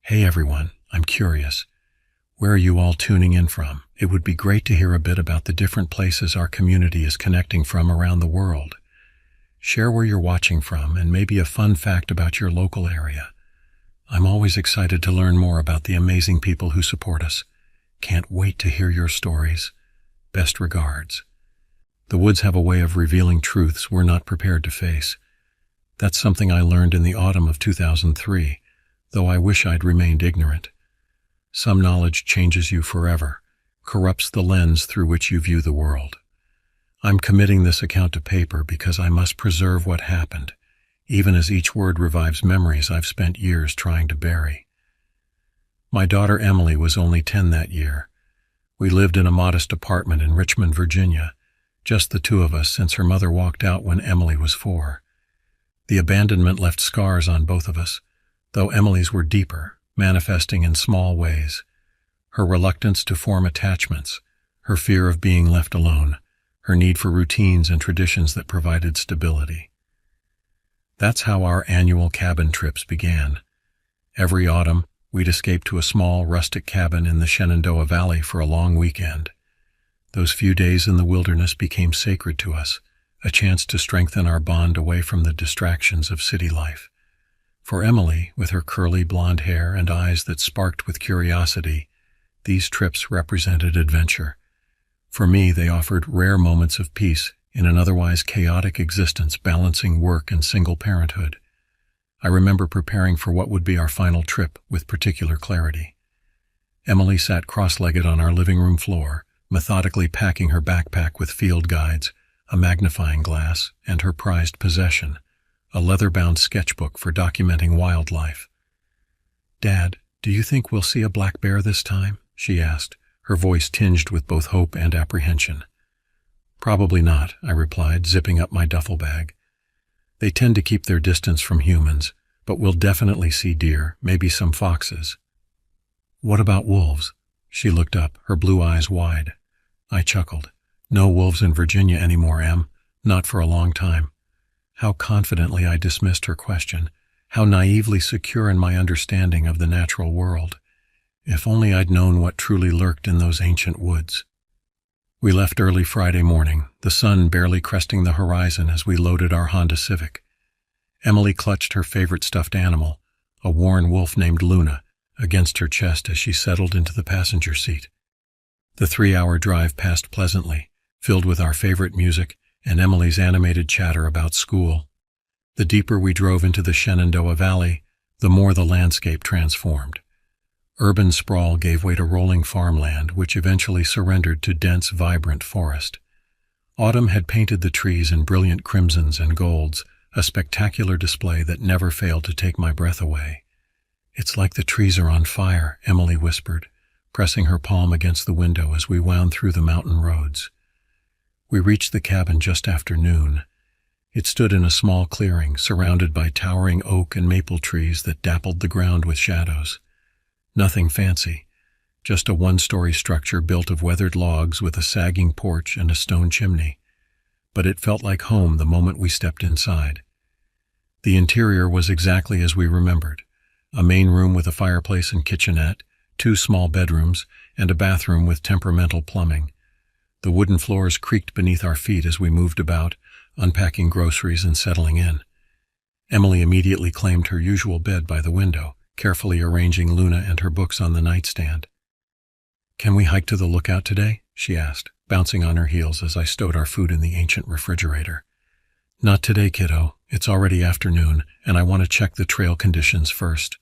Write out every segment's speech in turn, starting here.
Hey everyone, I'm curious. Where are you all tuning in from? It would be great to hear a bit about the different places our community is connecting from around the world. Share where you're watching from and maybe a fun fact about your local area. I'm always excited to learn more about the amazing people who support us. Can't wait to hear your stories. Best regards. The woods have a way of revealing truths we're not prepared to face. That's something I learned in the autumn of 2003, though I wish I'd remained ignorant. Some knowledge changes you forever, corrupts the lens through which you view the world. I'm committing this account to paper because I must preserve what happened, even as each word revives memories I've spent years trying to bury. My daughter Emily was only 10 that year. We lived in a modest apartment in Richmond, Virginia, just the two of us since her mother walked out when Emily was 4. The abandonment left scars on both of us, though Emily's were deeper, manifesting in small ways. Her reluctance to form attachments, her fear of being left alone, her need for routines and traditions that provided stability. That's how our annual cabin trips began. Every autumn, we'd escape to a small, rustic cabin in the Shenandoah Valley for a long weekend. Those few days in the wilderness became sacred to us, a chance to strengthen our bond away from the distractions of city life. For Emily, with her curly blonde hair and eyes that sparked with curiosity, these trips represented adventure. For me, they offered rare moments of peace in an otherwise chaotic existence balancing work and single parenthood. I remember preparing for what would be our final trip with particular clarity. Emily sat cross-legged on our living room floor, methodically packing her backpack with field guides, a magnifying glass, and her prized possession, a leather-bound sketchbook for documenting wildlife. "Dad, do you think we'll see a black bear this time?" she asked, her voice tinged with both hope and apprehension. "Probably not," I replied, zipping up my duffel bag. "They tend to keep their distance from humans, but we'll definitely see deer, maybe some foxes." "What about wolves?" She looked up, her blue eyes wide. I chuckled. "No wolves in Virginia anymore, Em. Not for a long time." How confidently I dismissed her question, how naively secure in my understanding of the natural world. If only I'd known what truly lurked in those ancient woods. We left early Friday morning, the sun barely cresting the horizon as we loaded our Honda Civic. Emily clutched her favorite stuffed animal, a worn wolf named Luna, against her chest as she settled into the passenger seat. The 3-hour drive passed pleasantly, filled with our favorite music and Emily's animated chatter about school. The deeper we drove into the Shenandoah Valley, the more the landscape transformed. Urban sprawl gave way to rolling farmland, which eventually surrendered to dense, vibrant forest. Autumn had painted the trees in brilliant crimsons and golds, a spectacular display that never failed to take my breath away. "It's like the trees are on fire," Emily whispered, pressing her palm against the window as we wound through the mountain roads. We reached the cabin just after noon. It stood in a small clearing, surrounded by towering oak and maple trees that dappled the ground with shadows. Nothing fancy, just a one-story structure built of weathered logs with a sagging porch and a stone chimney. But it felt like home the moment we stepped inside. The interior was exactly as we remembered. A main room with a fireplace and kitchenette, 2 small bedrooms, and a bathroom with temperamental plumbing. The wooden floors creaked beneath our feet as we moved about, unpacking groceries and settling in. Emily immediately claimed her usual bed by the window, carefully arranging Luna and her books on the nightstand. "Can we hike to the lookout today?" she asked, bouncing on her heels as I stowed our food in the ancient refrigerator. "Not today, kiddo. It's already afternoon, and I want to check the trail conditions first."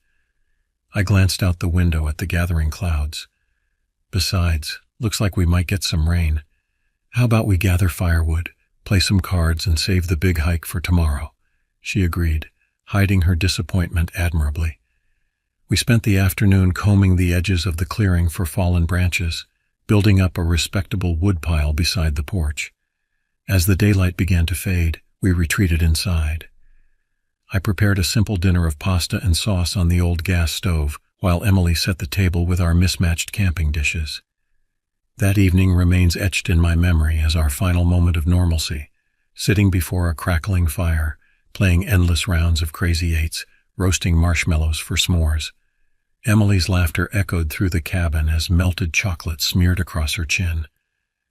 I glanced out the window at the gathering clouds. "Besides, looks like we might get some rain. How about we gather firewood, play some cards, and save the big hike for tomorrow?" She agreed, hiding her disappointment admirably. We spent the afternoon combing the edges of the clearing for fallen branches, building up a respectable woodpile beside the porch. As the daylight began to fade, we retreated inside. I prepared a simple dinner of pasta and sauce on the old gas stove, while Emily set the table with our mismatched camping dishes. That evening remains etched in my memory as our final moment of normalcy, sitting before a crackling fire, playing endless rounds of Crazy Eights, roasting marshmallows for s'mores. Emily's laughter echoed through the cabin as melted chocolate smeared across her chin.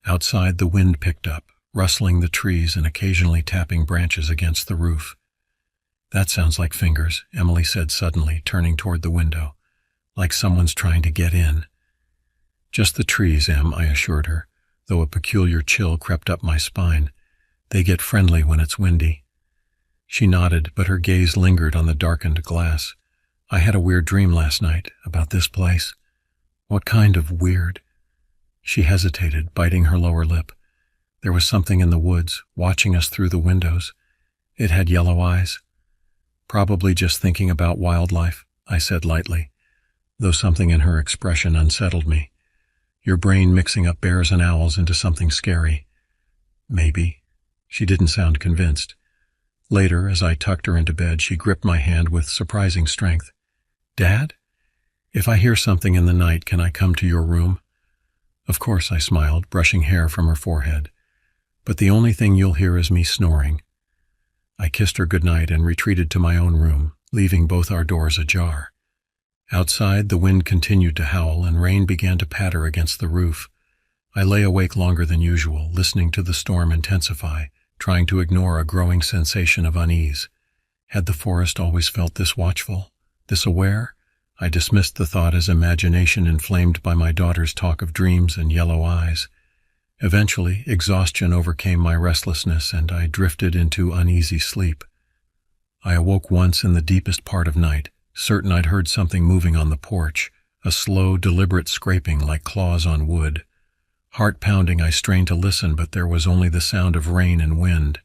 Outside, the wind picked up, rustling the trees and occasionally tapping branches against the roof. "That sounds like fingers," Emily said suddenly, turning toward the window. "Like someone's trying to get in." "Just the trees, Em," I assured her, though a peculiar chill crept up my spine. "They get friendly when it's windy." She nodded, but her gaze lingered on the darkened glass. "I had a weird dream last night about this place." "What kind of weird?" She hesitated, biting her lower lip. "There was something in the woods, watching us through the windows. It had yellow eyes." "Probably just thinking about wildlife," I said lightly, though something in her expression unsettled me. "Your brain mixing up bears and owls into something scary." "Maybe." She didn't sound convinced. Later, as I tucked her into bed, she gripped my hand with surprising strength. "Dad? If I hear something in the night, can I come to your room?" "Of course," I smiled, brushing hair from her forehead. "But the only thing you'll hear is me snoring." I kissed her goodnight and retreated to my own room, leaving both our doors ajar. Outside, the wind continued to howl and rain began to patter against the roof. I lay awake longer than usual, listening to the storm intensify, trying to ignore a growing sensation of unease. Had the forest always felt this watchful, this aware? I dismissed the thought as imagination inflamed by my daughter's talk of dreams and yellow eyes. Eventually, exhaustion overcame my restlessness and I drifted into uneasy sleep. I awoke once in the deepest part of night, certain I'd heard something moving on the porch, a slow, deliberate scraping like claws on wood. Heart pounding, I strained to listen, but there was only the sound of rain and wind.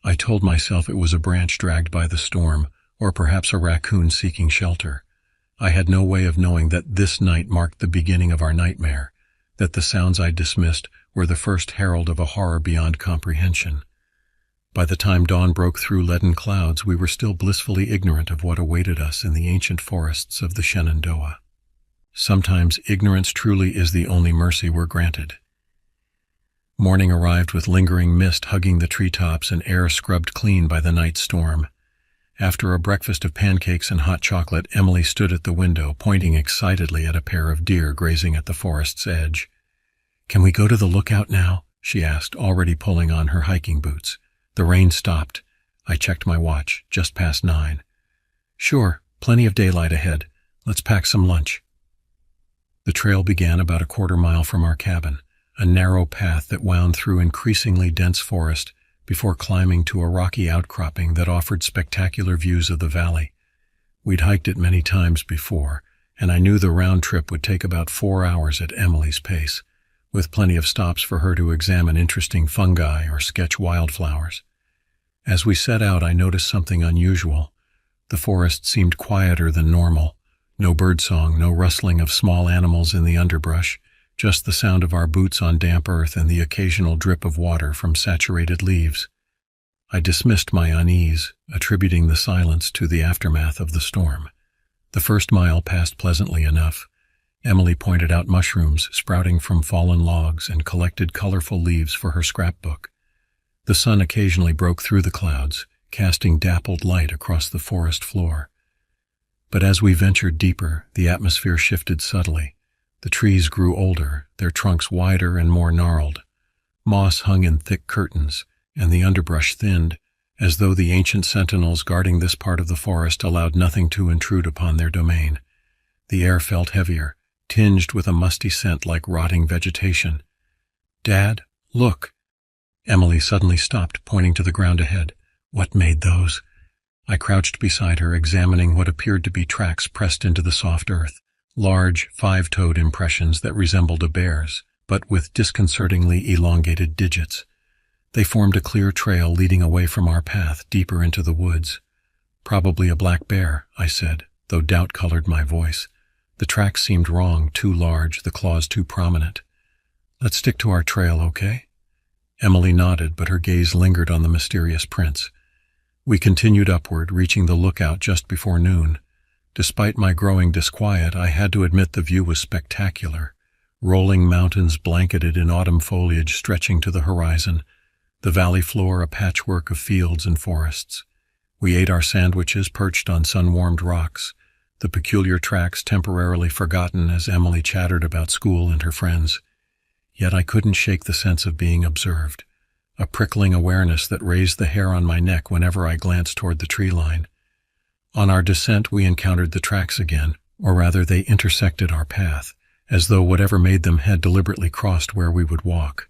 I told myself it was a branch dragged by the storm, or perhaps a raccoon seeking shelter. I had no way of knowing that this night marked the beginning of our nightmare, that the sounds I dismissed were the first herald of a horror beyond comprehension. By the time dawn broke through leaden clouds, we were still blissfully ignorant of what awaited us in the ancient forests of the Shenandoah. Sometimes ignorance truly is the only mercy we're granted. Morning arrived with lingering mist hugging the treetops and air scrubbed clean by the night storm. After a breakfast of pancakes and hot chocolate, Emily stood at the window, pointing excitedly at a pair of deer grazing at the forest's edge. "Can we go to the lookout now?" she asked, already pulling on her hiking boots. The rain stopped. I checked my watch, just past 9. "Sure, plenty of daylight ahead. Let's pack some lunch." The trail began about a quarter-mile from our cabin, a narrow path that wound through increasingly dense forest before climbing to a rocky outcropping that offered spectacular views of the valley. We'd hiked it many times before, and I knew the round trip would take about 4 hours at Emily's pace, with plenty of stops for her to examine interesting fungi or sketch wildflowers. As we set out, I noticed something unusual. The forest seemed quieter than normal. No birdsong, no rustling of small animals in the underbrush, just the sound of our boots on damp earth and the occasional drip of water from saturated leaves. I dismissed my unease, attributing the silence to the aftermath of the storm. The first mile passed pleasantly enough. Emily pointed out mushrooms sprouting from fallen logs and collected colorful leaves for her scrapbook. The sun occasionally broke through the clouds, casting dappled light across the forest floor. But as we ventured deeper, the atmosphere shifted subtly. The trees grew older, their trunks wider and more gnarled. Moss hung in thick curtains, and the underbrush thinned, as though the ancient sentinels guarding this part of the forest allowed nothing to intrude upon their domain. The air felt heavier, tinged with a musty scent like rotting vegetation. "Dad, look!" Emily suddenly stopped, pointing to the ground ahead. "What made those?" I crouched beside her, examining what appeared to be tracks pressed into the soft earth. Large, five-toed impressions that resembled a bear's, but with disconcertingly elongated digits. They formed a clear trail leading away from our path, deeper into the woods. "Probably a black bear," I said, though doubt colored my voice. The tracks seemed wrong, too large, the claws too prominent. "Let's stick to our trail, okay?" Emily nodded, but her gaze lingered on the mysterious prints. We continued upward, reaching the lookout just before noon. Despite my growing disquiet, I had to admit the view was spectacular. Rolling mountains blanketed in autumn foliage stretching to the horizon, the valley floor a patchwork of fields and forests. We ate our sandwiches perched on sun-warmed rocks. the peculiar tracks temporarily forgotten as Emily chattered about school and her friends. Yet I couldn't shake the sense of being observed, a prickling awareness that raised the hair on my neck whenever I glanced toward the tree line. On our descent, we encountered the tracks again, or rather they intersected our path, as though whatever made them had deliberately crossed where we would walk.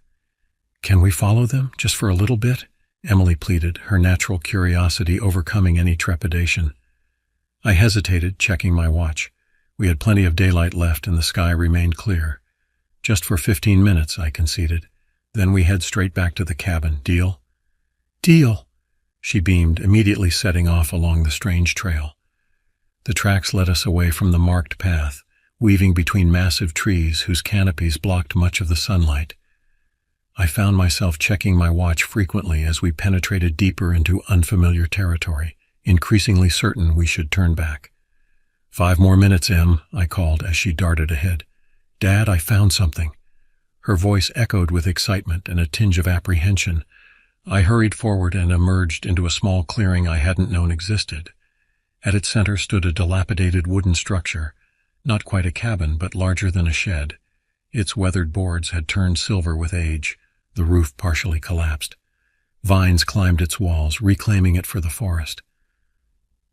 "Can we follow them, just for a little bit?" Emily pleaded, her natural curiosity overcoming any trepidation. I hesitated, checking my watch. We had plenty of daylight left and the sky remained clear. "Just for 15 minutes, I conceded. "Then we head straight back to the cabin. Deal?" "Deal," she beamed, immediately setting off along the strange trail. The tracks led us away from the marked path, weaving between massive trees whose canopies blocked much of the sunlight. I found myself checking my watch frequently as we penetrated deeper into unfamiliar territory, increasingly certain we should turn back. "5 more minutes, Em," I called as she darted ahead. "Dad, I found something." Her voice echoed with excitement and a tinge of apprehension. I hurried forward and emerged into a small clearing I hadn't known existed. At its center stood a dilapidated wooden structure, not quite a cabin, but larger than a shed. Its weathered boards had turned silver with age, the roof partially collapsed. Vines climbed its walls, reclaiming it for the forest.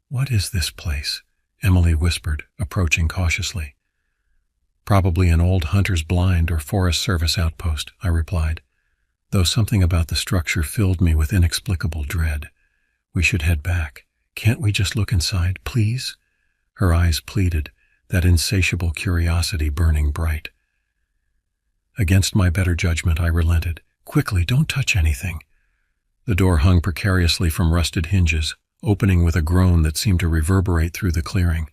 "What is this place?" Emily whispered, approaching cautiously. "Probably an old hunter's blind or Forest Service outpost," I replied, though something about the structure filled me with inexplicable dread. "We should head back. Can't we just look inside, please?" Her eyes pleaded, that insatiable curiosity burning bright. Against my better judgment, I relented. "Quickly, don't touch anything." The door hung precariously from rusted hinges, opening with a groan that seemed to reverberate through the clearing.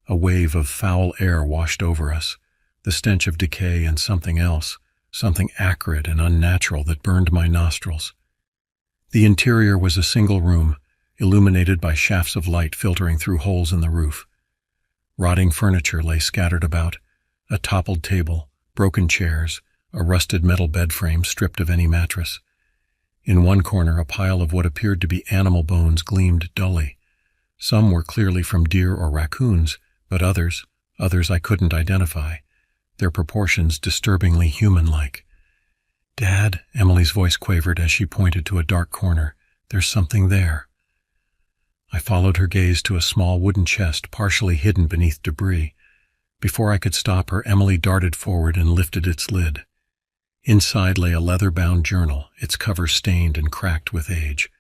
A wave of foul air washed over us, the stench of decay and something else, something acrid and unnatural that burned my nostrils. The interior was a single room, illuminated by shafts of light filtering through holes in the roof. Rotting furniture lay scattered about, a toppled table, broken chairs, a rusted metal bed frame stripped of any mattress. In one corner, a pile of what appeared to be animal bones gleamed dully. Some were clearly from deer or raccoons, but others I couldn't identify, their proportions disturbingly human-like. "Dad," Emily's voice quavered as she pointed to a dark corner, "there's something there." I followed her gaze to a small wooden chest partially hidden beneath debris. Before I could stop her, Emily darted forward and lifted its lid. Inside lay a leather-bound journal, its cover stained and cracked with age.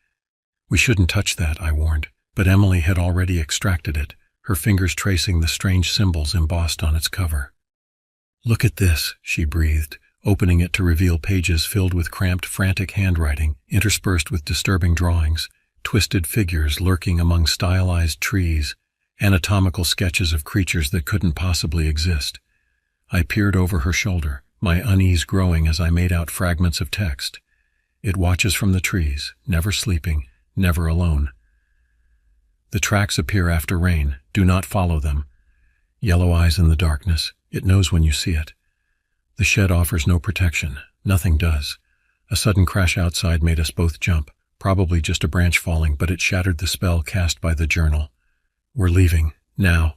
"We shouldn't touch that," I warned, but Emily had already extracted it, her fingers tracing the strange symbols embossed on its cover. "Look at this," she breathed, opening it to reveal pages filled with cramped, frantic handwriting, interspersed with disturbing drawings, twisted figures lurking among stylized trees, anatomical sketches of creatures that couldn't possibly exist. I peered over her shoulder, my unease growing as I made out fragments of text. "It watches from the trees, never sleeping, never alone. The tracks appear after rain. Do not follow them. Yellow eyes in the darkness. It knows when you see it. The shed offers no protection. Nothing does. A sudden crash outside made us both jump, probably just a branch falling, but it shattered the spell cast by the journal. We're leaving, now."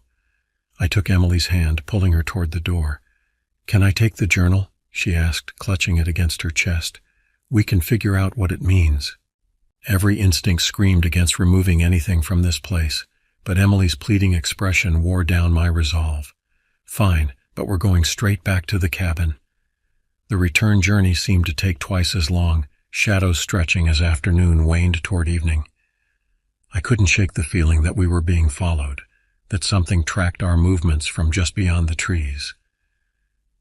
I took Emily's hand, pulling her toward the door. "Can I take the journal?" she asked, clutching it against her chest. "We can figure out what it means." Every instinct screamed against removing anything from this place, but Emily's pleading expression wore down my resolve. "Fine, but we're going straight back to the cabin." The return journey seemed to take twice as long, shadows stretching as afternoon waned toward evening. I couldn't shake the feeling that we were being followed, that something tracked our movements from just beyond the trees.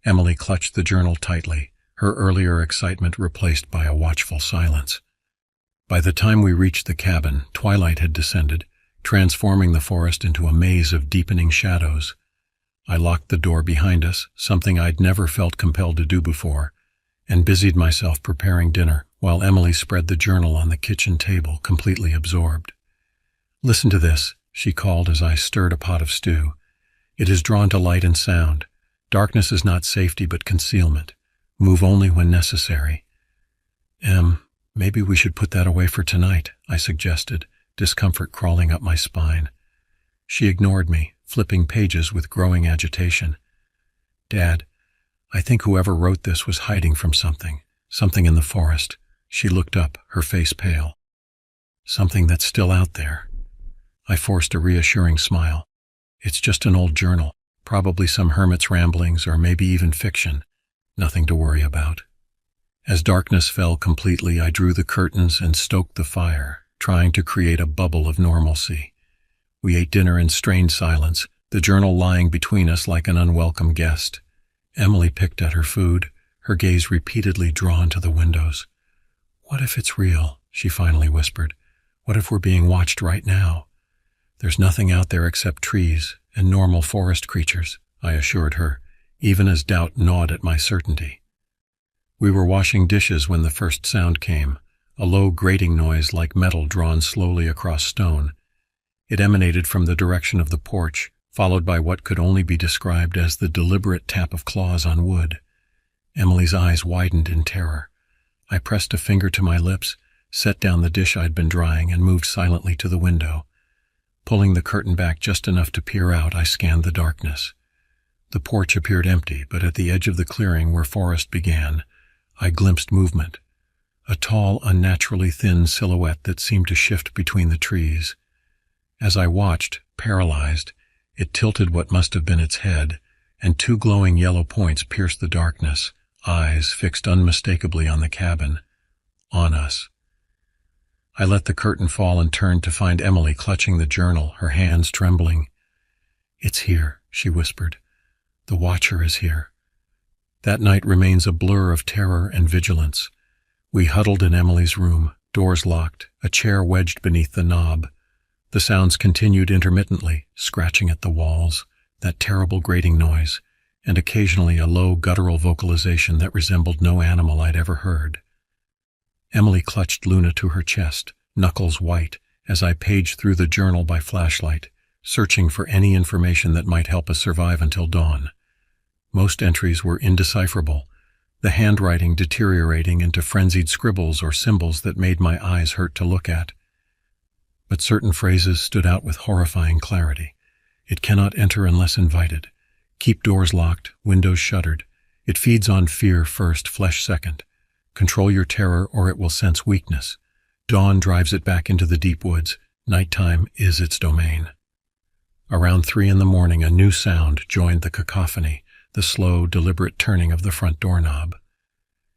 Emily clutched the journal tightly, her earlier excitement replaced by a watchful silence. By the time we reached the cabin, twilight had descended, transforming the forest into a maze of deepening shadows. I locked the door behind us, something I'd never felt compelled to do before, and busied myself preparing dinner while Emily spread the journal on the kitchen table, completely absorbed. "Listen to this," she called as I stirred a pot of stew. "It is drawn to light and sound. Darkness is not safety but concealment. Move only when necessary." Maybe we should put that away for tonight," I suggested, discomfort crawling up my spine. She ignored me, flipping pages with growing agitation. "Dad, I think whoever wrote this was hiding from something in the forest." She looked up, her face pale. "Something that's still out there." I forced a reassuring smile. "It's just an old journal, probably some hermit's ramblings or maybe even fiction. Nothing to worry about." As darkness fell completely, I drew the curtains and stoked the fire, trying to create a bubble of normalcy. We ate dinner in strained silence, the journal lying between us like an unwelcome guest. Emily picked at her food, her gaze repeatedly drawn to the windows. "What if it's real?" she finally whispered. "What if we're being watched right now?" "There's nothing out there except trees and normal forest creatures," I assured her, even as doubt gnawed at my certainty. We were washing dishes when the first sound came, a low grating noise like metal drawn slowly across stone. It emanated from the direction of the porch, followed by what could only be described as the deliberate tap of claws on wood. Emily's eyes widened in terror. I pressed a finger to my lips, set down the dish I'd been drying, and moved silently to the window. Pulling the curtain back just enough to peer out, I scanned the darkness. The porch appeared empty, but at the edge of the clearing where forest began, I glimpsed movement. A tall, unnaturally thin silhouette that seemed to shift between the trees. As I watched, paralyzed, it tilted what must have been its head, and two glowing yellow points pierced the darkness, eyes fixed unmistakably on the cabin, on us. I let the curtain fall and turned to find Emily clutching the journal, her hands trembling. "It's here," she whispered. "The Watcher is here." That night remains a blur of terror and vigilance. We huddled in Emily's room, doors locked, a chair wedged beneath the knob. The sounds continued intermittently, scratching at the walls, that terrible grating noise, and occasionally a low guttural vocalization that resembled no animal I'd ever heard. Emily clutched Luna to her chest, knuckles white, as I paged through the journal by flashlight, searching for any information that might help us survive until dawn. Most entries were indecipherable, the handwriting deteriorating into frenzied scribbles or symbols that made my eyes hurt to look at. But certain phrases stood out with horrifying clarity. "It cannot enter unless invited. Keep doors locked, windows shuttered. It feeds on fear first, flesh second. Control your terror or it will sense weakness. Dawn drives it back into the deep woods. Nighttime is its domain." Around 3 a.m, a new sound joined the cacophony, the slow, deliberate turning of the front doorknob.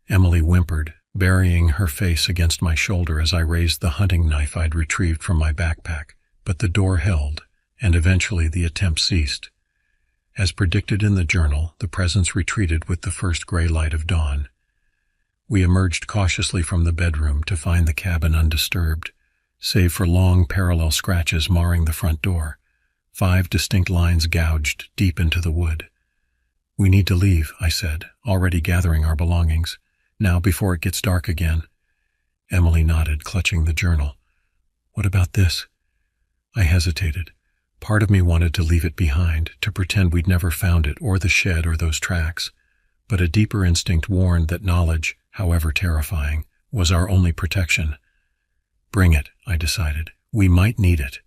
Emily whimpered, burying her face against my shoulder as I raised the hunting knife I'd retrieved from my backpack, but the door held, and eventually the attempt ceased. As predicted in the journal, the presence retreated with the first gray light of dawn. We emerged cautiously from the bedroom to find the cabin undisturbed, save for long parallel scratches marring the front door, 5 distinct lines gouged deep into the wood. "We need to leave," I said, already gathering our belongings. "Now, before it gets dark again." Emily nodded, clutching the journal. "What about this?" I hesitated. Part of me wanted to leave it behind, to pretend we'd never found it, or the shed, or those tracks. But a deeper instinct warned that knowledge, however terrifying, was our only protection. "Bring it," I decided. "We might need it."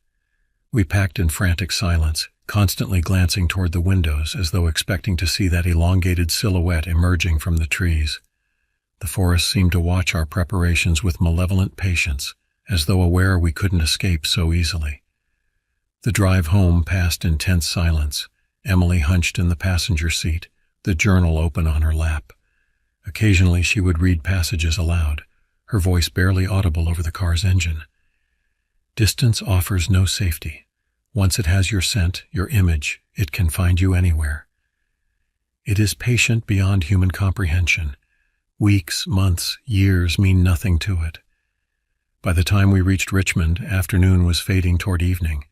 We packed in frantic silence, constantly glancing toward the windows as though expecting to see that elongated silhouette emerging from the trees. The forest seemed to watch our preparations with malevolent patience, as though aware we couldn't escape so easily. The drive home passed in tense silence, Emily hunched in the passenger seat, the journal open on her lap. Occasionally she would read passages aloud, her voice barely audible over the car's engine. "Distance offers no safety. Once it has your scent, your image, it can find you anywhere. It is patient beyond human comprehension. Weeks, months, years mean nothing to it." By the time we reached Richmond, afternoon was fading toward evening.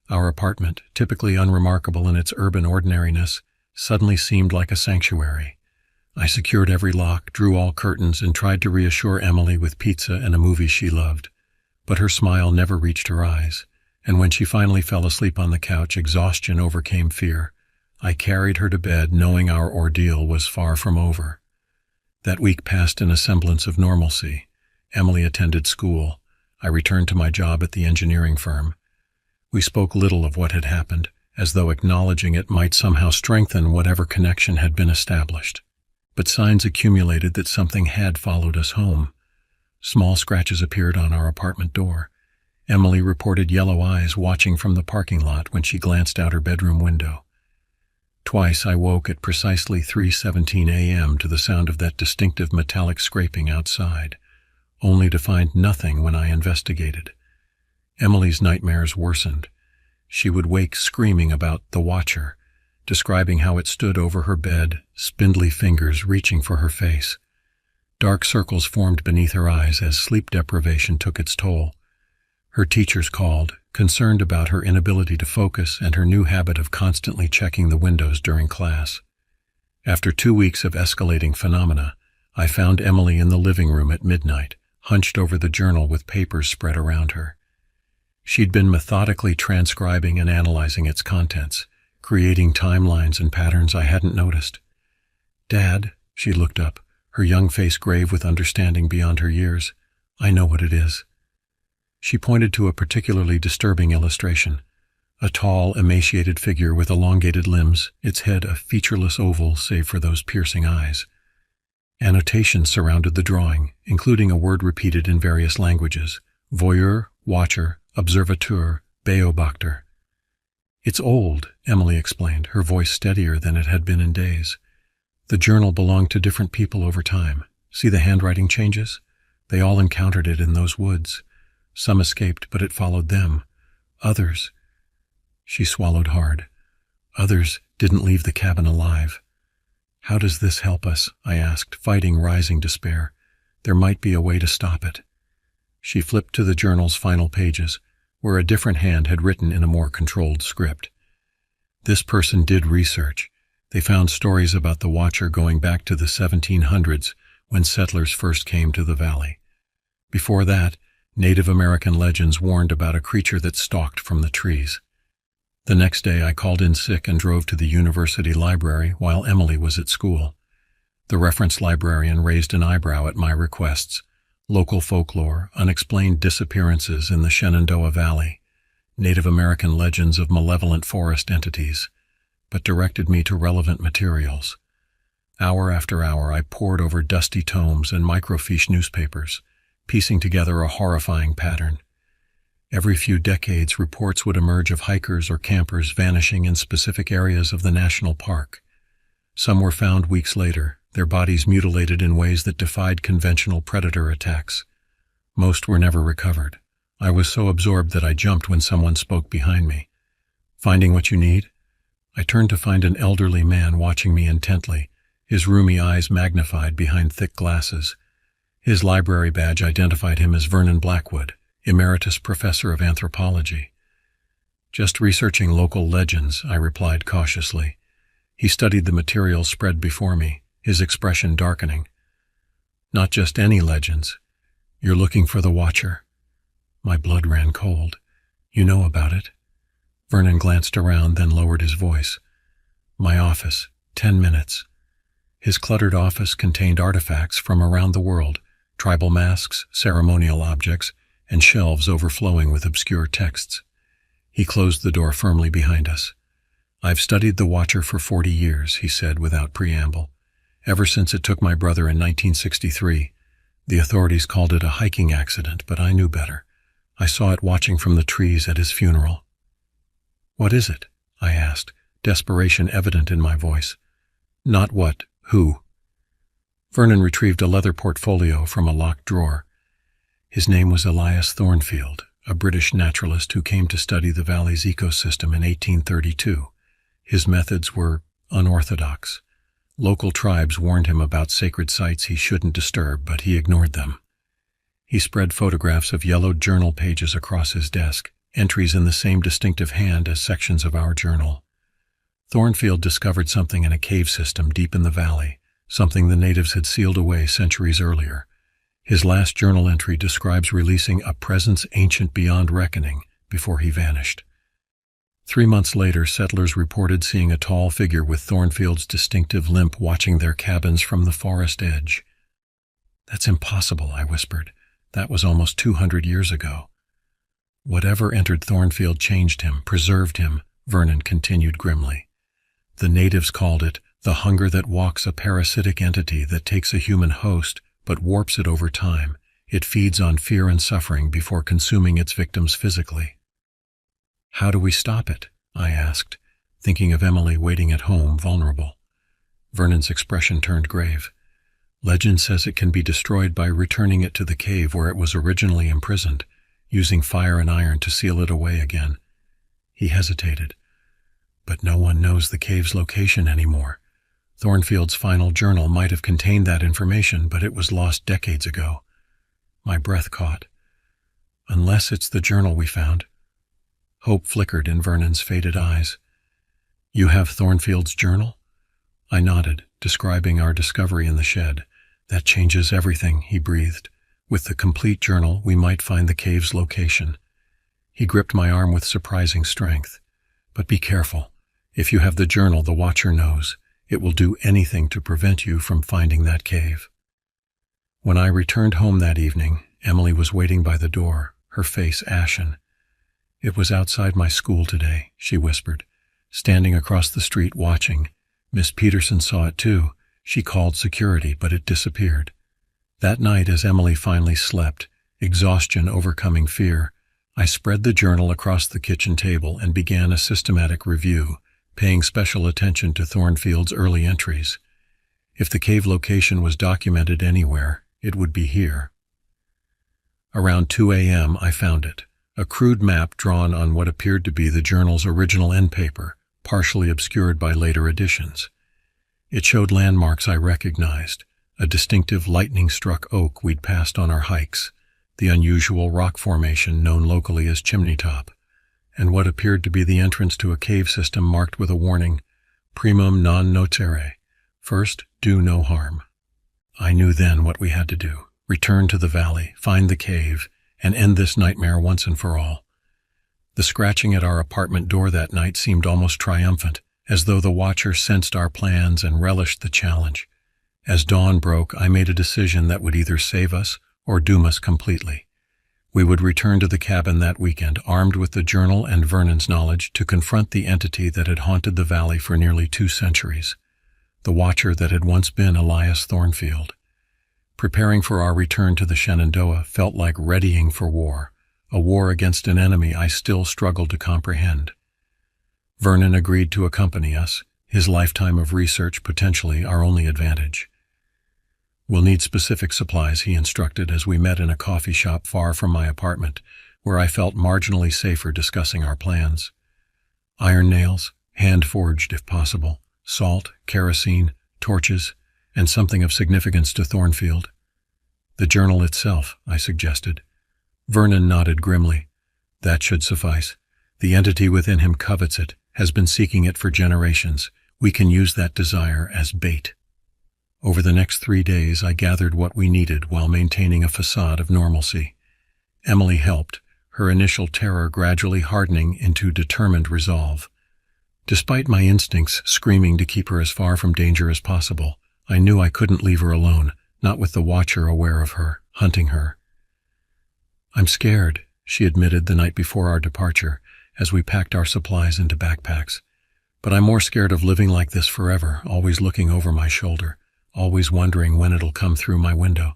Our apartment, typically unremarkable in its urban ordinariness, suddenly seemed like a sanctuary. I secured every lock, drew all curtains, and tried to reassure Emily with pizza and a movie she loved. But her smile never reached her eyes, and when she finally fell asleep on the couch, exhaustion overcame fear. I carried her to bed, knowing our ordeal was far from over. That week passed in a semblance of normalcy. Emily attended school. I returned to my job at the engineering firm. We spoke little of what had happened, as though acknowledging it might somehow strengthen whatever connection had been established. But signs accumulated that something had followed us home. Small scratches appeared on our apartment door. Emily reported yellow eyes watching from the parking lot when she glanced out her bedroom window. Twice I woke at precisely 3:17 a.m. to the sound of that distinctive metallic scraping outside, only to find nothing when I investigated. Emily's nightmares worsened. She would wake screaming about the Watcher, describing how it stood over her bed, spindly fingers reaching for her face. Dark circles formed beneath her eyes as sleep deprivation took its toll. Her teachers called, concerned about her inability to focus and her new habit of constantly checking the windows during class. After 2 weeks of escalating phenomena, I found Emily in the living room at midnight, hunched over the journal with papers spread around her. She'd been methodically transcribing and analyzing its contents, creating timelines and patterns I hadn't noticed. "Dad," she looked up, her young face grave with understanding beyond her years, "I know what it is." She pointed to a particularly disturbing illustration. A tall, emaciated figure with elongated limbs, its head a featureless oval save for those piercing eyes. Annotations surrounded the drawing, including a word repeated in various languages: voyeur, watcher, observateur, beobachter. "It's old," Emily explained, her voice steadier than it had been in days. "The journal belonged to different people over time. See the handwriting changes? They all encountered it in those woods. Some escaped, but it followed them. Others—" She swallowed hard. "Others didn't leave the cabin alive." "How does this help us?" I asked, fighting rising despair. There might be a way to stop it. She flipped to the journal's final pages, where a different hand had written in a more controlled script. "This person did research. They found stories about the Watcher going back to the 1700s, when settlers first came to the valley. Before that, Native American legends warned about a creature that stalked from the trees. The next day I called in sick and drove to the university library while Emily was at school. The reference librarian raised an eyebrow at my requests: local folklore, unexplained disappearances in the Shenandoah Valley, Native American legends of malevolent forest entities, but directed me to relevant materials. Hour after hour I pored over dusty tomes and microfiche newspapers, piecing together a horrifying pattern. Every few decades, reports would emerge of hikers or campers vanishing in specific areas of the national park. Some were found weeks later, their bodies mutilated in ways that defied conventional predator attacks. Most were never recovered. I was so absorbed that I jumped when someone spoke behind me. "Finding what you need?" I turned to find an elderly man watching me intently, his rheumy eyes magnified behind thick glasses. His library badge identified him as Vernon Blackwood, Emeritus Professor of Anthropology. "Just researching local legends," I replied cautiously. He studied the material spread before me, his expression darkening. "Not just any legends. You're looking for the Watcher." My blood ran cold. "You know about it?" Vernon glanced around, then lowered his voice. "My office, 10 minutes." His cluttered office contained artifacts from around the world, tribal masks, ceremonial objects, and shelves overflowing with obscure texts. He closed the door firmly behind us. "I've studied the Watcher for 40 years, he said without preamble. "Ever since it took my brother in 1963. The authorities called it a hiking accident, but I knew better. I saw it watching from the trees at his funeral." "What is it?" I asked, desperation evident in my voice. "Not what, who." Vernon retrieved a leather portfolio from a locked drawer. His name was Elias Thornfield, a British naturalist who came to study the valley's ecosystem in 1832. His methods were unorthodox. Local tribes warned him about sacred sites he shouldn't disturb, but he ignored them. He spread photographs of yellowed journal pages across his desk, entries in the same distinctive hand as sections of our journal. Thornfield discovered something in a cave system deep in the valley, something the natives had sealed away centuries earlier. His last journal entry describes releasing a presence ancient beyond reckoning before he vanished. 3 months later, settlers reported seeing a tall figure with Thornfield's distinctive limp watching their cabins from the forest edge. "That's impossible," I whispered. "That was almost 200 years ago." "Whatever entered Thornfield changed him, preserved him," Vernon continued grimly. The natives called it the hunger that walks, a parasitic entity that takes a human host but warps it over time. It feeds on fear and suffering before consuming its victims physically. How do we stop it? I asked, thinking of Emily waiting at home, vulnerable. Vernon's expression turned grave. Legend says it can be destroyed by returning it to the cave where it was originally imprisoned, using fire and iron to seal it away again. He hesitated. But no one knows the cave's location anymore. Thornfield's final journal might have contained that information, but it was lost decades ago. My breath caught. Unless it's the journal we found. Hope flickered in Vernon's faded eyes. You have Thornfield's journal? I nodded, describing our discovery in the shed. That changes everything, he breathed. With the complete journal, we might find the cave's location. He gripped my arm with surprising strength. But be careful. If you have the journal, the Watcher knows. It will do anything to prevent you from finding that cave. When I returned home that evening, Emily was waiting by the door, her face ashen. It was outside my school today, she whispered, standing across the street watching. Miss Peterson saw it too. She called security, but it disappeared. That night, as Emily finally slept, exhaustion overcoming fear, I spread the journal across the kitchen table and began a systematic review, paying special attention to Thornfield's early entries. If the cave location was documented anywhere, it would be here. Around 2 a.m. I found it, a crude map drawn on what appeared to be the journal's original end paper, partially obscured by later additions. It showed landmarks I recognized, a distinctive lightning-struck oak we'd passed on our hikes, the unusual rock formation known locally as Chimney Top, and what appeared to be the entrance to a cave system marked with a warning, primum non nocere, first, do no harm. I knew then what we had to do, return to the valley, find the cave, and end this nightmare once and for all. The scratching at our apartment door that night seemed almost triumphant, as though the Watcher sensed our plans and relished the challenge. As dawn broke, I made a decision that would either save us or doom us completely. We would return to the cabin that weekend, armed with the journal and Vernon's knowledge, to confront the entity that had haunted the valley for nearly 2 centuries, the Watcher that had once been Elias Thornfield. Preparing for our return to the Shenandoah felt like readying for war, a war against an enemy I still struggled to comprehend. Vernon agreed to accompany us, his lifetime of research potentially our only advantage. We'll need specific supplies, he instructed as we met in a coffee shop far from my apartment, where I felt marginally safer discussing our plans. Iron nails, hand-forged if possible, salt, kerosene, torches, and something of significance to Thornfield. The journal itself, I suggested. Vernon nodded grimly. That should suffice. The entity within him covets it, has been seeking it for generations. We can use that desire as bait. Over the next 3 days, I gathered what we needed while maintaining a facade of normalcy. Emily helped, her initial terror gradually hardening into determined resolve. Despite my instincts screaming to keep her as far from danger as possible, I knew I couldn't leave her alone, not with the Watcher aware of her, hunting her. I'm scared, she admitted the night before our departure, as we packed our supplies into backpacks. But I'm more scared of living like this forever, always looking over my shoulder, always wondering when it'll come through my window.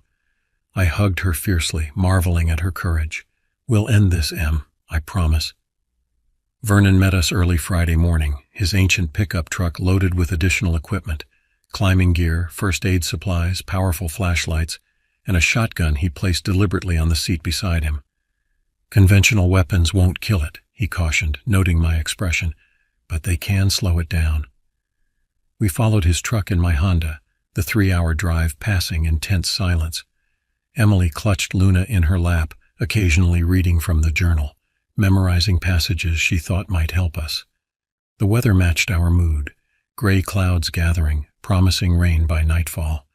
I hugged her fiercely, marveling at her courage. We'll end this, Em, I promise. Vernon met us early Friday morning, his ancient pickup truck loaded with additional equipment, climbing gear, first aid supplies, powerful flashlights, and a shotgun he placed deliberately on the seat beside him. Conventional weapons won't kill it, he cautioned, noting my expression, but they can slow it down. We followed his truck in my Honda, the 3-hour drive passing in tense silence. Emily clutched Luna in her lap, occasionally reading from the journal, memorizing passages she thought might help us. The weather matched our mood, gray clouds gathering, promising rain by nightfall.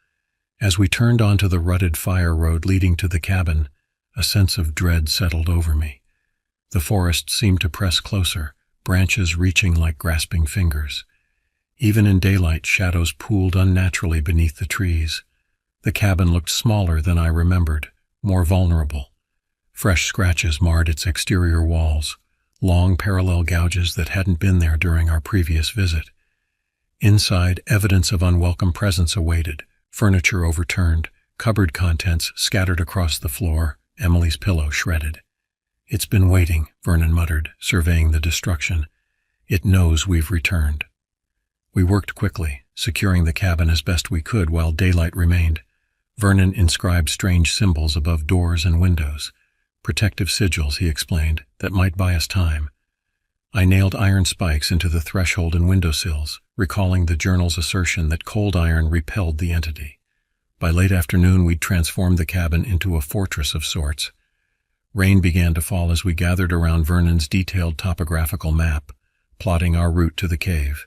As we turned onto the rutted fire road leading to the cabin, a sense of dread settled over me. The forest seemed to press closer, branches reaching like grasping fingers. Even in daylight, shadows pooled unnaturally beneath the trees. The cabin looked smaller than I remembered, more vulnerable. Fresh scratches marred its exterior walls, long parallel gouges that hadn't been there during our previous visit. Inside, evidence of unwelcome presence awaited, furniture overturned, cupboard contents scattered across the floor, Emily's pillow shredded. "It's been waiting," Vernon muttered, surveying the destruction. "It knows we've returned." We worked quickly, securing the cabin as best we could while daylight remained. Vernon inscribed strange symbols above doors and windows. "Protective sigils," he explained, "that might buy us time." I nailed iron spikes into the threshold and windowsills, recalling the journal's assertion that cold iron repelled the entity. By late afternoon, we'd transformed the cabin into a fortress of sorts. Rain began to fall as we gathered around Vernon's detailed topographical map, plotting our route to the cave.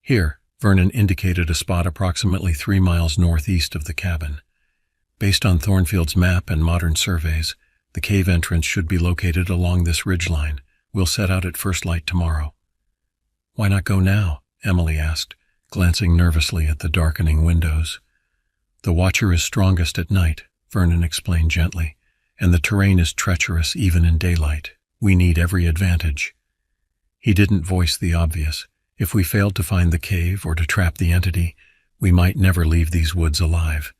"Here," Vernon indicated a spot approximately 3 miles northeast of the cabin. Based on Thornfield's map and modern surveys, the cave entrance should be located along this ridgeline. We'll set out at first light tomorrow. "Why not go now?" Emily asked, glancing nervously at the darkening windows. "The Watcher is strongest at night," Vernon explained gently, "and the terrain is treacherous even in daylight. We need every advantage." He didn't voice the obvious. If we failed to find the cave or to trap the entity, we might never leave these woods alive.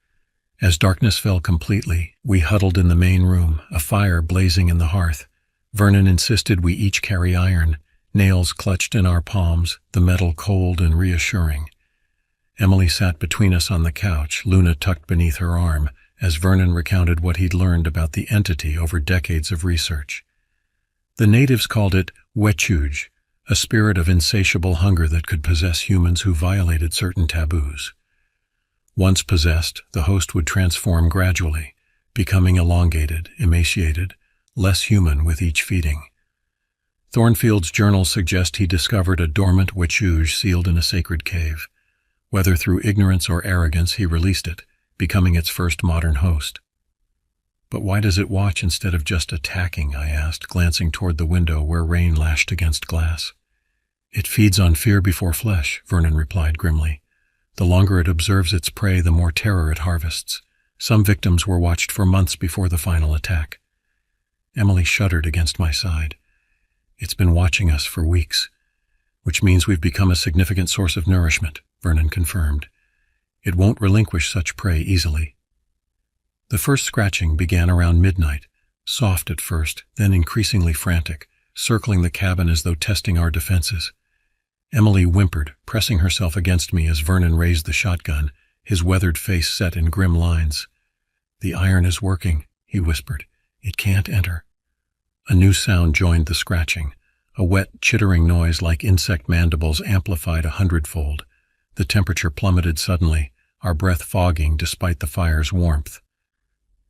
As darkness fell completely, we huddled in the main room, a fire blazing in the hearth. Vernon insisted we each carry iron, nails clutched in our palms, the metal cold and reassuring. Emily sat between us on the couch, Luna tucked beneath her arm, as Vernon recounted what he'd learned about the entity over decades of research. The natives called it wechuj, a spirit of insatiable hunger that could possess humans who violated certain taboos. Once possessed, the host would transform gradually, becoming elongated, emaciated, less human with each feeding. Thornfield's journals suggest he discovered a dormant wechuj sealed in a sacred cave. Whether through ignorance or arrogance, he released it, becoming its first modern host. "But why does it watch instead of just attacking?" I asked, glancing toward the window where rain lashed against glass. "It feeds on fear before flesh," Vernon replied grimly. "The longer it observes its prey, the more terror it harvests. Some victims were watched for months before the final attack." Emily shuddered against my side. "It's been watching us for weeks, which means we've become a significant source of nourishment," Vernon confirmed. "It won't relinquish such prey easily." The first scratching began around midnight, soft at first, then increasingly frantic, circling the cabin as though testing our defenses. Emily whimpered, pressing herself against me as Vernon raised the shotgun, his weathered face set in grim lines. "The iron is working," he whispered. "It can't enter." A new sound joined the scratching, a wet, chittering noise like insect mandibles amplified 100-fold. The temperature plummeted suddenly, our breath fogging despite the fire's warmth.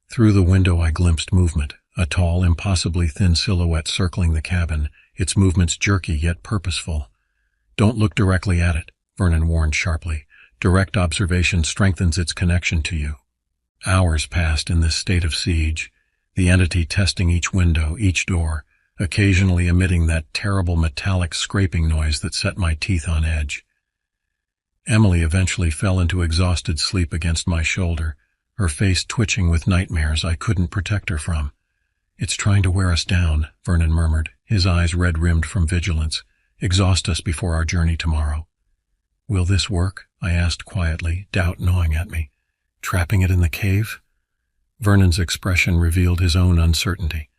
Through the window I glimpsed movement, a tall, impossibly thin silhouette circling the cabin, its movements jerky yet purposeful. "Don't look directly at it," Vernon warned sharply. "Direct observation strengthens its connection to you." Hours passed in this state of siege, the entity testing each window, each door, occasionally emitting that terrible metallic scraping noise that set my teeth on edge. Emily eventually fell into exhausted sleep against my shoulder, her face twitching with nightmares I couldn't protect her from. "It's trying to wear us down," Vernon murmured, his eyes red-rimmed from vigilance. "Exhaust us before our journey tomorrow." "Will this work?" I asked quietly, doubt gnawing at me. "Trapping it in the cave?" Vernon's expression revealed his own uncertainty.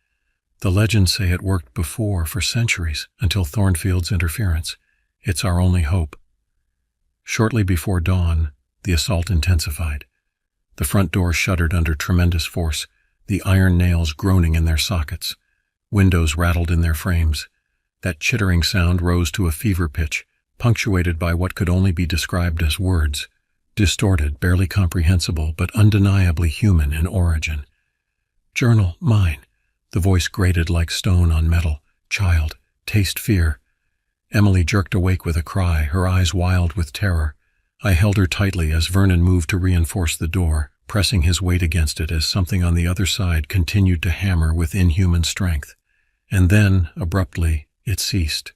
"The legends say it worked before for centuries, until Thornfield's interference. It's our only hope." Shortly before dawn, the assault intensified. The front door shuddered under tremendous force, the iron nails groaning in their sockets. Windows rattled in their frames. That chittering sound rose to a fever pitch, punctuated by what could only be described as words, distorted, barely comprehensible, but undeniably human in origin. "Journal, mine." The voice grated like stone on metal. "Child, taste fear." Emily jerked awake with a cry, her eyes wild with terror. I held her tightly as Vernon moved to reinforce the door, pressing his weight against it as something on the other side continued to hammer with inhuman strength. And then, abruptly, it ceased.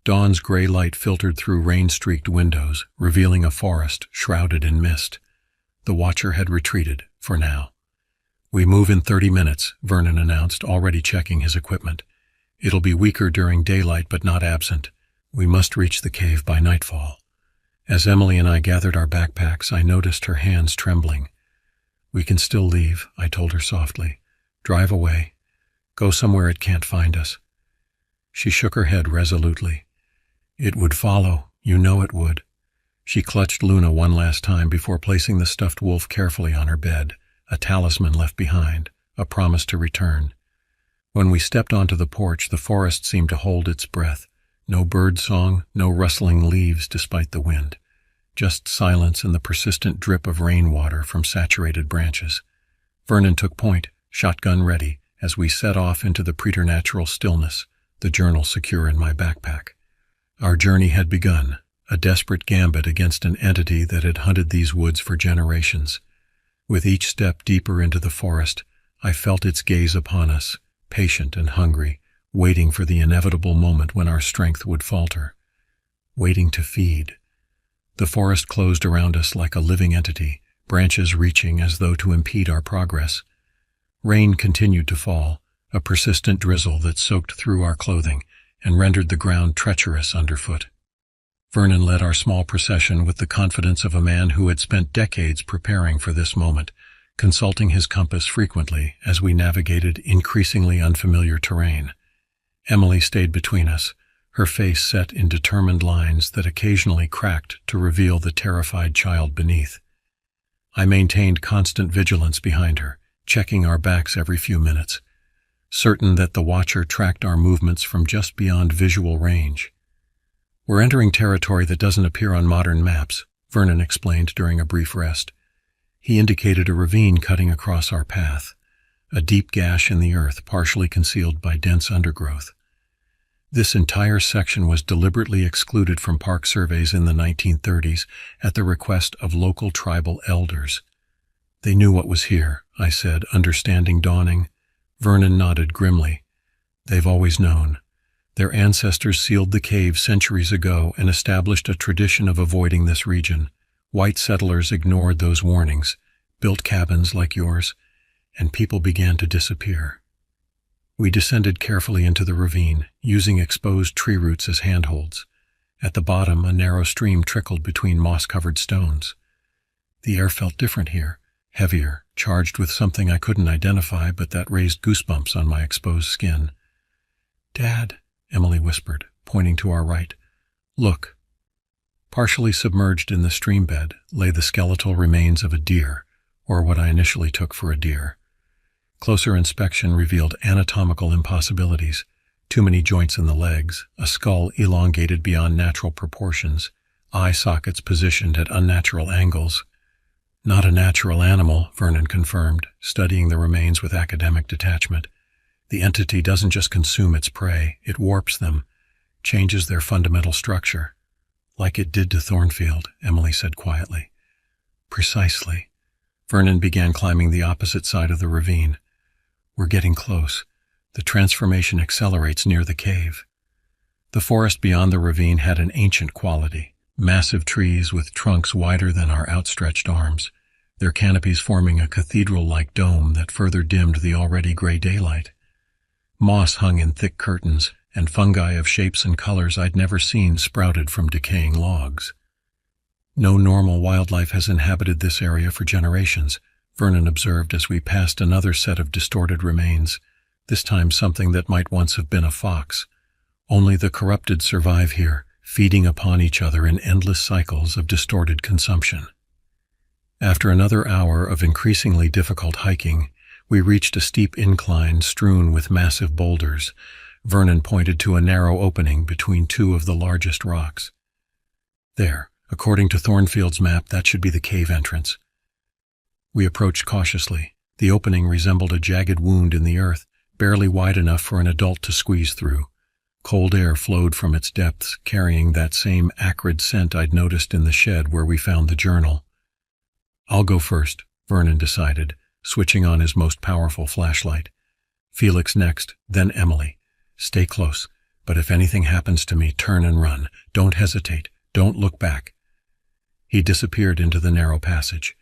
Dawn's gray light filtered through rain-streaked windows, revealing a forest shrouded in mist. The Watcher had retreated, for now. "We move in 30 minutes, Vernon announced, already checking his equipment. It'll be weaker during daylight but not absent. We must reach the cave by nightfall. As Emily and I gathered our backpacks, I noticed her hands trembling. We can still leave, I told her softly. Drive away. Go somewhere it can't find us. She shook her head resolutely. It would follow. You know it would. She clutched Luna one last time before placing the stuffed wolf carefully on her bed, a talisman left behind, a promise to return. When we stepped onto the porch, the forest seemed to hold its breath. No bird song, no rustling leaves despite the wind. Just silence and the persistent drip of rainwater from saturated branches. Vernon took point, shotgun ready, as we set off into the preternatural stillness, the journal secure in my backpack. Our journey had begun, a desperate gambit against an entity that had hunted these woods for generations. With each step deeper into the forest, I felt its gaze upon us, patient and hungry, waiting for the inevitable moment when our strength would falter. Waiting to feed. The forest closed around us like a living entity, branches reaching as though to impede our progress. Rain continued to fall, a persistent drizzle that soaked through our clothing and rendered the ground treacherous underfoot. Vernon led our small procession with the confidence of a man who had spent decades preparing for this moment, consulting his compass frequently as we navigated increasingly unfamiliar terrain. Emily stayed between us, her face set in determined lines that occasionally cracked to reveal the terrified child beneath. I maintained constant vigilance behind her, checking our backs every few minutes, certain that the watcher tracked our movements from just beyond visual range. We're entering territory that doesn't appear on modern maps, Vernon explained during a brief rest. He indicated a ravine cutting across our path, a deep gash in the earth partially concealed by dense undergrowth. This entire section was deliberately excluded from park surveys in the 1930s at the request of local tribal elders. They knew what was here, I said, understanding dawning. Vernon nodded grimly. They've always known. Their ancestors sealed the cave centuries ago and established a tradition of avoiding this region. White settlers ignored those warnings, built cabins like yours, and people began to disappear. We descended carefully into the ravine, using exposed tree roots as handholds. At the bottom, a narrow stream trickled between moss-covered stones. The air felt different here, heavier, charged with something I couldn't identify but that raised goosebumps on my exposed skin. "Dad," Emily whispered, pointing to our right. "Look." Partially submerged in the stream bed lay the skeletal remains of a deer, or what I initially took for a deer. Closer inspection revealed anatomical impossibilities, too many joints in the legs, a skull elongated beyond natural proportions, eye sockets positioned at unnatural angles. "Not a natural animal," Vernon confirmed, studying the remains with academic detachment. "The entity doesn't just consume its prey, it warps them, changes their fundamental structure." "Like it did to Thornfield," Emily said quietly. "Precisely." Vernon began climbing the opposite side of the ravine. "We're getting close. The transformation accelerates near the cave." The forest beyond the ravine had an ancient quality, massive trees with trunks wider than our outstretched arms, their canopies forming a cathedral-like dome that further dimmed the already gray daylight. Moss hung in thick curtains, and fungi of shapes and colors I'd never seen sprouted from decaying logs. "No normal wildlife has inhabited this area for generations," Vernon observed as we passed another set of distorted remains, this time something that might once have been a fox. "Only the corrupted survive here, feeding upon each other in endless cycles of distorted consumption." After another hour of increasingly difficult hiking, we reached a steep incline strewn with massive boulders. Vernon pointed to a narrow opening between two of the largest rocks. "There, according to Thornfield's map, that should be the cave entrance." We approached cautiously. The opening resembled a jagged wound in the earth, barely wide enough for an adult to squeeze through. Cold air flowed from its depths, carrying that same acrid scent I'd noticed in the shed where we found the journal. "I'll go first," Vernon decided, switching on his most powerful flashlight. "Felix next, then Emily. Stay close, but if anything happens to me, turn and run. Don't hesitate. Don't look back." He disappeared into the narrow passage.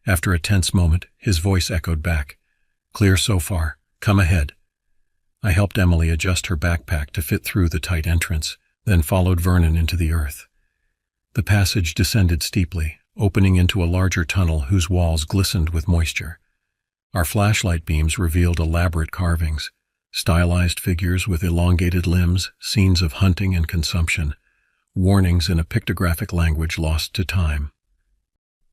After a tense moment, his voice echoed back. "Clear so far. Come ahead." I helped Emily adjust her backpack to fit through the tight entrance, then followed Vernon into the earth. The passage descended steeply, opening into a larger tunnel whose walls glistened with moisture. Our flashlight beams revealed elaborate carvings, stylized figures with elongated limbs, scenes of hunting and consumption, warnings in a pictographic language lost to time.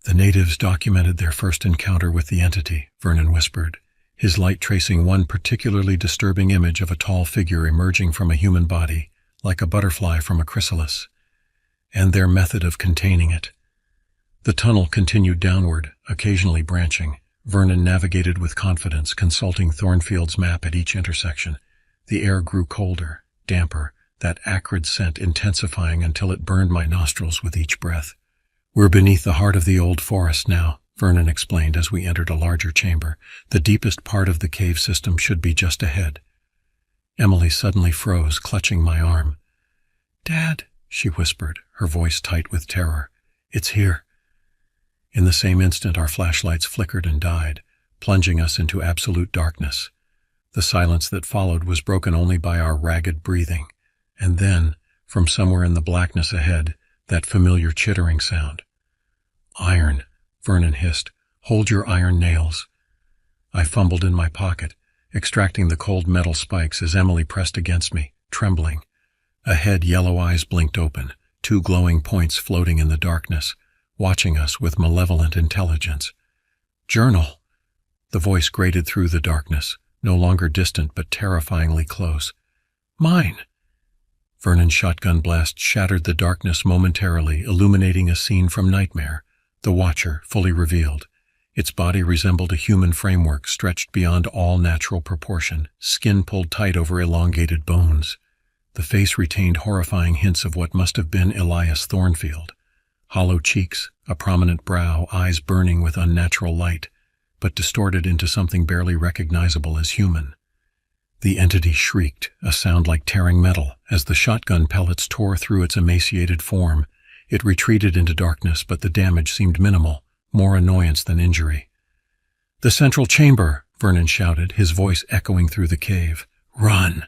The natives documented their first encounter with the entity, Vernon whispered, his light tracing one particularly disturbing image of a tall figure emerging from a human body, like a butterfly from a chrysalis, and their method of containing it. The tunnel continued downward, occasionally branching. Vernon navigated with confidence, consulting Thornfield's map at each intersection. The air grew colder, damper, that acrid scent intensifying until it burned my nostrils with each breath. "We're beneath the heart of the old forest now," Vernon explained as we entered a larger chamber. "The deepest part of the cave system should be just ahead." Emily suddenly froze, clutching my arm. "Dad," she whispered, her voice tight with terror. "It's here." In the same instant, our flashlights flickered and died, plunging us into absolute darkness. The silence that followed was broken only by our ragged breathing. And then, from somewhere in the blackness ahead, that familiar chittering sound. "Iron," Vernon hissed. "Hold your iron nails." I fumbled in my pocket, extracting the cold metal spikes as Emily pressed against me, trembling. Ahead, yellow eyes blinked open, two glowing points floating in the darkness, watching us with malevolent intelligence. "Journal!" The voice grated through the darkness, no longer distant but terrifyingly close. "Mine!" Vernon's shotgun blast shattered the darkness momentarily, illuminating a scene from Nightmare, the Watcher fully revealed. Its body resembled a human framework stretched beyond all natural proportion, skin pulled tight over elongated bones. The face retained horrifying hints of what must have been Elias Thornfield. Hollow cheeks, a prominent brow, eyes burning with unnatural light, but distorted into something barely recognizable as human. The entity shrieked, a sound like tearing metal, as the shotgun pellets tore through its emaciated form. It retreated into darkness, but the damage seemed minimal, more annoyance than injury. "The central chamber!" Vernon shouted, his voice echoing through the cave. "Run!"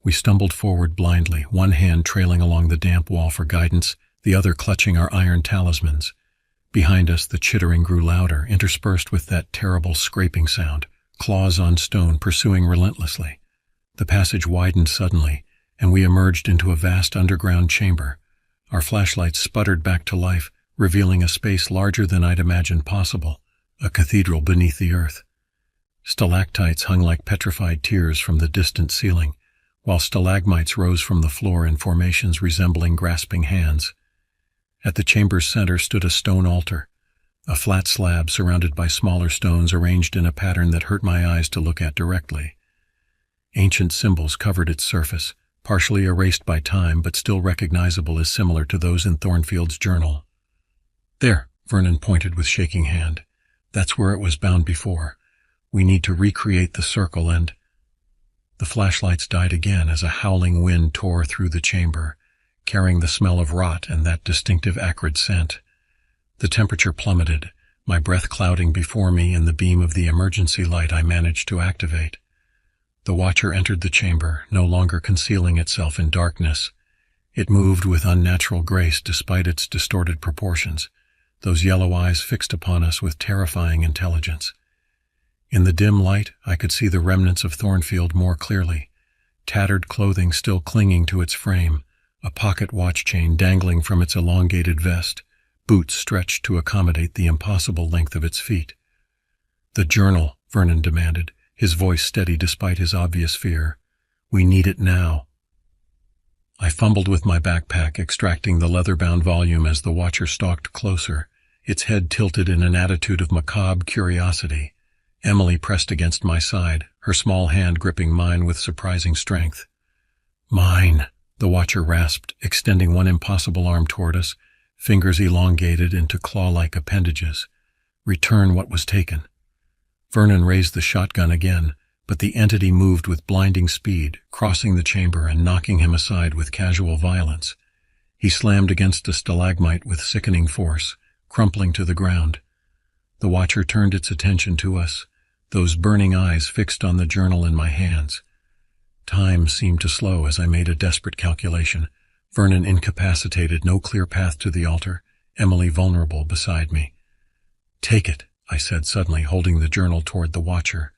We stumbled forward blindly, one hand trailing along the damp wall for guidance, the other clutching our iron talismans. Behind us, the chittering grew louder, interspersed with that terrible scraping sound, claws on stone pursuing relentlessly. The passage widened suddenly, and we emerged into a vast underground chamber. Our flashlights sputtered back to life, revealing a space larger than I'd imagined possible, a cathedral beneath the earth. Stalactites hung like petrified tears from the distant ceiling, while stalagmites rose from the floor in formations resembling grasping hands. At the chamber's center stood a stone altar, a flat slab surrounded by smaller stones arranged in a pattern that hurt my eyes to look at directly. Ancient symbols covered its surface, partially erased by time but still recognizable as similar to those in Thornfield's journal. "There," Vernon pointed with shaking hand. "That's where it was bound before. We need to recreate the circle and—" The flashlights died again as a howling wind tore through the chamber, carrying the smell of rot and that distinctive acrid scent. The temperature plummeted, my breath clouding before me in the beam of the emergency light I managed to activate. The Watcher entered the chamber, no longer concealing itself in darkness. It moved with unnatural grace despite its distorted proportions, those yellow eyes fixed upon us with terrifying intelligence. In the dim light, I could see the remnants of Thornfield more clearly, tattered clothing still clinging to its frame, a pocket watch chain dangling from its elongated vest, boots stretched to accommodate the impossible length of its feet. "The journal," Vernon demanded, his voice steady despite his obvious fear. "We need it now." I fumbled with my backpack, extracting the leather-bound volume as the Watcher stalked closer, its head tilted in an attitude of macabre curiosity. Emily pressed against my side, her small hand gripping mine with surprising strength. "Mine," the Watcher rasped, extending one impossible arm toward us, fingers elongated into claw-like appendages. "Return what was taken." Vernon raised the shotgun again, but the entity moved with blinding speed, crossing the chamber and knocking him aside with casual violence. He slammed against a stalagmite with sickening force, crumpling to the ground. The Watcher turned its attention to us, those burning eyes fixed on the journal in my hands. Time seemed to slow as I made a desperate calculation. Vernon incapacitated, no clear path to the altar, Emily vulnerable beside me. "Take it," I said suddenly, holding the journal toward the watcher.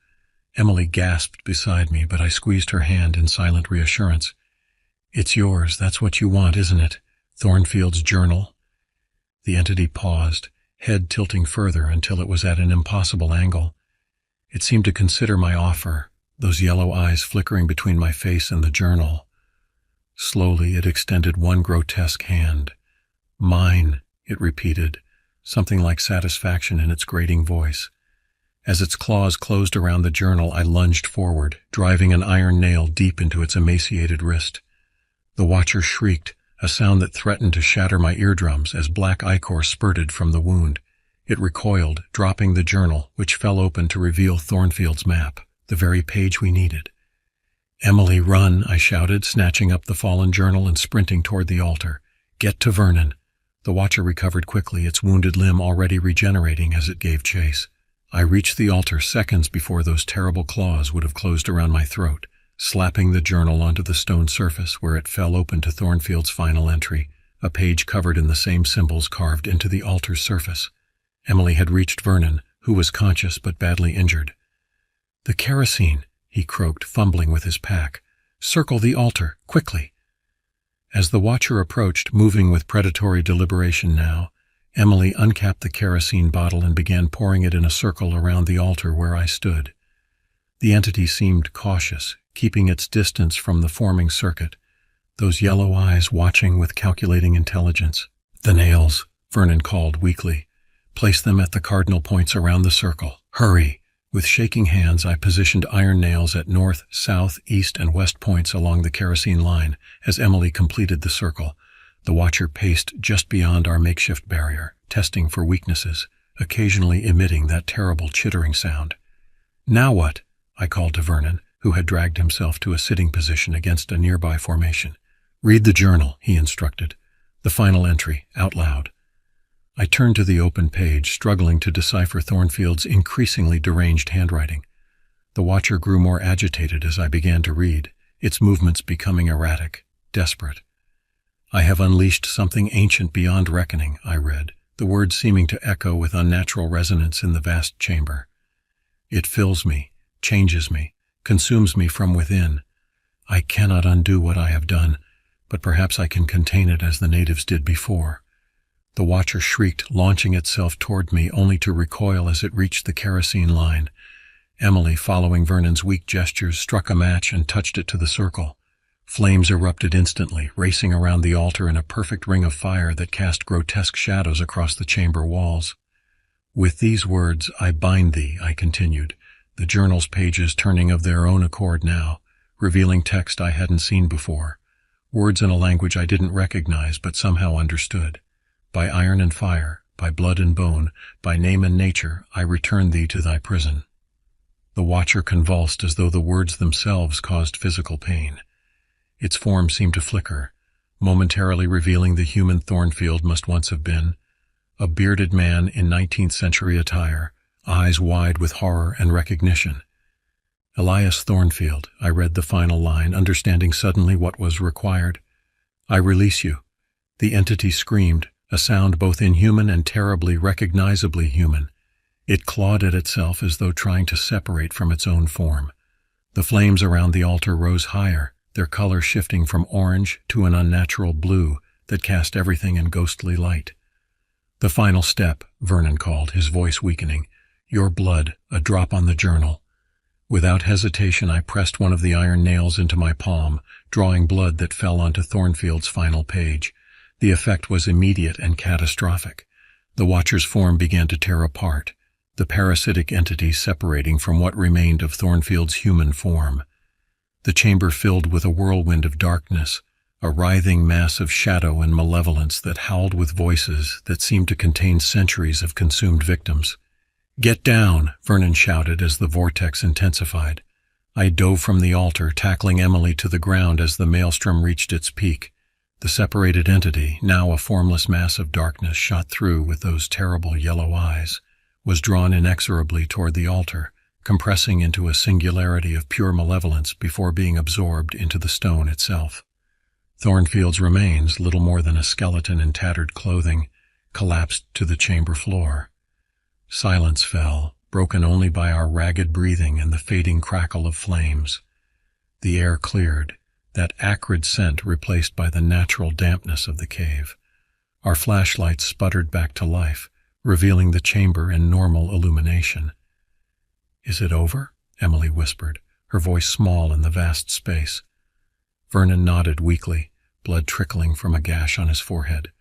Emily gasped beside me, but I squeezed her hand in silent reassurance. "It's yours. That's what you want, isn't it? Thornfield's journal?" The entity paused, head tilting further until it was at an impossible angle. It seemed to consider my offer, those yellow eyes flickering between my face and the journal. Slowly it extended one grotesque hand. "Mine," it repeated, something like satisfaction in its grating voice. As its claws closed around the journal, I lunged forward, driving an iron nail deep into its emaciated wrist. The watcher shrieked, a sound that threatened to shatter my eardrums as black ichor spurted from the wound. It recoiled, dropping the journal, which fell open to reveal Thornfield's map, the very page we needed. "Emily, run," I shouted, snatching up the fallen journal and sprinting toward the altar. "Get to Vernon." The watcher recovered quickly, its wounded limb already regenerating as it gave chase. I reached the altar seconds before those terrible claws would have closed around my throat, slapping the journal onto the stone surface where it fell open to Thornfield's final entry, a page covered in the same symbols carved into the altar's surface. Emily had reached Vernon, who was conscious but badly injured. "The kerosene," he croaked, fumbling with his pack. "Circle the altar, quickly." As the watcher approached, moving with predatory deliberation now, Emily uncapped the kerosene bottle and began pouring it in a circle around the altar where I stood. The entity seemed cautious, keeping its distance from the forming circuit, those yellow eyes watching with calculating intelligence. "The nails," Vernon called weakly. "Place them at the cardinal points around the circle. Hurry!" With shaking hands, I positioned iron nails at north, south, east, and west points along the kerosene line as Emily completed the circle. The watcher paced just beyond our makeshift barrier, testing for weaknesses, occasionally emitting that terrible chittering sound. "Now what?" I called to Vernon, who had dragged himself to a sitting position against a nearby formation. "Read the journal," he instructed. "The final entry, out loud." I turned to the open page, struggling to decipher Thornfield's increasingly deranged handwriting. The watcher grew more agitated as I began to read, its movements becoming erratic, desperate. "I have unleashed something ancient beyond reckoning," I read, the words seeming to echo with unnatural resonance in the vast chamber. "It fills me, changes me, consumes me from within. I cannot undo what I have done, but perhaps I can contain it as the natives did before." The watcher shrieked, launching itself toward me only to recoil as it reached the kerosene line. Emily, following Vernon's weak gestures, struck a match and touched it to the circle. Flames erupted instantly, racing around the altar in a perfect ring of fire that cast grotesque shadows across the chamber walls. "With these words I bind thee," I continued, the journal's pages turning of their own accord now, revealing text I hadn't seen before, words in a language I didn't recognize but somehow understood. "By iron and fire, by blood and bone, by name and nature, I return thee to thy prison." The watcher convulsed as though the words themselves caused physical pain. Its form seemed to flicker, momentarily revealing the human Thornfield must once have been, a bearded man in 19th century attire, eyes wide with horror and recognition. "Elias Thornfield," I read the final line, understanding suddenly what was required. "I release you." The entity screamed, a sound both inhuman and terribly recognizably human. It clawed at itself as though trying to separate from its own form. The flames around the altar rose higher, their color shifting from orange to an unnatural blue that cast everything in ghostly light. "The final step," Vernon called, his voice weakening. "Your blood, a drop on the journal." Without hesitation, I pressed one of the iron nails into my palm, drawing blood that fell onto Thornfield's final page. The effect was immediate and catastrophic. The watcher's form began to tear apart, the parasitic entity separating from what remained of Thornfield's human form. The chamber filled with a whirlwind of darkness, a writhing mass of shadow and malevolence that howled with voices that seemed to contain centuries of consumed victims. "Get down!" Vernon shouted as the vortex intensified. I dove from the altar, tackling Emily to the ground as the maelstrom reached its peak. The separated entity, now a formless mass of darkness shot through with those terrible yellow eyes, was drawn inexorably toward the altar, compressing into a singularity of pure malevolence before being absorbed into the stone itself. Thornfield's remains, little more than a skeleton in tattered clothing, collapsed to the chamber floor. Silence fell, broken only by our ragged breathing and the fading crackle of flames. The air cleared, that acrid scent replaced by the natural dampness of the cave. Our flashlights sputtered back to life, revealing the chamber in normal illumination. "Is it over?" Emily whispered, her voice small in the vast space. Vernon nodded weakly, blood trickling from a gash on his forehead.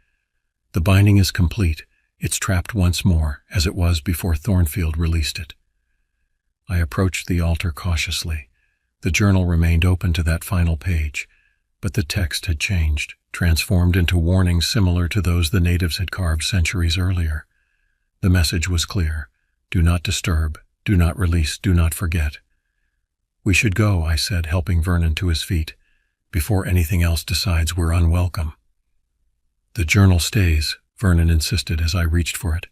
"The binding is complete. It's trapped once more, as it was before Thornfield released it." I approached the altar cautiously. The journal remained open to that final page, but the text had changed, transformed into warnings similar to those the natives had carved centuries earlier. The message was clear: do not disturb, do not release, do not forget. "We should go," I said, helping Vernon to his feet, "before anything else decides we're unwelcome." "The journal stays," Vernon insisted as I reached for it.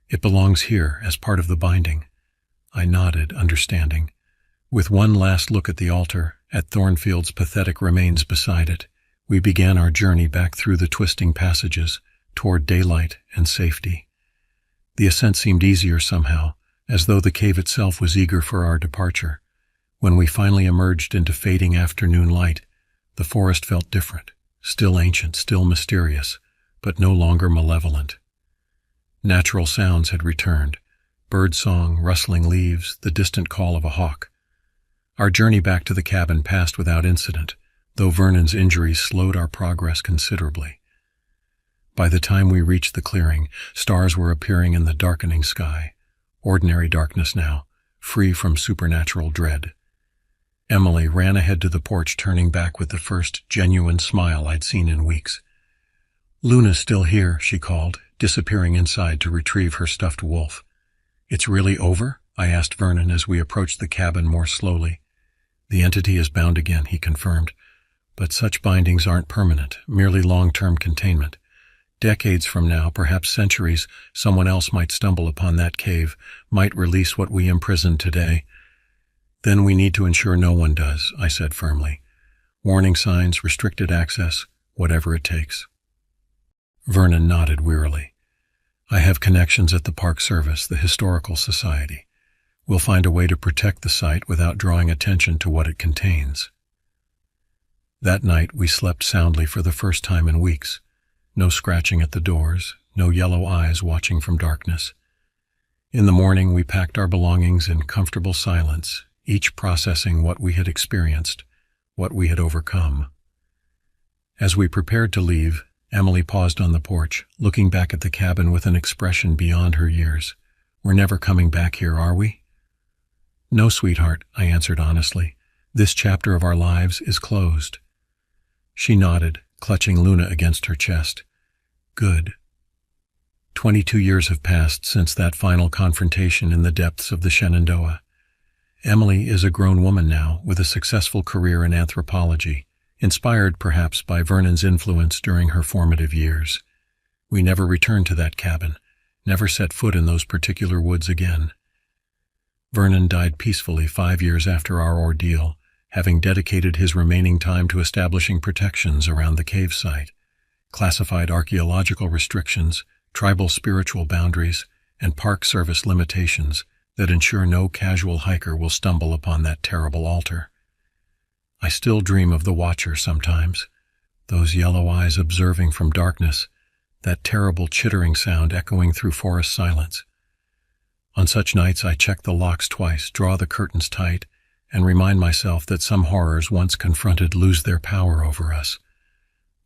"It belongs here as part of the binding." I nodded, understanding. With one last look at the altar, at Thornfield's pathetic remains beside it, we began our journey back through the twisting passages, toward daylight and safety. The ascent seemed easier somehow, as though the cave itself was eager for our departure. When we finally emerged into fading afternoon light, the forest felt different, still ancient, still mysterious, but no longer malevolent. Natural sounds had returned: birdsong, rustling leaves, the distant call of a hawk. Our journey back to the cabin passed without incident, though Vernon's injuries slowed our progress considerably. By the time we reached the clearing, stars were appearing in the darkening sky, ordinary darkness now, free from supernatural dread. Emily ran ahead to the porch, turning back with the first genuine smile I'd seen in weeks. "Luna's still here," she called, disappearing inside to retrieve her stuffed wolf. "It's really over?" I asked Vernon as we approached the cabin more slowly. "The entity is bound again," he confirmed. "But such bindings aren't permanent, merely long-term containment. Decades from now, perhaps centuries, someone else might stumble upon that cave, might release what we imprisoned today. Then we need to ensure no one does," I said firmly. "Warning signs, restricted access, whatever it takes." Vernon nodded wearily. "I have connections at the Park Service, the Historical Society. We'll find a way to protect the site without drawing attention to what it contains." That night we slept soundly for the first time in weeks. No scratching at the doors, no yellow eyes watching from darkness. In the morning we packed our belongings in comfortable silence, each processing what we had experienced, what we had overcome. As we prepared to leave, Emily paused on the porch, looking back at the cabin with an expression beyond her years. "We're never coming back here, are we?" "No, sweetheart," I answered honestly. "This chapter of our lives is closed." She nodded, clutching Luna against her chest. "Good." 22 years have passed since that final confrontation in the depths of the Shenandoah. Emily is a grown woman now, with a successful career in anthropology, inspired perhaps by Vernon's influence during her formative years. We never returned to that cabin, never set foot in those particular woods again. Vernon died peacefully 5 years after our ordeal, having dedicated his remaining time to establishing protections around the cave site, classified archaeological restrictions, tribal spiritual boundaries, and Park Service limitations that ensure no casual hiker will stumble upon that terrible altar. I still dream of the Watcher sometimes, those yellow eyes observing from darkness, that terrible chittering sound echoing through forest silence. On such nights I check the locks twice, draw the curtains tight, and remind myself that some horrors once confronted lose their power over us.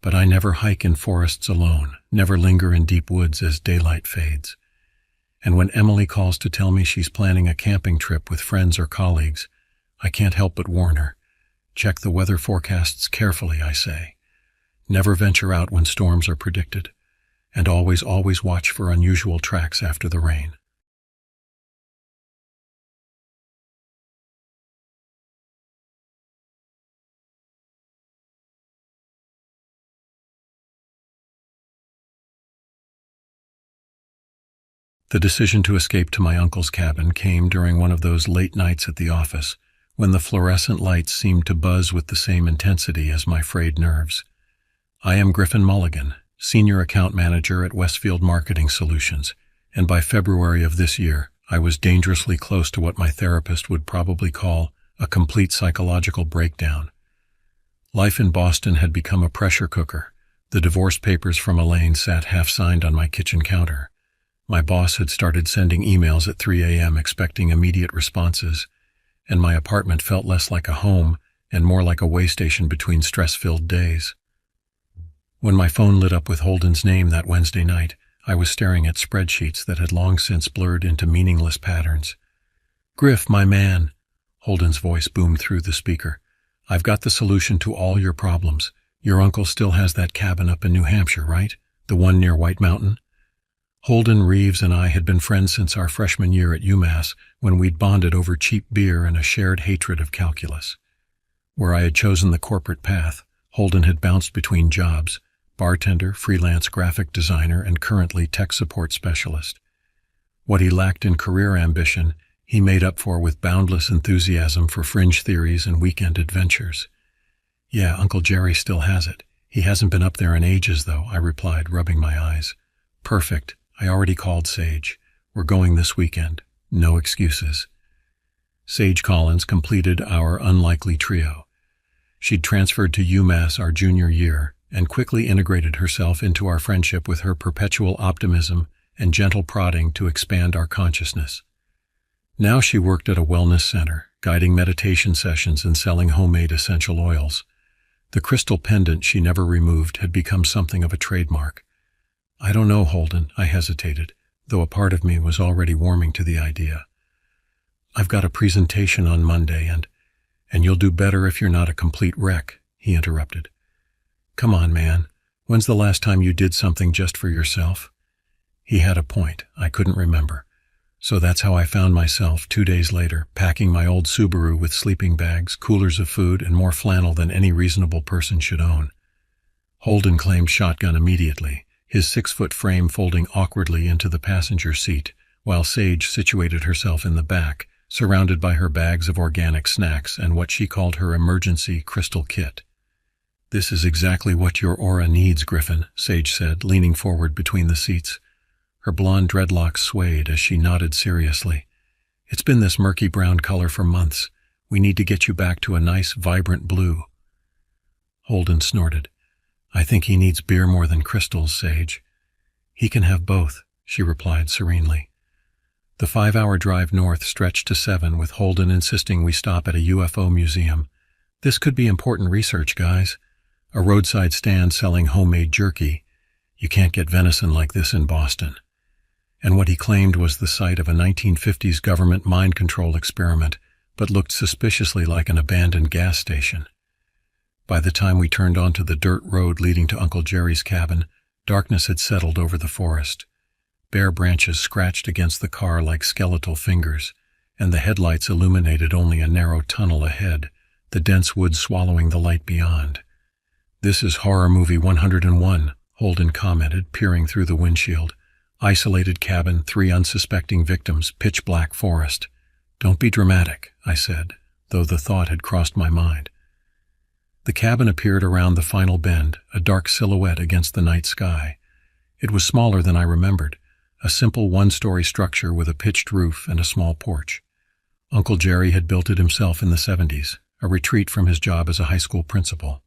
But I never hike in forests alone, never linger in deep woods as daylight fades. And when Emily calls to tell me she's planning a camping trip with friends or colleagues, I can't help but warn her. Check the weather forecasts carefully, I say. Never venture out when storms are predicted, and always watch for unusual tracks after the rain. The decision to escape to my uncle's cabin came during one of those late nights at the office, when the fluorescent lights seemed to buzz with the same intensity as my frayed nerves. I am Griffin Mulligan, Senior Account Manager at Westfield Marketing Solutions, and by February of this year, I was dangerously close to what my therapist would probably call a complete psychological breakdown. Life in Boston had become a pressure cooker. The divorce papers from Elaine sat half-signed on my kitchen counter. My boss had started sending emails at 3 a.m. expecting immediate responses, and my apartment felt less like a home and more like a way station between stress-filled days. When my phone lit up with Holden's name that Wednesday night, I was staring at spreadsheets that had long since blurred into meaningless patterns. "Griff, my man," Holden's voice boomed through the speaker. "I've got the solution to all your problems. Your uncle still has that cabin up in New Hampshire, right? The one near White Mountain?" Holden, Reeves, and I had been friends since our freshman year at UMass, when we'd bonded over cheap beer and a shared hatred of calculus. Where I had chosen the corporate path, Holden had bounced between jobs: bartender, freelance graphic designer, and currently tech support specialist. What he lacked in career ambition, he made up for with boundless enthusiasm for fringe theories and weekend adventures. "Yeah, Uncle Jerry still has it. He hasn't been up there in ages, though," I replied, rubbing my eyes. "Perfect. I already called Sage. We're going this weekend. No excuses." Sage Collins completed our unlikely trio. She'd transferred to UMass our junior year and quickly integrated herself into our friendship with her perpetual optimism and gentle prodding to expand our consciousness. Now she worked at a wellness center, guiding meditation sessions and selling homemade essential oils. The crystal pendant she never removed had become something of a trademark. "I don't know, Holden," I hesitated, though a part of me was already warming to the idea. "I've got a presentation on Monday, and you'll do better if you're not a complete wreck," he interrupted. "Come on, man. When's the last time you did something just for yourself?" He had a point. I couldn't remember. So that's how I found myself, 2 days later, packing my old Subaru with sleeping bags, coolers of food, and more flannel than any reasonable person should own. Holden claimed shotgun immediately, his 6-foot frame folding awkwardly into the passenger seat, while Sage situated herself in the back, surrounded by her bags of organic snacks and what she called her emergency crystal kit. "This is exactly what your aura needs, Griffin," Sage said, leaning forward between the seats. Her blonde dreadlocks swayed as she nodded seriously. "It's been this murky brown color for months. We need to get you back to a nice, vibrant blue." Holden snorted. "I think he needs beer more than crystals, Sage." "He can have both," she replied serenely. The 5-hour drive north stretched to 7, with Holden insisting we stop at a UFO museum. This could be important research, guys. A roadside stand selling homemade jerky. You can't get venison like this in Boston. And what he claimed was the site of a 1950s government mind control experiment, but looked suspiciously like an abandoned gas station. By the time we turned onto the dirt road leading to Uncle Jerry's cabin, darkness had settled over the forest. Bare branches scratched against the car like skeletal fingers, and the headlights illuminated only a narrow tunnel ahead, the dense woods swallowing the light beyond. "This is horror movie 101, Holden commented, peering through the windshield. "Isolated cabin, 3 unsuspecting victims, pitch black forest." "Don't be dramatic," I said, though the thought had crossed my mind. The cabin appeared around the final bend, a dark silhouette against the night sky. It was smaller than I remembered, a simple 1-story structure with a pitched roof and a small porch. Uncle Jerry had built it himself in the 70s, a retreat from his job as a high school principal.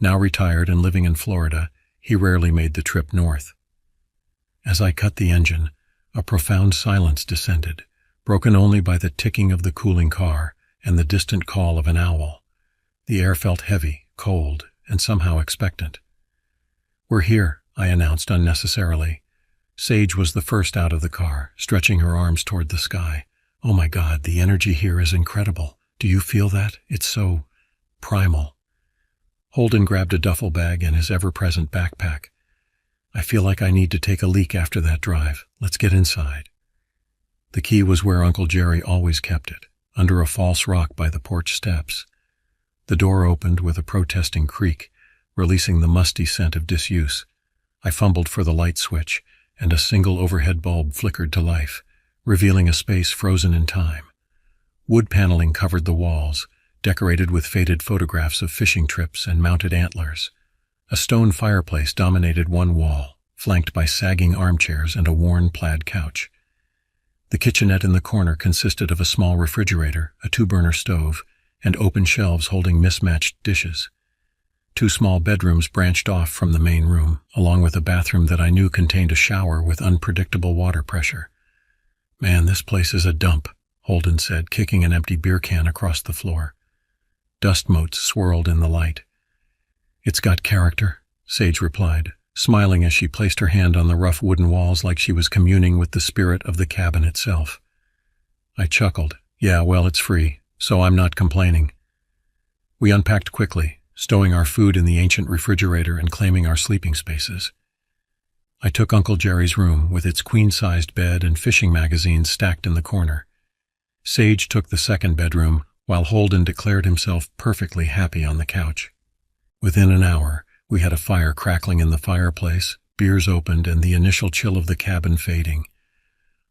Now retired and living in Florida, he rarely made the trip north. As I cut the engine, a profound silence descended, broken only by the ticking of the cooling car and the distant call of an owl. The air felt heavy, cold, and somehow expectant. "We're here," I announced unnecessarily. Sage was the first out of the car, stretching her arms toward the sky. "Oh my God, the energy here is incredible. Do you feel that? It's so primal." Holden grabbed a duffel bag and his ever-present backpack. "I feel like I need to take a leak after that drive. Let's get inside." The key was where Uncle Jerry always kept it, under a false rock by the porch steps. The door opened with a protesting creak, releasing the musty scent of disuse. I fumbled for the light switch, and a single overhead bulb flickered to life, revealing a space frozen in time. Wood paneling covered the walls, decorated with faded photographs of fishing trips and mounted antlers. A stone fireplace dominated one wall, flanked by sagging armchairs and a worn plaid couch. The kitchenette in the corner consisted of a small refrigerator, a two-burner stove, and open shelves holding mismatched dishes. 2 small bedrooms branched off from the main room, along with a bathroom that I knew contained a shower with unpredictable water pressure. "Man, this place is a dump," Holden said, kicking an empty beer can across the floor. Dust motes swirled in the light. "It's got character," Sage replied, smiling as she placed her hand on the rough wooden walls like she was communing with the spirit of the cabin itself. I chuckled. "Yeah, well, it's free, so I'm not complaining." We unpacked quickly, stowing our food in the ancient refrigerator and claiming our sleeping spaces. I took Uncle Jerry's room with its queen-sized bed and fishing magazines stacked in the corner. Sage took the second bedroom, while Holden declared himself perfectly happy on the couch. Within an hour, we had a fire crackling in the fireplace, beers opened, and the initial chill of the cabin fading.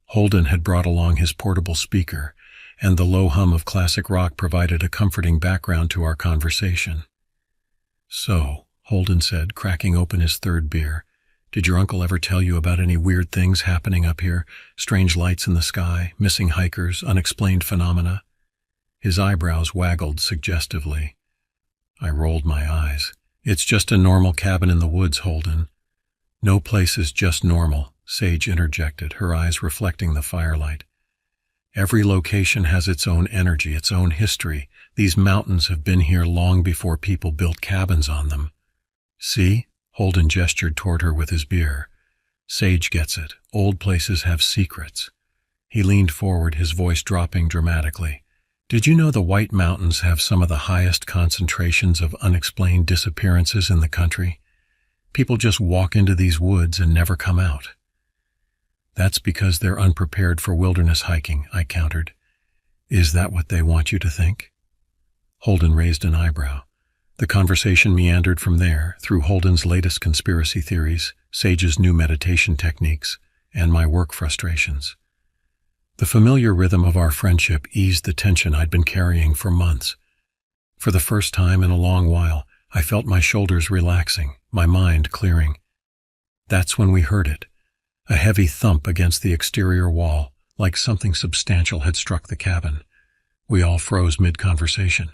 Holden had brought along his portable speaker, and the low hum of classic rock provided a comforting background to our conversation. "So," Holden said, cracking open his third beer, "did your uncle ever tell you about any weird things happening up here? Strange lights in the sky, missing hikers, unexplained phenomena?" His eyebrows waggled suggestively. I rolled my eyes. "It's just a normal cabin in the woods, Holden." "No place is just normal," Sage interjected, her eyes reflecting the firelight. "Every location has its own energy, its own history. These mountains have been here long before people built cabins on them." "See?" Holden gestured toward her with his beer. "Sage gets it. Old places have secrets." He leaned forward, his voice dropping dramatically. "Did you know the White Mountains have some of the highest concentrations of unexplained disappearances in the country? People just walk into these woods and never come out." "That's because they're unprepared for wilderness hiking," I countered. "Is that what they want you to think?" Holden raised an eyebrow. The conversation meandered from there, through Holden's latest conspiracy theories, Sage's new meditation techniques, and my work frustrations. The familiar rhythm of our friendship eased the tension I'd been carrying for months. For the first time in a long while, I felt my shoulders relaxing, my mind clearing. That's when we heard it. A heavy thump against the exterior wall, like something substantial had struck the cabin. We all froze mid-conversation.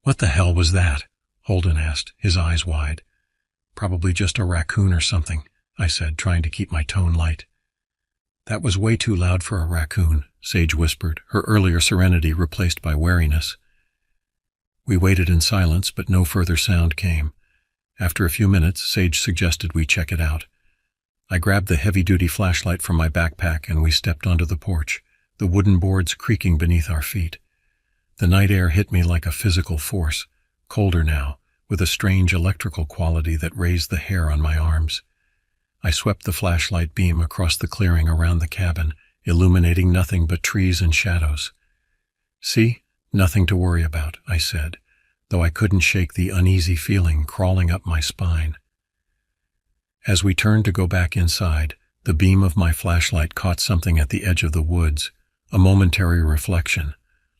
"What the hell was that?" Holden asked, his eyes wide. "Probably just a raccoon or something," I said, trying to keep my tone light. "That was way too loud for a raccoon," Sage whispered, her earlier serenity replaced by wariness. We waited in silence, but no further sound came. After a few minutes, Sage suggested we check it out. I grabbed the heavy-duty flashlight from my backpack and we stepped onto the porch, the wooden boards creaking beneath our feet. The night air hit me like a physical force, colder now, with a strange electrical quality that raised the hair on my arms. I swept the flashlight beam across the clearing around the cabin, illuminating nothing but trees and shadows. "See? Nothing to worry about," I said, though I couldn't shake the uneasy feeling crawling up my spine. As we turned to go back inside, the beam of my flashlight caught something at the edge of the woods, a momentary reflection,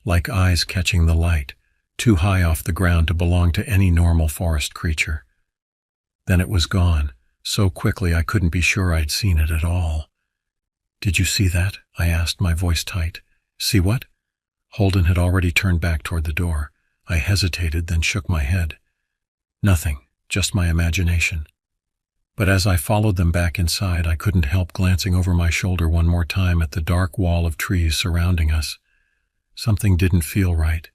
like eyes catching the light, too high off the ground to belong to any normal forest creature. Then it was gone, so quickly I couldn't be sure I'd seen it at all. "Did you see that?" I asked, my voice tight. "See what?" Holden had already turned back toward the door. I hesitated, then shook my head. "Nothing, just my imagination." But as I followed them back inside, I couldn't help glancing over my shoulder one more time at the dark wall of trees surrounding us. Something didn't feel right.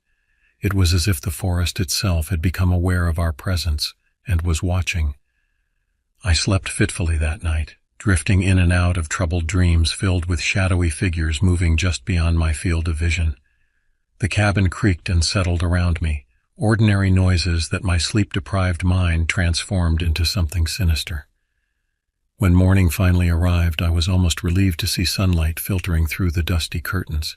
It was as if the forest itself had become aware of our presence and was watching. I slept fitfully that night, drifting in and out of troubled dreams filled with shadowy figures moving just beyond my field of vision. The cabin creaked and settled around me, ordinary noises that my sleep-deprived mind transformed into something sinister. When morning finally arrived, I was almost relieved to see sunlight filtering through the dusty curtains.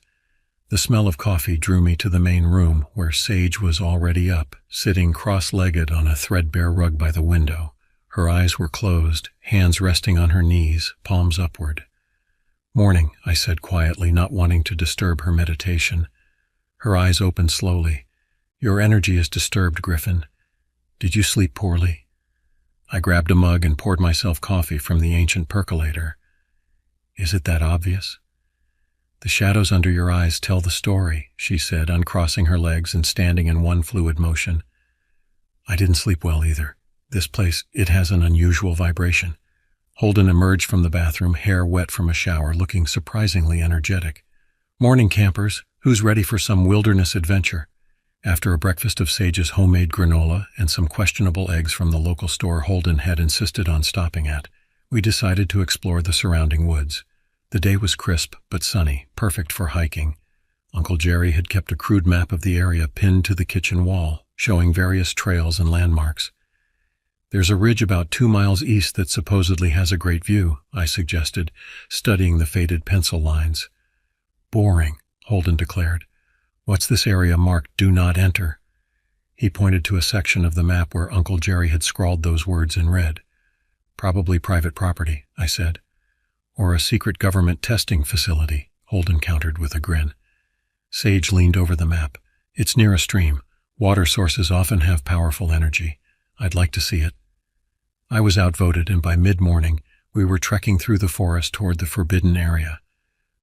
The smell of coffee drew me to the main room, where Sage was already up, sitting cross-legged on a threadbare rug by the window, Her eyes were closed, hands resting on her knees, palms upward. "Morning," I said quietly, not wanting to disturb her meditation. Her eyes opened slowly. "Your energy is disturbed, Griffin. Did you sleep poorly?" I grabbed a mug and poured myself coffee from the ancient percolator. "Is it that obvious?" "The shadows under your eyes tell the story," she said, uncrossing her legs and standing in one fluid motion. "I didn't sleep well either. This place, it has an unusual vibration." Holden emerged from the bathroom, hair wet from a shower, looking surprisingly energetic. "Morning, campers. Who's ready for some wilderness adventure?" After a breakfast of Sage's homemade granola and some questionable eggs from the local store Holden had insisted on stopping at, we decided to explore the surrounding woods. The day was crisp but sunny, perfect for hiking. Uncle Jerry had kept a crude map of the area pinned to the kitchen wall, showing various trails and landmarks. "There's a ridge about 2 miles east that supposedly has a great view," I suggested, studying the faded pencil lines. "Boring," Holden declared. "What's this area marked 'Do Not Enter'?" He pointed to a section of the map where Uncle Jerry had scrawled those words in red. "Probably private property," I said. "Or a secret government testing facility," Holden countered with a grin. Sage leaned over the map. "It's near a stream. Water sources often have powerful energy. I'd like to see it." I was outvoted, and by mid-morning, we were trekking through the forest toward the forbidden area.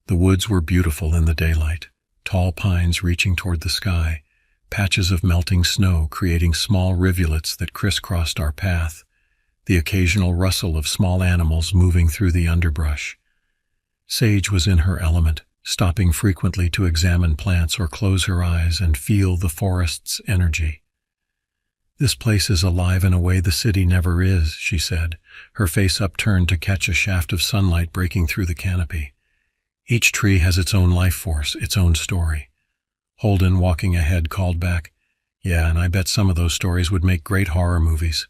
The woods were beautiful in the daylight, tall pines reaching toward the sky, patches of melting snow creating small rivulets that crisscrossed our path, the occasional rustle of small animals moving through the underbrush. Sage was in her element, stopping frequently to examine plants or close her eyes and feel the forest's energy. "This place is alive in a way the city never is," she said, her face upturned to catch a shaft of sunlight breaking through the canopy. "Each tree has its own life force, its own story." Holden, walking ahead, called back, "Yeah, and I bet some of those stories would make great horror movies."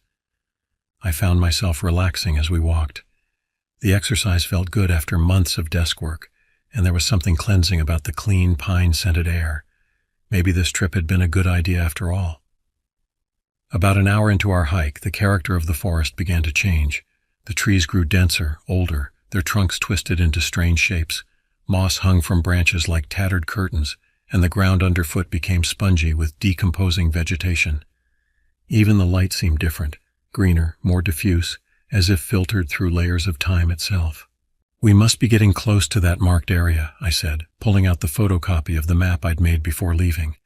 I found myself relaxing as we walked. The exercise felt good after months of desk work, and there was something cleansing about the clean, pine-scented air. Maybe this trip had been a good idea after all. About an hour into our hike, the character of the forest began to change. The trees grew denser, older, their trunks twisted into strange shapes. Moss hung from branches like tattered curtains, and the ground underfoot became spongy with decomposing vegetation. Even the light seemed different, greener, more diffuse, as if filtered through layers of time itself. "We must be getting close to that marked area," I said, pulling out the photocopy of the map I'd made before leaving.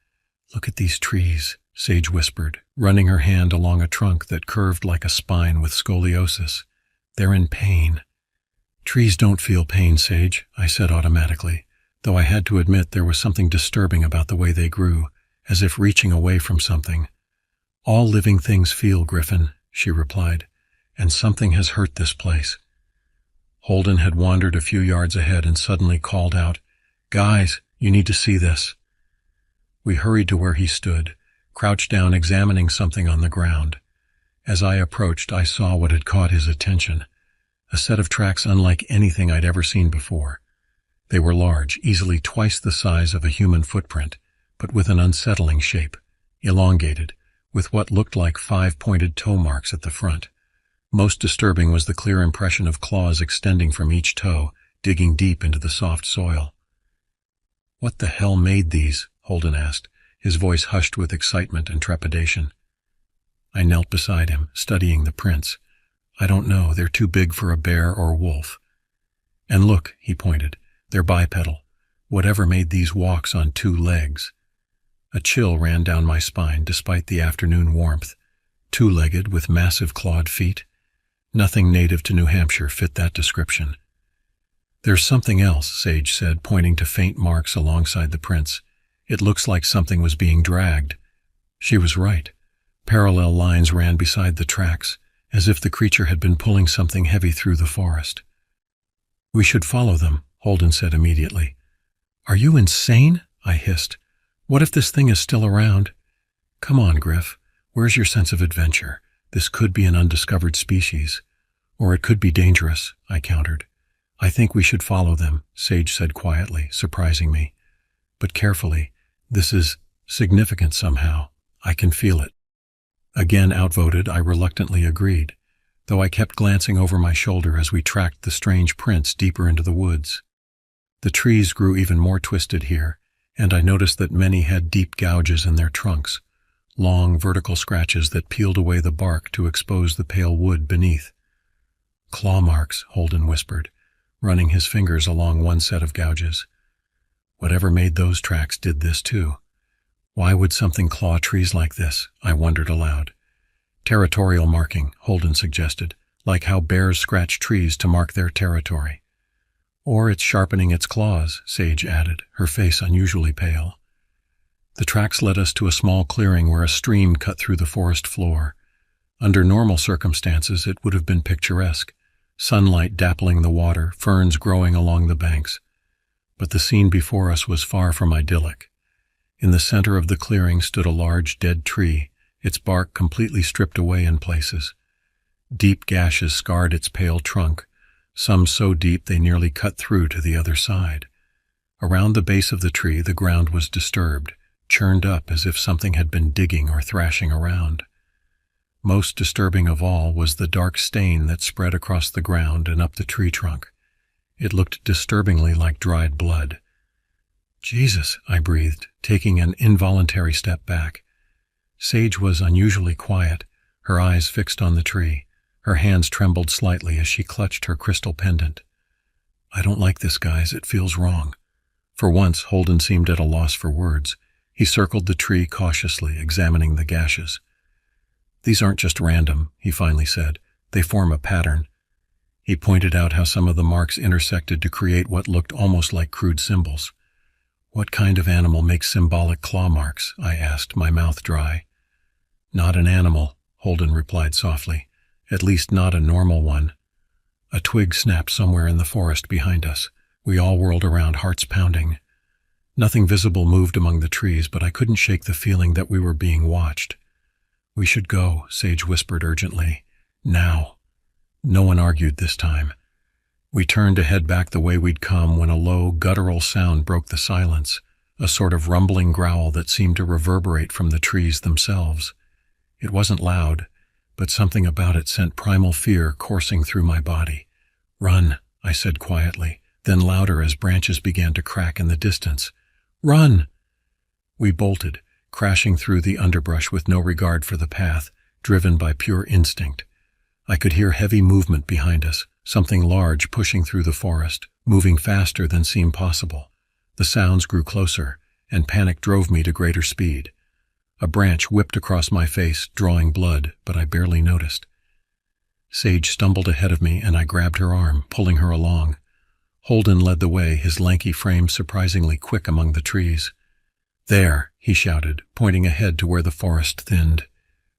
"Look at these trees," Sage whispered, running her hand along a trunk that curved like a spine with scoliosis. "They're in pain." "Trees don't feel pain, Sage," I said automatically, though I had to admit there was something disturbing about the way they grew, as if reaching away from something. "All living things feel, Griffin," she replied, "and something has hurt this place." Holden had wandered a few yards ahead and suddenly called out, "Guys, you need to see this." We hurried to where he stood, crouched down examining something on the ground. As I approached, I saw what had caught his attention, a set of tracks unlike anything I'd ever seen before. They were large, easily twice the size of a human footprint, but with an unsettling shape, elongated, with what looked like 5-pointed toe marks at the front. Most disturbing was the clear impression of claws extending from each toe, digging deep into the soft soil. "What the hell made these?" Holden asked, his voice hushed with excitement and trepidation. I knelt beside him, studying the prints. "I don't know, they're too big for a bear or wolf." "And look," he pointed, "they're bipedal. Whatever made these walks on 2 legs?" A chill ran down my spine despite the afternoon warmth. 2-legged with massive clawed feet? Nothing native to New Hampshire fit that description. "There's something else," Sage said, pointing to faint marks alongside the prints. "It looks like something was being dragged." She was right. Parallel lines ran beside the tracks, as if the creature had been pulling something heavy through the forest. "We should follow them," Holden said immediately. "Are you insane?" I hissed. "What if this thing is still around?" "Come on, Griff. Where's your sense of adventure? This could be an undiscovered species. Or it could be dangerous," I countered. "I think we should follow them," Sage said quietly, surprising me. "But carefully. This is significant somehow. I can feel it." Again outvoted, I reluctantly agreed. though I kept glancing over my shoulder as we tracked the strange prints deeper into the woods. The trees grew even more twisted here, and I noticed that many had deep gouges in their trunks, long vertical scratches that peeled away the bark to expose the pale wood beneath. "Claw marks," Holden whispered, running his fingers along one set of gouges. Whatever made those tracks did this too. Why would something claw trees like this? I wondered aloud. "Territorial marking," Holden suggested, "like how bears scratch trees to mark their territory." "Or it's sharpening its claws," Sage added, her face unusually pale. The tracks led us to a small clearing where a stream cut through the forest floor. Under normal circumstances, it would have been picturesque, sunlight dappling the water, ferns growing along the banks. But the scene before us was far from idyllic. In the center of the clearing stood a large dead tree, its bark completely stripped away in places. Deep gashes scarred its pale trunk, some so deep they nearly cut through to the other side. Around the base of the tree, the ground was disturbed, churned up as if something had been digging or thrashing around. Most disturbing of all was the dark stain that spread across the ground and up the tree trunk. It looked disturbingly like dried blood. "Jesus," I breathed, taking an involuntary step back. Sage was unusually quiet, her eyes fixed on the tree. Her hands trembled slightly as she clutched her crystal pendant. "I don't like this, guys. It feels wrong." For once, Holden seemed at a loss for words. He circled the tree cautiously, examining the gashes. "These aren't just random," he finally said. "They form a pattern." He pointed out how some of the marks intersected to create what looked almost like crude symbols. "What kind of animal makes symbolic claw marks?" I asked, my mouth dry. "Not an animal," Holden replied softly. "At least not a normal one." A twig snapped somewhere in the forest behind us. We all whirled around, hearts pounding. Nothing visible moved among the trees, but I couldn't shake the feeling that we were being watched. "We should go," Sage whispered urgently. "Now." No one argued this time. We turned to head back the way we'd come when a low, guttural sound broke the silence, a sort of rumbling growl that seemed to reverberate from the trees themselves. It wasn't loud, but something about it sent primal fear coursing through my body. "Run," I said quietly, then louder as branches began to crack in the distance. "Run!" We bolted, crashing through the underbrush with no regard for the path, driven by pure instinct. I could hear heavy movement behind us, something large pushing through the forest, moving faster than seemed possible. The sounds grew closer, and panic drove me to greater speed. A branch whipped across my face, drawing blood, but I barely noticed. Sage stumbled ahead of me, and I grabbed her arm, pulling her along. Holden led the way, his lanky frame surprisingly quick among the trees. "There," he shouted, pointing ahead to where the forest thinned.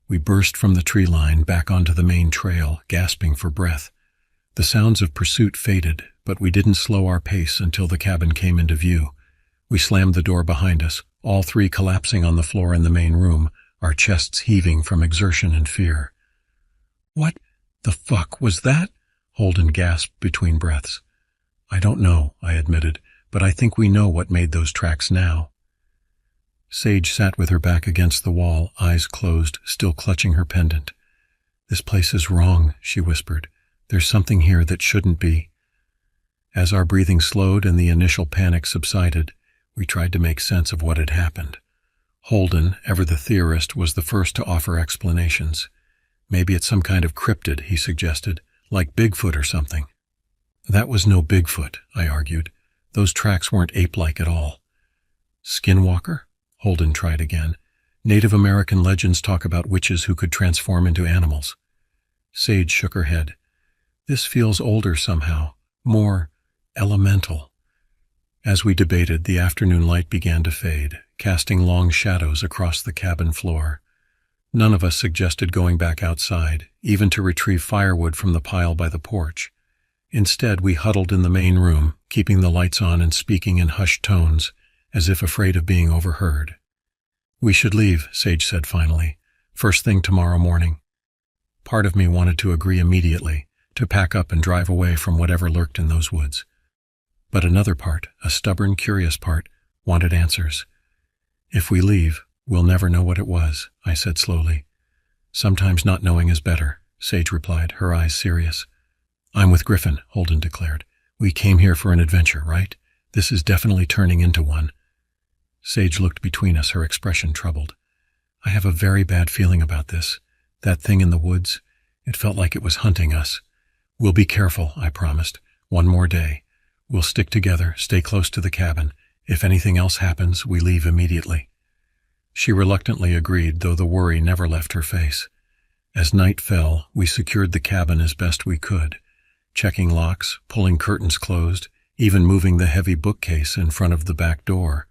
We burst from the tree line back onto the main trail, gasping for breath. The sounds of pursuit faded, but we didn't slow our pace until the cabin came into view. We slammed the door behind us, all three collapsing on the floor in the main room, our chests heaving from exertion and fear. "What the fuck was that?" Holden gasped between breaths. "I don't know," I admitted, "but I think we know what made those tracks now." Sage sat with her back against the wall, eyes closed, still clutching her pendant. "This place is wrong," she whispered. "There's something here that shouldn't be." As our breathing slowed and the initial panic subsided, we tried to make sense of what had happened. Holden, ever the theorist, was the first to offer explanations. "Maybe it's some kind of cryptid," he suggested, "like Bigfoot or something." "That was no Bigfoot," I argued. "Those tracks weren't ape-like at all." "Skinwalker?" Holden tried again. "Native American legends talk about witches who could transform into animals." Sage shook her head. "This feels older somehow, more elemental." As we debated, the afternoon light began to fade, casting long shadows across the cabin floor. None of us suggested going back outside, even to retrieve firewood from the pile by the porch. Instead, we huddled in the main room, keeping the lights on and speaking in hushed tones, as if afraid of being overheard. "We should leave," Sage said finally. "First thing tomorrow morning." Part of me wanted to agree immediately, to pack up and drive away from whatever lurked in those woods. But another part, a stubborn, curious part, wanted answers. "If we leave, we'll never know what it was," I said slowly. "Sometimes not knowing is better, Sage replied, her eyes serious. I'm with Griffin, Holden declared. We came here for an adventure, right? This is definitely turning into one. Sage looked between us, her expression troubled. I have a very bad feeling about this. That thing in the woods, it felt like it was hunting us. We'll be careful, I promised. One more day. We'll stick together, stay close to the cabin. If anything else happens, we leave immediately. She reluctantly agreed, though the worry never left her face. As night fell, we secured the cabin as best we could, checking locks, pulling curtains closed, even moving the heavy bookcase in front of the back door.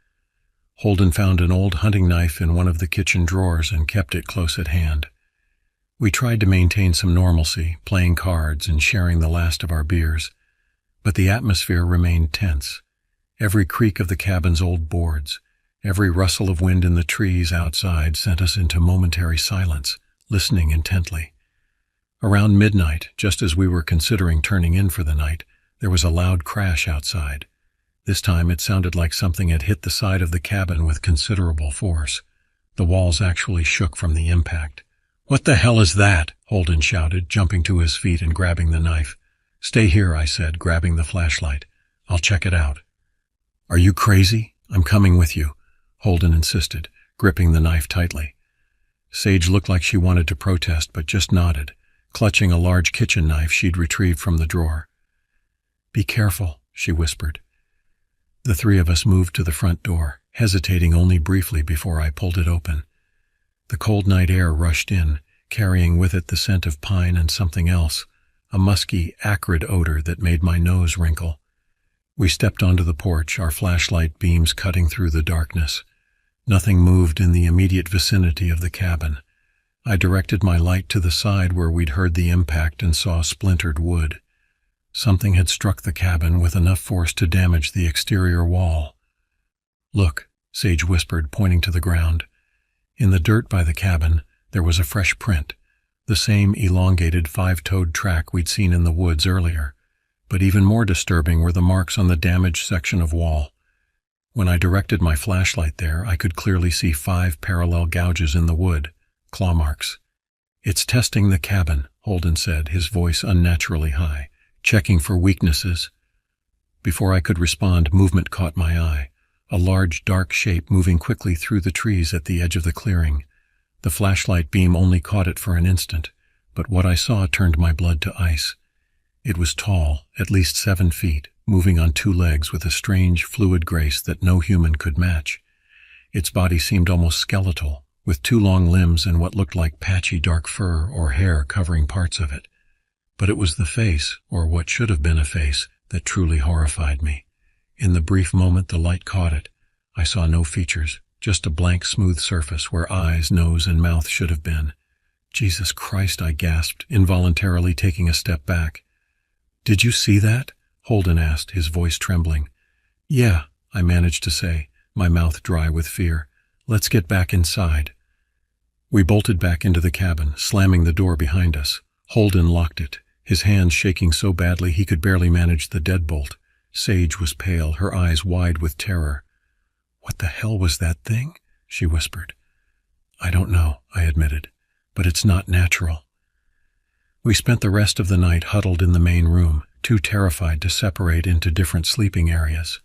Holden found an old hunting knife in one of the kitchen drawers and kept it close at hand. We tried to maintain some normalcy, playing cards and sharing the last of our beers, but the atmosphere remained tense. Every creak of the cabin's old boards, every rustle of wind in the trees outside sent us into momentary silence, listening intently. Around midnight, just as we were considering turning in for the night, there was a loud crash outside. This time it sounded like something had hit the side of the cabin with considerable force. The walls actually shook from the impact. What the hell is that? Holden shouted, jumping to his feet and grabbing the knife. Stay here, I said, grabbing the flashlight. I'll check it out. Are you crazy? I'm coming with you, Holden insisted, gripping the knife tightly. Sage looked like she wanted to protest, but just nodded, clutching a large kitchen knife she'd retrieved from the drawer. Be careful, she whispered. The three of us moved to the front door, hesitating only briefly before I pulled it open. The cold night air rushed in, carrying with it the scent of pine and something else, a musky, acrid odor that made my nose wrinkle. We stepped onto the porch, our flashlight beams cutting through the darkness. Nothing moved in the immediate vicinity of the cabin. I directed my light to the side where we'd heard the impact and saw splintered wood. Something had struck the cabin with enough force to damage the exterior wall. Look, Sage whispered, pointing to the ground. In the dirt by the cabin, there was a fresh print, the same elongated five-toed track we'd seen in the woods earlier. But even more disturbing were the marks on the damaged section of wall. When I directed my flashlight there, I could clearly see 5 parallel gouges in the wood, claw marks. It's testing the cabin, Holden said, his voice unnaturally high, checking for weaknesses. Before I could respond, movement caught my eye, a large dark shape moving quickly through the trees at the edge of the clearing. The flashlight beam only caught it for an instant, but what I saw turned my blood to ice. It was tall, at least 7 feet, moving on 2 legs with a strange, fluid grace that no human could match. Its body seemed almost skeletal, with 2 long limbs and what looked like patchy dark fur or hair covering parts of it. But it was the face, or what should have been a face, that truly horrified me. In the brief moment the light caught it, I saw no features, just a blank, smooth surface where eyes, nose, and mouth should have been. Jesus Christ, I gasped, involuntarily taking a step back. Did you see that? Holden asked, his voice trembling. Yeah, I managed to say, my mouth dry with fear. Let's get back inside. We bolted back into the cabin, slamming the door behind us. Holden locked it, his hands shaking so badly he could barely manage the deadbolt. Sage was pale, her eyes wide with terror. What the hell was that thing? She whispered. I don't know, I admitted, but it's not natural. We spent the rest of the night huddled in the main room, too terrified to separate into different sleeping areas.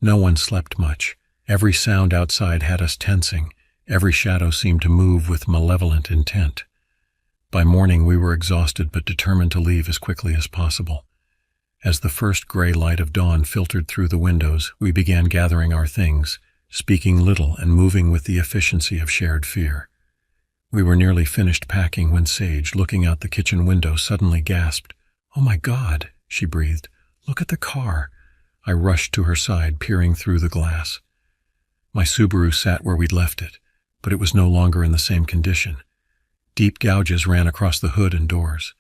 No one slept much. Every sound outside had us tensing. Every shadow seemed to move with malevolent intent. By morning we were exhausted but determined to leave as quickly as possible. As the first gray light of dawn filtered through the windows, we began gathering our things, speaking little and moving with the efficiency of shared fear. We were nearly finished packing when Sage, looking out the kitchen window, suddenly gasped. "Oh my God," she breathed. "Look at the car." I rushed to her side, peering through the glass. My Subaru sat where we'd left it, but it was no longer in the same condition. Deep gouges ran across the hood and doors.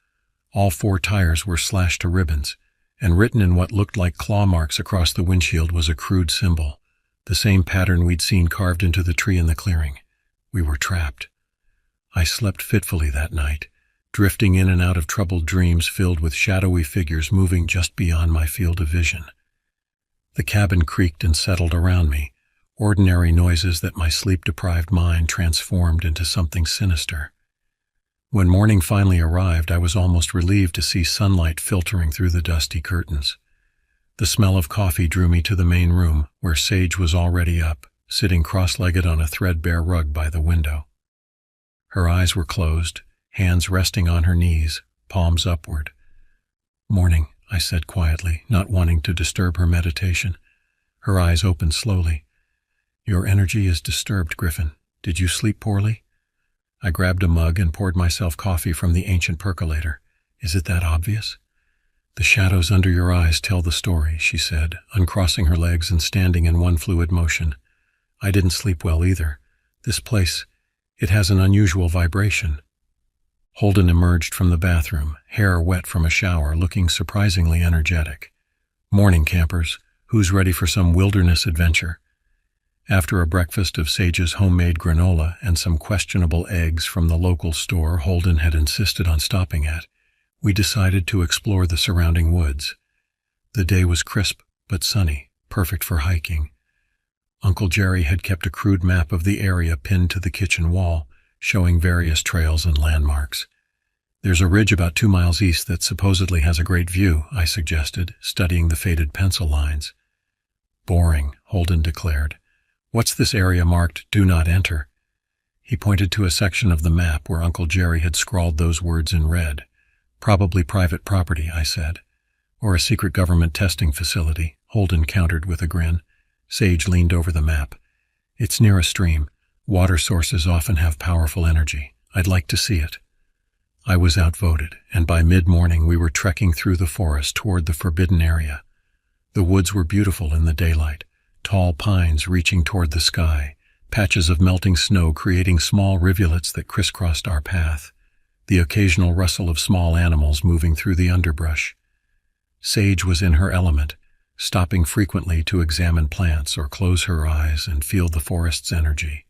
All 4 tires were slashed to ribbons, and written in what looked like claw marks across the windshield was a crude symbol, the same pattern we'd seen carved into the tree in the clearing. We were trapped. I slept fitfully that night, drifting in and out of troubled dreams filled with shadowy figures moving just beyond my field of vision. The cabin creaked and settled around me, ordinary noises that my sleep-deprived mind transformed into something sinister. When morning finally arrived, I was almost relieved to see sunlight filtering through the dusty curtains. The smell of coffee drew me to the main room, where Sage was already up, sitting cross-legged on a threadbare rug by the window. Her eyes were closed, hands resting on her knees, palms upward. "Morning," I said quietly, not wanting to disturb her meditation. Her eyes opened slowly. "Your energy is disturbed, Griffin. Did you sleep poorly?" I grabbed a mug and poured myself coffee from the ancient percolator. "Is it that obvious?" "The shadows under your eyes tell the story," she said, uncrossing her legs and standing in one fluid motion. "I didn't sleep well either. This place, it has an unusual vibration." Holden emerged from the bathroom, hair wet from a shower, looking surprisingly energetic. "Morning, campers. Who's ready for some wilderness adventure?" After a breakfast of Sage's homemade granola and some questionable eggs from the local store Holden had insisted on stopping at, we decided to explore the surrounding woods. The day was crisp but sunny, perfect for hiking. Uncle Jerry had kept a crude map of the area pinned to the kitchen wall, showing various trails and landmarks. "There's a ridge about 2 miles east that supposedly has a great view," I suggested, studying the faded pencil lines. "Boring," Holden declared. "What's this area marked 'Do Not Enter'?" He pointed to a section of the map where Uncle Jerry had scrawled those words in red. "Probably private property," I said. "Or a secret government testing facility," Holden countered with a grin. Sage leaned over the map. "It's near a stream. Water sources often have powerful energy. I'd like to see it." I was outvoted, and by mid-morning we were trekking through the forest toward the forbidden area. The woods were beautiful in the daylight, tall pines reaching toward the sky, patches of melting snow creating small rivulets that crisscrossed our path, the occasional rustle of small animals moving through the underbrush. Sage was in her element, stopping frequently to examine plants or close her eyes and feel the forest's energy.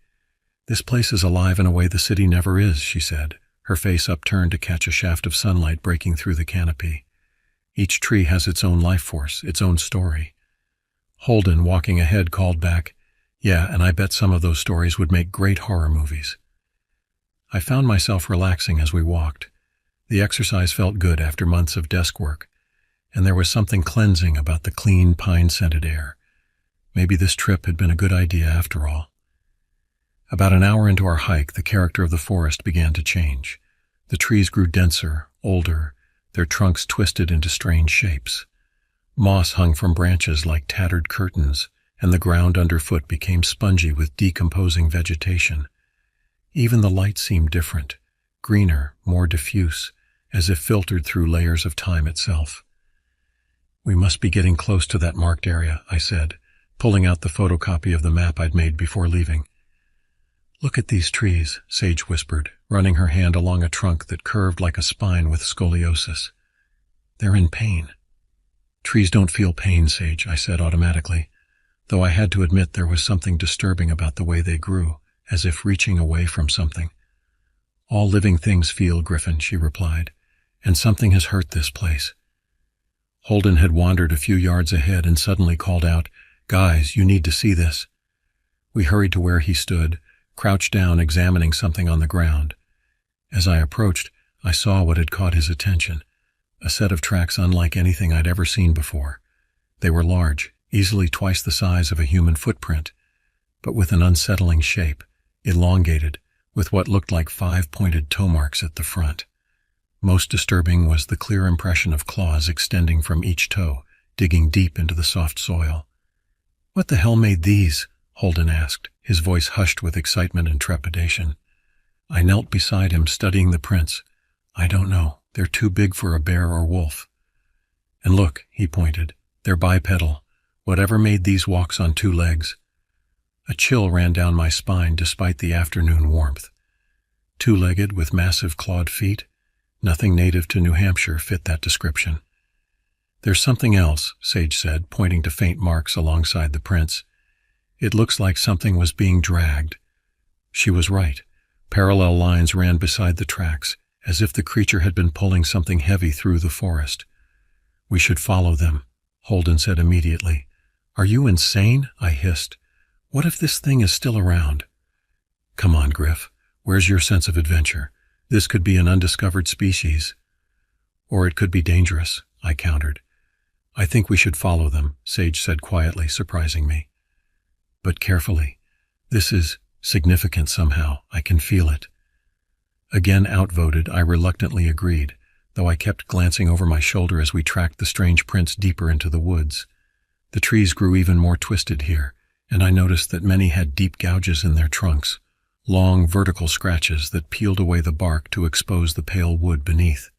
"This place is alive in a way the city never is," she said, her face upturned to catch a shaft of sunlight breaking through the canopy. "Each tree has its own life force, its own story." Holden, walking ahead, called back, "Yeah, and I bet some of those stories would make great horror movies." I found myself relaxing as we walked. The exercise felt good after months of desk work, and there was something cleansing about the clean, pine-scented air. Maybe this trip had been a good idea after all. About an hour into our hike, the character of the forest began to change. The trees grew denser, older, their trunks twisted into strange shapes. Moss hung from branches like tattered curtains, and the ground underfoot became spongy with decomposing vegetation. Even the light seemed different, greener, more diffuse, as if filtered through layers of time itself. "We must be getting close to that marked area," I said, pulling out the photocopy of the map I'd made before leaving. "Look at these trees," Sage whispered, running her hand along a trunk that curved like a spine with scoliosis. "They're in pain." "Trees don't feel pain, Sage," I said automatically, though I had to admit there was something disturbing about the way they grew, as if reaching away from something. "All living things feel, Griffin," she replied, "and something has hurt this place." Holden had wandered a few yards ahead and suddenly called out, "Guys, you need to see this." We hurried to where he stood, crouched down examining something on the ground. As I approached, I saw what had caught his attention, a set of tracks unlike anything I'd ever seen before. They were large, easily twice the size of a human footprint, but with an unsettling shape, elongated, with what looked like 5 pointed toe marks at the front. Most disturbing was the clear impression of claws extending from each toe, digging deep into the soft soil. "What the hell made these?" Holden asked, his voice hushed with excitement and trepidation. I knelt beside him, studying the prints. "I don't know. They're too big for a bear or wolf." "And look," he pointed, "they're bipedal. Whatever made these walks on 2 legs?" A chill ran down my spine despite the afternoon warmth. 2-legged with massive clawed feet? Nothing native to New Hampshire fit that description. "There's something else," Sage said, pointing to faint marks alongside the prints. "It looks like something was being dragged." She was right. Parallel lines ran beside the tracks, as if the creature had been pulling something heavy through the forest. "We should follow them," Holden said immediately. "Are you insane?" I hissed. "What if this thing is still around?" "Come on, Griff. Where's your sense of adventure? This could be an undiscovered species. Or it could be dangerous, I countered. I think we should follow them, Sage said quietly, surprising me. But carefully. This is significant somehow. I can feel it. Again outvoted, I reluctantly agreed, though I kept glancing over my shoulder as we tracked the strange prints deeper into the woods. The trees grew even more twisted here, and I noticed that many had deep gouges in their trunks, long vertical scratches that peeled away the bark to expose the pale wood beneath.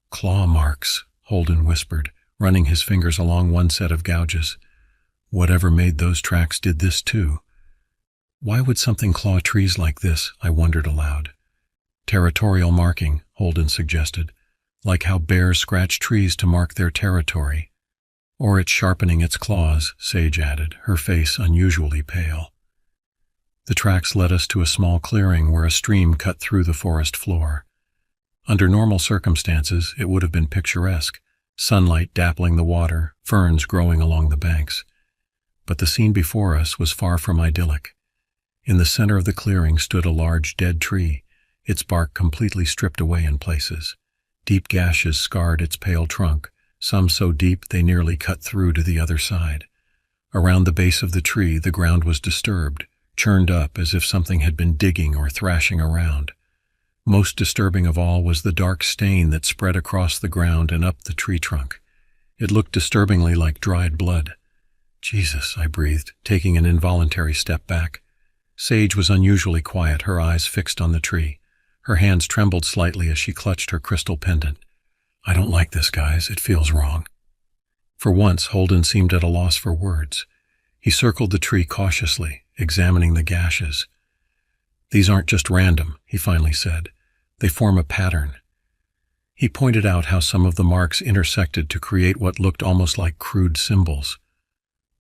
Claw marks, Holden whispered, running his fingers along one set of gouges. Whatever made those tracks did this too. Why would something claw trees like this? I wondered aloud. Territorial marking, Holden suggested, like how bears scratch trees to mark their territory. Or it's sharpening its claws, Sage added, her face unusually pale. The tracks led us to a small clearing where a stream cut through the forest floor. Under normal circumstances, it would have been picturesque, sunlight dappling the water, ferns growing along the banks. But the scene before us was far from idyllic. In the center of the clearing stood a large dead tree, its bark completely stripped away in places. Deep gashes scarred its pale trunk, some so deep they nearly cut through to the other side. Around the base of the tree, the ground was disturbed, churned up as if something had been digging or thrashing around. Most disturbing of all was the dark stain that spread across the ground and up the tree trunk. It looked disturbingly like dried blood. Jesus, I breathed, taking an involuntary step back. Sage was unusually quiet, her eyes fixed on the tree. Her hands trembled slightly as she clutched her crystal pendant. I don't like this, guys. It feels wrong. For once, Holden seemed at a loss for words. He circled the tree cautiously, examining the gashes. These aren't just random, he finally said. They form a pattern. He pointed out how some of the marks intersected to create what looked almost like crude symbols.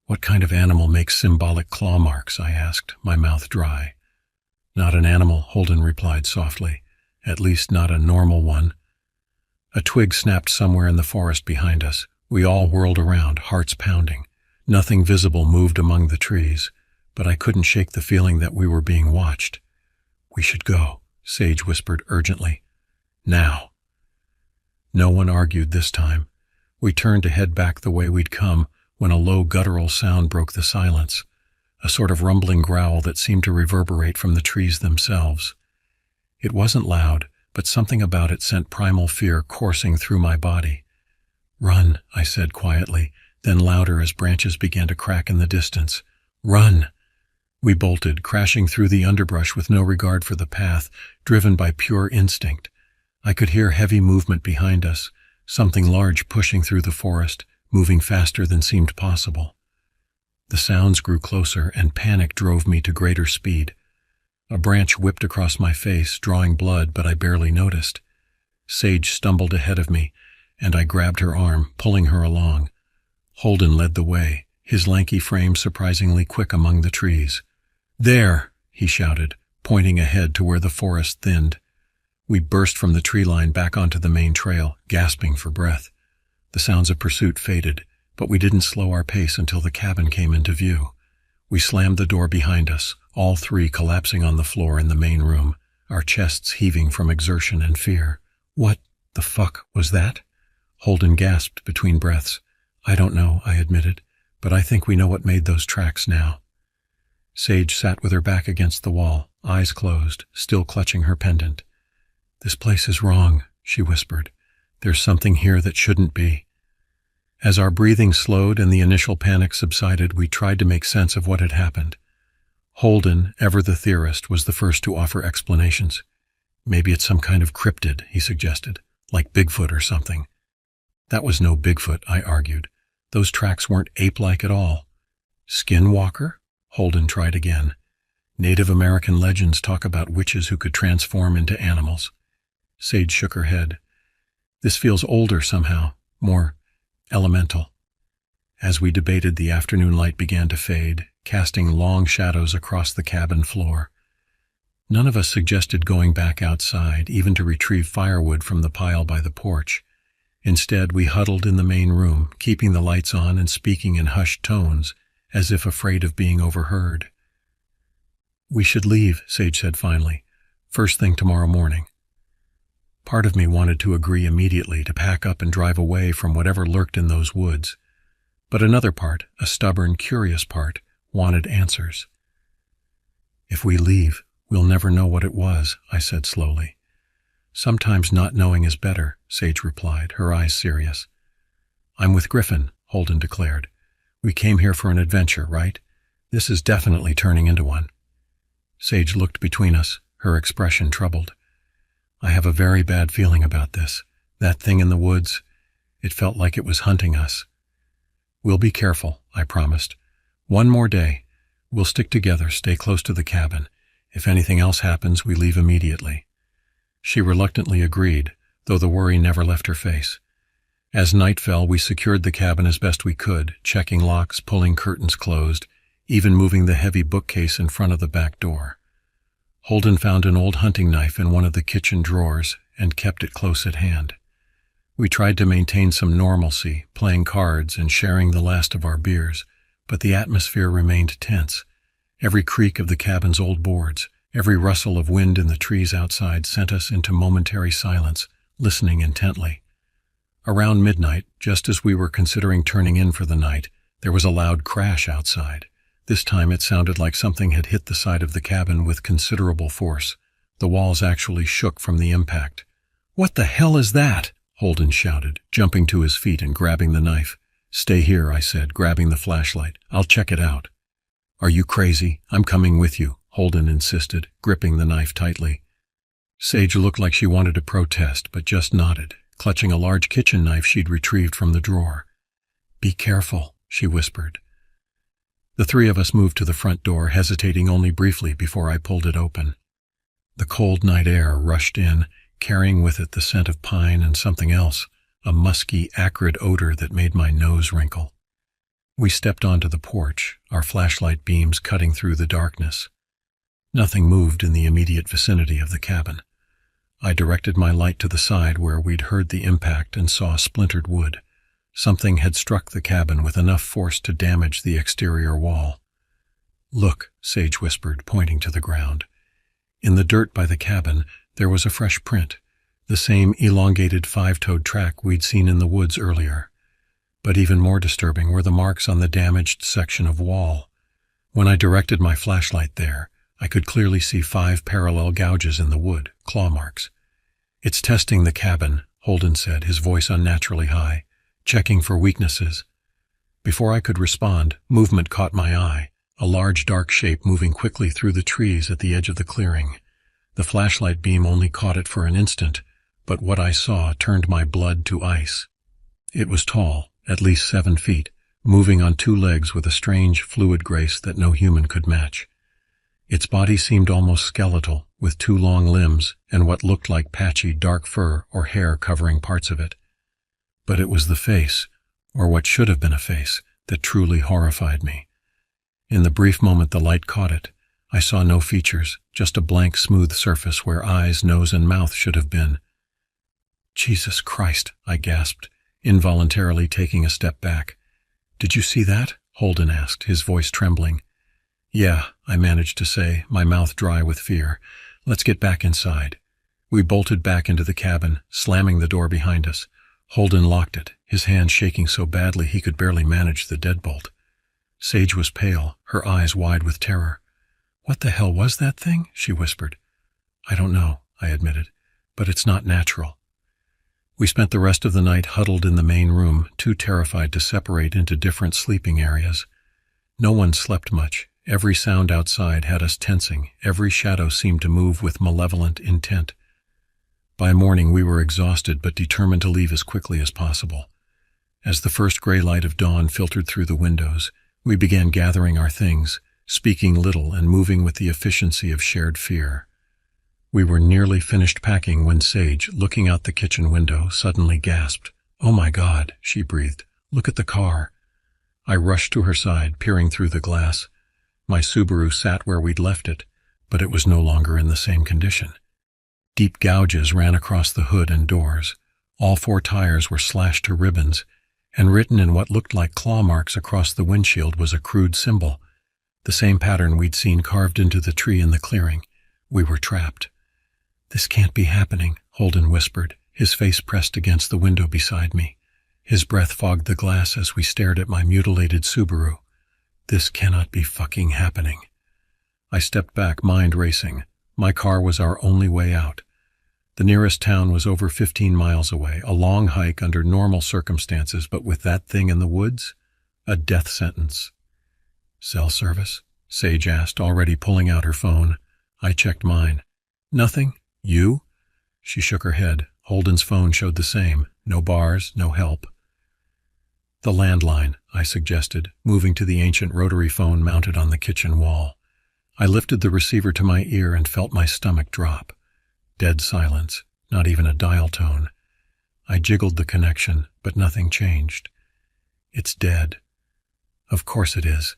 What kind of animal makes symbolic claw marks? I asked, my mouth dry. Not an animal, Holden replied softly. At least not a normal one. A twig snapped somewhere in the forest behind us. We all whirled around, hearts pounding. Nothing visible moved among the trees, but I couldn't shake the feeling that we were being watched. We should go, Sage whispered urgently. Now. No one argued this time. We turned to head back the way we'd come when a low guttural sound broke the silence, a sort of rumbling growl that seemed to reverberate from the trees themselves. It wasn't loud, but something about it sent primal fear coursing through my body. Run, I said quietly, then louder as branches began to crack in the distance. Run! We bolted, crashing through the underbrush with no regard for the path, driven by pure instinct. I could hear heavy movement behind us, something large pushing through the forest, moving faster than seemed possible. The sounds grew closer, and panic drove me to greater speed. A branch whipped across my face, drawing blood, but I barely noticed. Sage stumbled ahead of me, and I grabbed her arm, pulling her along. Holden led the way, his lanky frame surprisingly quick among the trees. There, he shouted, pointing ahead to where the forest thinned. We burst from the tree line back onto the main trail, gasping for breath. The sounds of pursuit faded, but we didn't slow our pace until the cabin came into view. We slammed the door behind us, all three collapsing on the floor in the main room, our chests heaving from exertion and fear. What the fuck was that? Holden gasped between breaths. I don't know, I admitted, but I think we know what made those tracks now. Sage sat with her back against the wall, eyes closed, still clutching her pendant. This place is wrong, she whispered. There's something here that shouldn't be. As our breathing slowed and the initial panic subsided, we tried to make sense of what had happened. Holden, ever the theorist, was the first to offer explanations. Maybe it's some kind of cryptid, he suggested, like Bigfoot or something. That was no Bigfoot, I argued. Those tracks weren't ape-like at all. Skinwalker? Holden tried again. Native American legends talk about witches who could transform into animals. Sage shook her head. This feels older somehow, more elemental. As we debated, the afternoon light began to fade, casting long shadows across the cabin floor. None of us suggested going back outside, even to retrieve firewood from the pile by the porch. Instead, we huddled in the main room, keeping the lights on and speaking in hushed tones, as if afraid of being overheard. We should leave, Sage said finally. First thing tomorrow morning. Part of me wanted to agree immediately to pack up and drive away from whatever lurked in those woods. But another part, a stubborn, curious part, wanted answers. "If we leave, we'll never know what it was," I said slowly. "Sometimes not knowing is better," Sage replied, her eyes serious. "I'm with Griffin," Holden declared. "We came here for an adventure, right? This is definitely turning into one." Sage looked between us, her expression troubled. "I have a very bad feeling about this. That thing in the woods, it felt like it was hunting us." "We'll be careful," I promised. "One more day. We'll stick together, stay close to the cabin. If anything else happens, we leave immediately." She reluctantly agreed, though the worry never left her face. As night fell, we secured the cabin as best we could, checking locks, pulling curtains closed, even moving the heavy bookcase in front of the back door. Holden found an old hunting knife in one of the kitchen drawers and kept it close at hand. We tried to maintain some normalcy, playing cards and sharing the last of our beers, but the atmosphere remained tense. Every creak of the cabin's old boards, every rustle of wind in the trees outside sent us into momentary silence, listening intently. Around midnight, just as we were considering turning in for the night, there was a loud crash outside. This time it sounded like something had hit the side of the cabin with considerable force. The walls actually shook from the impact. "What the hell is that?" Holden shouted, jumping to his feet and grabbing the knife. "Stay here," I said, grabbing the flashlight. "I'll check it out." "Are you crazy? I'm coming with you," Holden insisted, gripping the knife tightly. Sage looked like she wanted to protest, but just nodded, clutching a large kitchen knife she'd retrieved from the drawer. "Be careful," she whispered. The three of us moved to the front door, hesitating only briefly before I pulled it open. The cold night air rushed in, carrying with it the scent of pine and something else, a musky, acrid odor that made my nose wrinkle. We stepped onto the porch, our flashlight beams cutting through the darkness. Nothing moved in the immediate vicinity of the cabin. I directed my light to the side where we'd heard the impact and saw splintered wood. Something had struck the cabin with enough force to damage the exterior wall. "Look," Sage whispered, pointing to the ground. In the dirt by the cabin, there was a fresh print, the same elongated five-toed track we'd seen in the woods earlier. But even more disturbing were the marks on the damaged section of wall. When I directed my flashlight there, I could clearly see 5 parallel gouges in the wood, claw marks. "It's testing the cabin," Holden said, his voice unnaturally high, "checking for weaknesses." Before I could respond, movement caught my eye, a large dark shape moving quickly through the trees at the edge of the clearing. The flashlight beam only caught it for an instant, but what I saw turned my blood to ice. It was tall, at least 7 feet, moving on 2 legs with a strange, fluid grace that no human could match. Its body seemed almost skeletal, with 2 long limbs and what looked like patchy, dark fur or hair covering parts of it. But it was the face, or what should have been a face, that truly horrified me. In the brief moment the light caught it, I saw no features, just a blank, smooth surface where eyes, nose, and mouth should have been. "Jesus Christ," I gasped, involuntarily taking a step back. "Did you see that?" Holden asked, his voice trembling. "Yeah," I managed to say, my mouth dry with fear. "Let's get back inside." We bolted back into the cabin, slamming the door behind us. Holden locked it, his hand shaking so badly he could barely manage the deadbolt. Sage was pale, her eyes wide with terror. "What the hell was that thing?" she whispered. "I don't know," I admitted, "but it's not natural." We spent the rest of the night huddled in the main room, too terrified to separate into different sleeping areas. No one slept much. Every sound outside had us tensing. Every shadow seemed to move with malevolent intent. By morning we were exhausted but determined to leave as quickly as possible. As the first gray light of dawn filtered through the windows, we began gathering our things, speaking little and moving with the efficiency of shared fear. We were nearly finished packing when Sage, looking out the kitchen window, suddenly gasped. "Oh my God," she breathed. "Look at the car." I rushed to her side, peering through the glass. My Subaru sat where we'd left it, but it was no longer in the same condition. Deep gouges ran across the hood and doors. All 4 tires were slashed to ribbons, and written in what looked like claw marks across the windshield was a crude symbol, the same pattern we'd seen carved into the tree in the clearing. We were trapped. "This can't be happening," Holden whispered, his face pressed against the window beside me. His breath fogged the glass as we stared at my mutilated Subaru. This cannot be fucking happening. I stepped back, mind racing. My car was our only way out. The nearest town was over 15 miles away, a long hike under normal circumstances, but with that thing in the woods, a death sentence. "Cell service?" Sage asked, already pulling out her phone. I checked mine. "Nothing? You?" She shook her head. Holden's phone showed the same. No bars, no help. "The landline," I suggested, moving to the ancient rotary phone mounted on the kitchen wall. I lifted the receiver to my ear and felt my stomach drop. Dead silence, not even a dial tone. I jiggled the connection, but nothing changed. "It's dead." "Of course it is."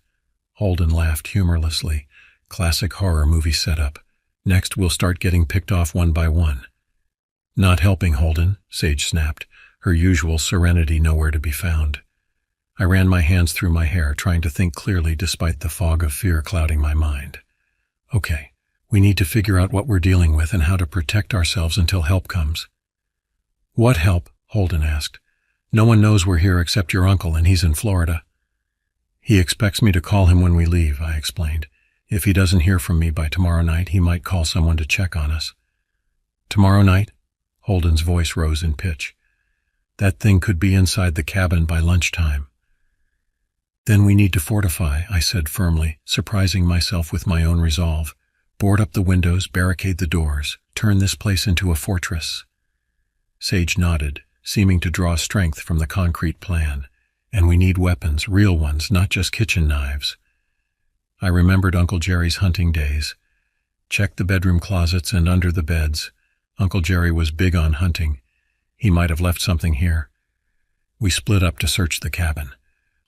Holden laughed humorlessly. "Classic horror movie setup. Next we'll start getting picked off one by one." "Not helping, Holden," Sage snapped, her usual serenity nowhere to be found. I ran my hands through my hair, trying to think clearly despite the fog of fear clouding my mind. "Okay, we need to figure out what we're dealing with and how to protect ourselves until help comes." "What help?" Holden asked. "No one knows we're here except your uncle, and he's in Florida." "He expects me to call him when we leave," I explained. "If he doesn't hear from me by tomorrow night, he might call someone to check on us." "Tomorrow night?" Holden's voice rose in pitch. "That thing could be inside the cabin by lunchtime." "Then we need to fortify," I said firmly, surprising myself with my own resolve. "Board up the windows, barricade the doors, turn this place into a fortress." Sage nodded, seeming to draw strength from the concrete plan. "And we need weapons, real ones, not just kitchen knives." I remembered Uncle Jerry's hunting days. Checked the bedroom closets and under the beds. Uncle Jerry was big on hunting. He might have left something here. We split up to search the cabin.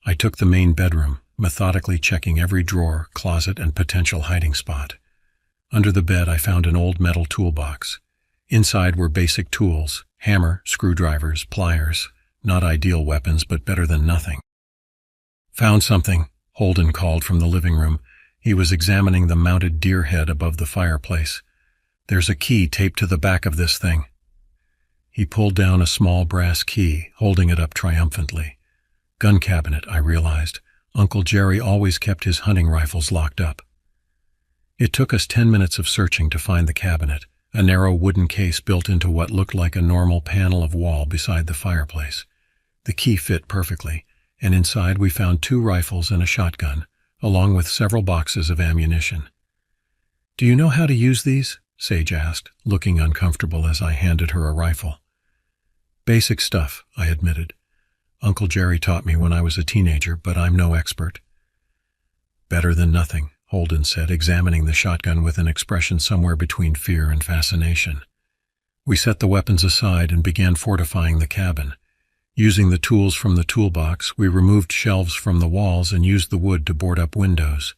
I took the main bedroom, methodically checking every drawer, closet, and potential hiding spot. Under the bed I found an old metal toolbox. Inside were basic tools: hammer, screwdrivers, pliers. Not ideal weapons, but better than nothing. "Found something," Holden called from the living room. He was examining the mounted deer head above the fireplace. "There's a key taped to the back of this thing." He pulled down a small brass key, holding it up triumphantly. Gun cabinet, I realized. Uncle Jerry always kept his hunting rifles locked up. It took us 10 minutes of searching to find the cabinet, a narrow wooden case built into what looked like a normal panel of wall beside the fireplace. The key fit perfectly, and inside we found 2 rifles and a shotgun, along with several boxes of ammunition. "Do you know how to use these?" Sage asked, looking uncomfortable as I handed her a rifle. "Basic stuff," I admitted. "Uncle Jerry taught me when I was a teenager, but I'm no expert." "Better than nothing," Holden said, examining the shotgun with an expression somewhere between fear and fascination. We set the weapons aside and began fortifying the cabin. Using the tools from the toolbox, we removed shelves from the walls and used the wood to board up windows.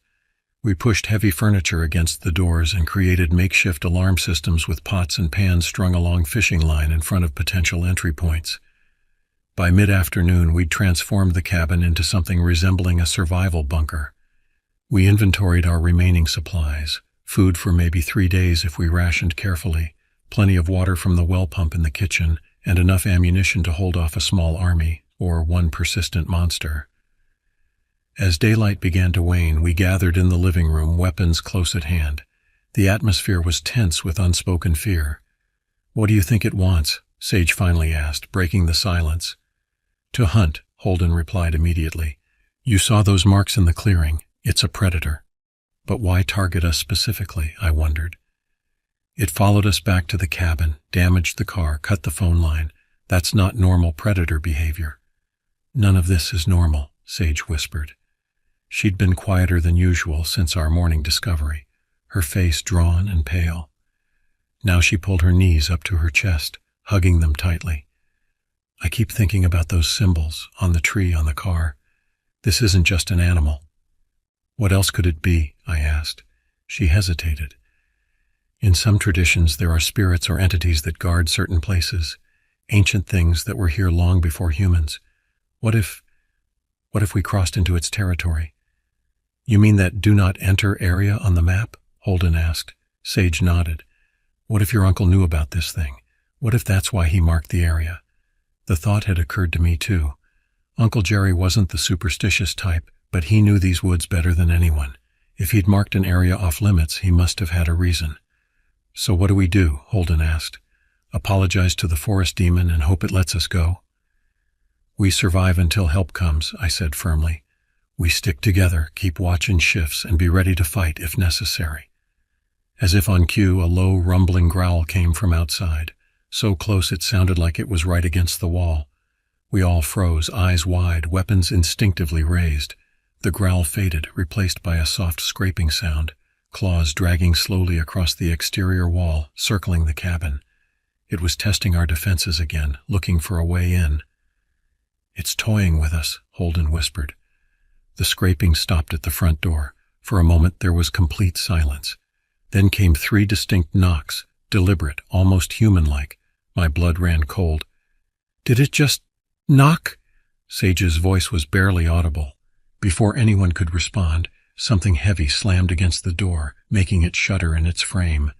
We pushed heavy furniture against the doors and created makeshift alarm systems with pots and pans strung along fishing line in front of potential entry points. By mid-afternoon, we'd transformed the cabin into something resembling a survival bunker. We inventoried our remaining supplies, food for maybe 3 days if we rationed carefully, plenty of water from the well pump in the kitchen, and enough ammunition to hold off a small army, or one persistent monster. As daylight began to wane, we gathered in the living room, weapons close at hand. The atmosphere was tense with unspoken fear. "What do you think it wants?" Sage finally asked, breaking the silence. "To hunt," Holden replied immediately. "You saw those marks in the clearing. It's a predator." "But why target us specifically?" I wondered. "It followed us back to the cabin, damaged the car, cut the phone line. That's not normal predator behavior." "None of this is normal," Sage whispered. She'd been quieter than usual since our morning discovery, her face drawn and pale. Now she pulled her knees up to her chest, hugging them tightly. "I keep thinking about those symbols on the tree on the car. This isn't just an animal." "What else could it be?" I asked. She hesitated. "In some traditions, there are spirits or entities that guard certain places, ancient things that were here long before humans. What if we crossed into its territory?" "You mean that do not enter area on the map?" Holden asked. Sage nodded. "What if your uncle knew about this thing? What if that's why he marked the area? The thought had occurred to me too. Uncle Jerry wasn't the superstitious type, but he knew these woods better than anyone. If he'd marked an area off limits, he must have had a reason. "So what do we do?" Holden asked. "Apologize to the forest demon and hope it lets us go?" "We survive until help comes," I said firmly. "We stick together, keep watch in shifts, and be ready to fight if necessary." As if on cue, a low, rumbling growl came from outside, so close it sounded like it was right against the wall. We all froze, eyes wide, weapons instinctively raised. The growl faded, replaced by a soft scraping sound, claws dragging slowly across the exterior wall, circling the cabin. It was testing our defenses again, looking for a way in. "It's toying with us," Holden whispered. The scraping stopped at the front door. For a moment there was complete silence. Then came 3 distinct knocks, deliberate, almost human-like. My blood ran cold. "Did it just knock?" Sage's voice was barely audible. Before anyone could respond, something heavy slammed against the door, making it shudder in its frame.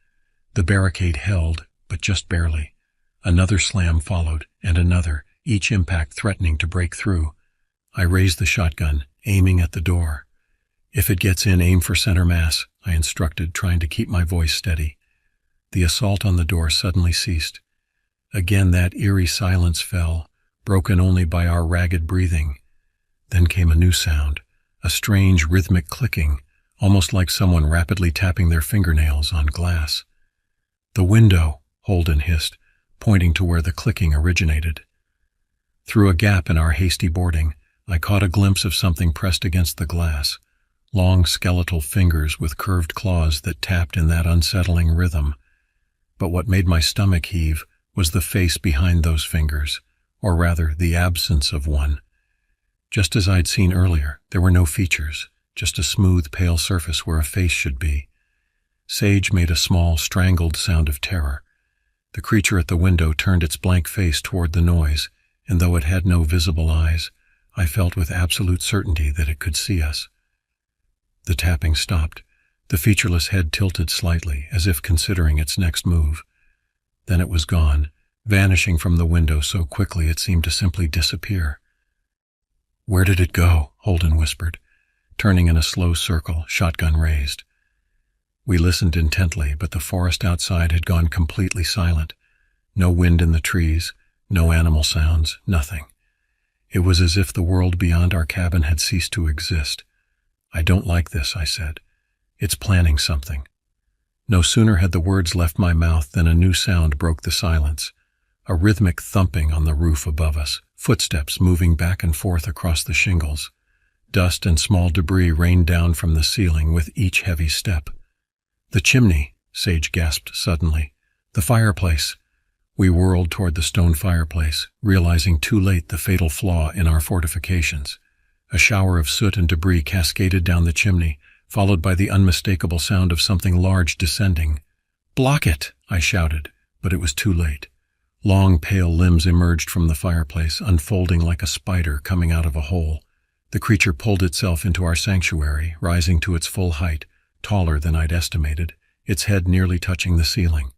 The barricade held, but just barely. Another slam followed, and another, each impact threatening to break through. I raised the shotgun, aiming at the door. "If it gets in, aim for center mass," I instructed, trying to keep my voice steady. The assault on the door suddenly ceased. Again that eerie silence fell, broken only by our ragged breathing. Then came a new sound, a strange rhythmic clicking, almost like someone rapidly tapping their fingernails on glass. "The window," Holden hissed, pointing to where the clicking originated. Through a gap in our hasty boarding, I caught a glimpse of something pressed against the glass, long skeletal fingers with curved claws that tapped in that unsettling rhythm. But what made my stomach heave was the face behind those fingers, or rather, the absence of one. Just as I'd seen earlier, there were no features, just a smooth, pale surface where a face should be. Sage made a small, strangled sound of terror. The creature at the window turned its blank face toward the noise, and though it had no visible eyes, I felt with absolute certainty that it could see us. The tapping stopped. The featureless head tilted slightly, as if considering its next move. Then it was gone, vanishing from the window so quickly it seemed to simply disappear. "Where did it go?" Holden whispered, turning in a slow circle, shotgun raised. We listened intently, but the forest outside had gone completely silent. No wind in the trees, no animal sounds, nothing. It was as if the world beyond our cabin had ceased to exist. "I don't like this," I said. "It's planning something." No sooner had the words left my mouth than a new sound broke the silence. A rhythmic thumping on the roof above us, footsteps moving back and forth across the shingles. Dust and small debris rained down from the ceiling with each heavy step. "The chimney," Sage gasped suddenly. "The fireplace." We whirled toward the stone fireplace, realizing too late the fatal flaw in our fortifications. A shower of soot and debris cascaded down the chimney, followed by the unmistakable sound of something large descending. "Block it!" I shouted, but it was too late. Long, pale limbs emerged from the fireplace, unfolding like a spider coming out of a hole. The creature pulled itself into our sanctuary, rising to its full height, taller than I'd estimated, its head nearly touching the ceiling.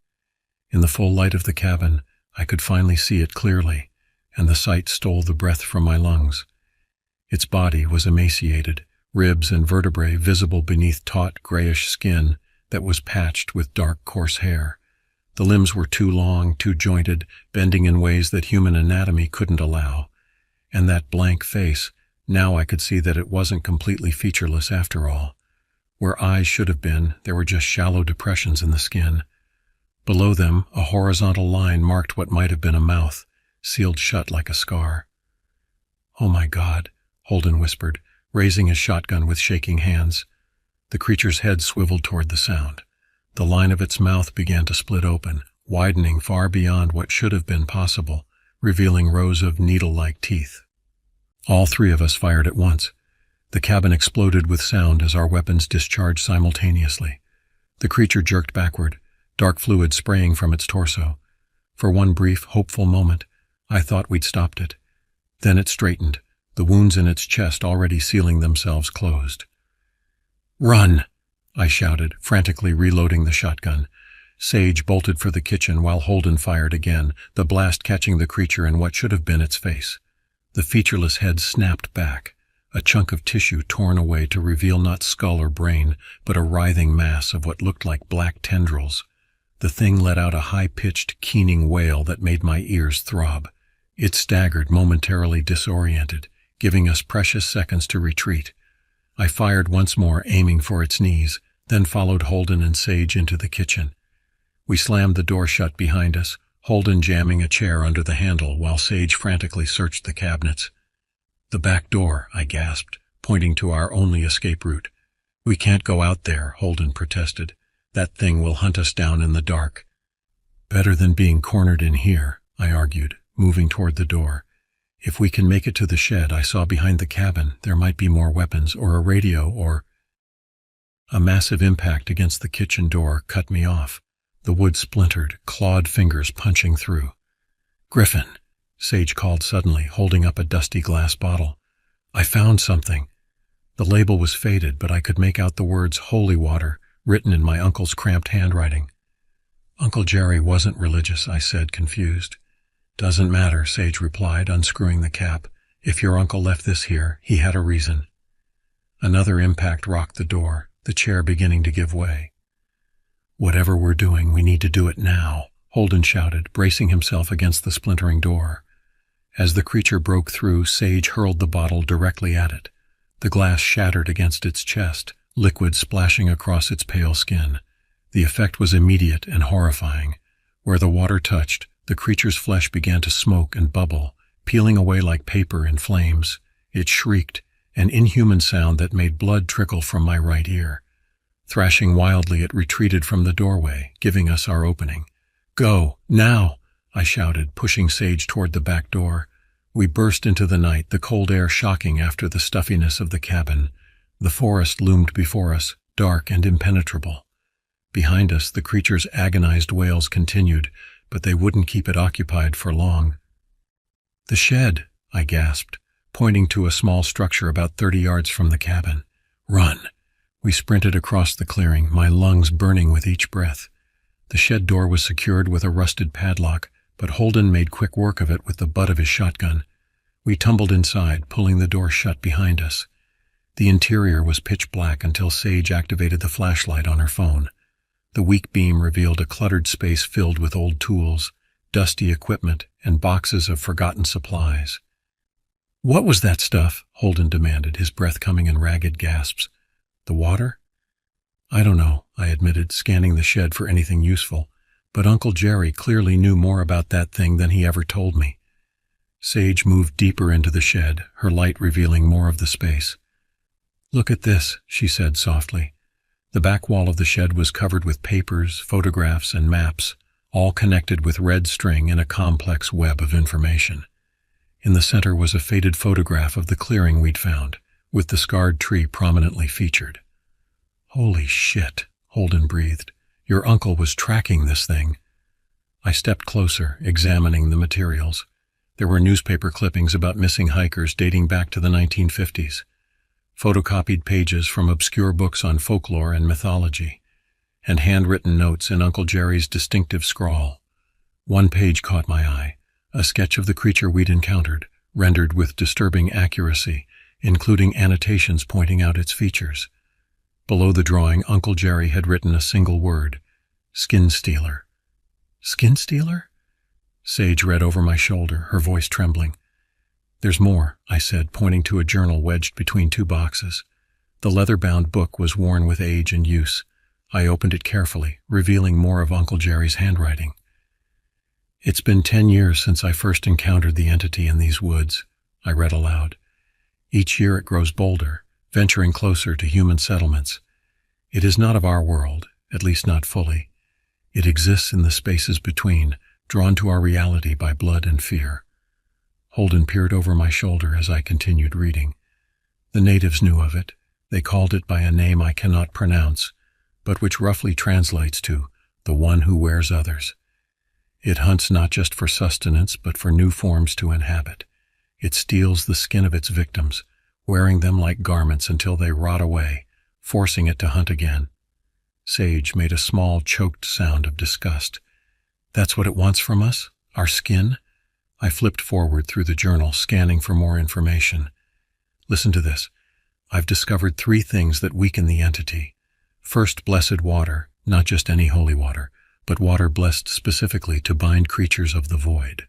In the full light of the cabin, I could finally see it clearly, and the sight stole the breath from my lungs. Its body was emaciated, ribs and vertebrae visible beneath taut, grayish skin that was patched with dark, coarse hair. The limbs were too long, too jointed, bending in ways that human anatomy couldn't allow. And that blank face, now I could see that it wasn't completely featureless after all. Where eyes should have been, there were just shallow depressions in the skin. Below them, a horizontal line marked what might have been a mouth, sealed shut like a scar. "Oh my God," Holden whispered, raising his shotgun with shaking hands. The creature's head swiveled toward the sound. The line of its mouth began to split open, widening far beyond what should have been possible, revealing rows of needle-like teeth. All 3 of us fired at once. The cabin exploded with sound as our weapons discharged simultaneously. The creature jerked backward, dark fluid spraying from its torso. For one brief, hopeful moment, I thought we'd stopped it. Then it straightened, the wounds in its chest already sealing themselves closed. "Run!" I shouted, frantically reloading the shotgun. Sage bolted for the kitchen while Holden fired again, the blast catching the creature in what should have been its face. The featureless head snapped back, a chunk of tissue torn away to reveal not skull or brain, but a writhing mass of what looked like black tendrils. The thing let out a high-pitched, keening wail that made my ears throb. It staggered, momentarily disoriented, giving us precious seconds to retreat. I fired once more, aiming for its knees, then followed Holden and Sage into the kitchen. We slammed the door shut behind us, Holden jamming a chair under the handle while Sage frantically searched the cabinets. "The back door," I gasped, pointing to our only escape route. "We can't go out there," Holden protested. "That thing will hunt us down in the dark." "Better than being cornered in here," I argued, moving toward the door. "If we can make it to the shed I saw behind the cabin, there might be more weapons, or a radio, or—" A massive impact against the kitchen door cut me off. The wood splintered, clawed fingers punching through. "Griffin," Sage called suddenly, holding up a dusty glass bottle. "I found something." The label was faded, but I could make out the words "holy water" written in my uncle's cramped handwriting. "Uncle Jerry wasn't religious," I said, confused. "Doesn't matter," Sage replied, unscrewing the cap. "If your uncle left this here, he had a reason." Another impact rocked the door, the chair beginning to give way. "Whatever we're doing, we need to do it now," Holden shouted, bracing himself against the splintering door. As the creature broke through, Sage hurled the bottle directly at it. The glass shattered against its chest, liquid splashing across its pale skin. The effect was immediate and horrifying. Where the water touched, the creature's flesh began to smoke and bubble, peeling away like paper in flames. It shrieked, an inhuman sound that made blood trickle from my right ear. Thrashing wildly, it retreated from the doorway, giving us our opening. "Go, now!" I shouted, pushing Sage toward the back door. We burst into the night, the cold air shocking after the stuffiness of the cabin. The forest loomed before us, dark and impenetrable. Behind us, the creature's agonized wails continued, but they wouldn't keep it occupied for long. "The shed," I gasped, pointing to a small structure about 30 yards from the cabin. "Run!" We sprinted across the clearing, my lungs burning with each breath. The shed door was secured with a rusted padlock, but Holden made quick work of it with the butt of his shotgun. We tumbled inside, pulling the door shut behind us. The interior was pitch black until Sage activated the flashlight on her phone. The weak beam revealed a cluttered space filled with old tools, dusty equipment, and boxes of forgotten supplies. "What was that stuff?" Holden demanded, his breath coming in ragged gasps. "The water?" "I don't know," I admitted, scanning the shed for anything useful, but Uncle Jerry clearly knew more about that thing than he ever told me. Sage moved deeper into the shed, her light revealing more of the space. "Look at this," she said softly. The back wall of the shed was covered with papers, photographs, and maps, all connected with red string in a complex web of information. In the center was a faded photograph of the clearing we'd found, with the scarred tree prominently featured. "Holy shit," Holden breathed. "Your uncle was tracking this thing." I stepped closer, examining the materials. There were newspaper clippings about missing hikers dating back to the 1950s, photocopied pages from obscure books on folklore and mythology, and handwritten notes in Uncle Jerry's distinctive scrawl. One page caught my eye, a sketch of the creature we'd encountered, rendered with disturbing accuracy, including annotations pointing out its features. Below the drawing, Uncle Jerry had written a single word: "Skin stealer." "Skin stealer?" Sage read over my shoulder, her voice trembling. "There's more," I said, pointing to a journal wedged between two boxes. The leather-bound book was worn with age and use. I opened it carefully, revealing more of Uncle Jerry's handwriting. "It's been 10 years since I first encountered the entity in these woods," I read aloud. "Each year it grows bolder, venturing closer to human settlements. It is not of our world, at least not fully. It exists in the spaces between, drawn to our reality by blood and fear." Holden peered over my shoulder as I continued reading. "The natives knew of it. They called it by a name I cannot pronounce, but which roughly translates to the one who wears others. It hunts not just for sustenance, but for new forms to inhabit. It steals the skin of its victims, wearing them like garments until they rot away, forcing it to hunt again." Sage made a small, choked sound of disgust. That's what it wants from us? Our skin? I flipped forward through the journal, scanning for more information. Listen to this. I've discovered 3 things that weaken the entity. First, blessed water, not just any holy water, but water blessed specifically to bind creatures of the void.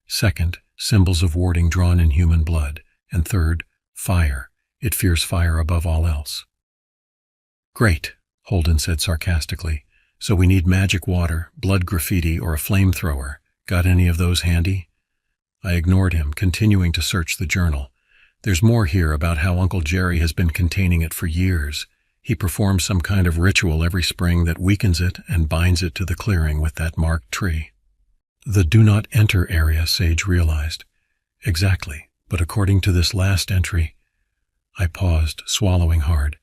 Second, symbols of warding drawn in human blood. And third, fire. It fears fire above all else. Great, Holden said sarcastically. So we need magic water, blood graffiti, or a flamethrower. Got any of those handy? I ignored him, continuing to search the journal. There's more here about how Uncle Jerry has been containing it for years. He performs some kind of ritual every spring that weakens it and binds it to the clearing with that marked tree. The do not enter area, Sage realized. Exactly, but according to this last entry... I paused, swallowing hard.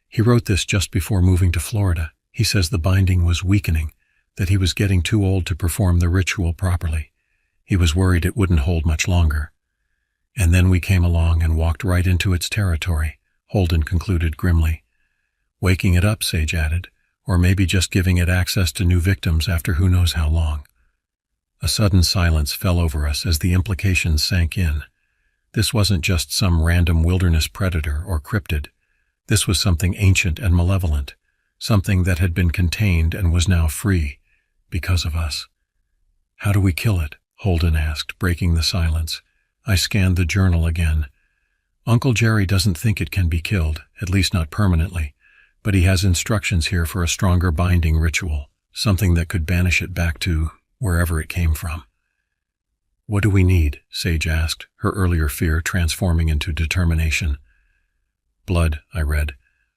He wrote this just before moving to Florida. He says the binding was weakening, that he was getting too old to perform the ritual properly. He was worried it wouldn't hold much longer. And then we came along and walked right into its territory, Holden concluded grimly. Waking it up, Sage added, or maybe just giving it access to new victims after who knows how long. A sudden silence fell over us as the implications sank in. This wasn't just some random wilderness predator or cryptid. This was something ancient and malevolent, something that had been contained and was now free, because of us. How do we kill it? Holden asked, breaking the silence. I scanned the journal again. Uncle Jerry doesn't think it can be killed, at least not permanently, but he has instructions here for a stronger binding ritual, something that could banish it back to wherever it came from. What do we need? Sage asked, her earlier fear transforming into determination. Blood, I read.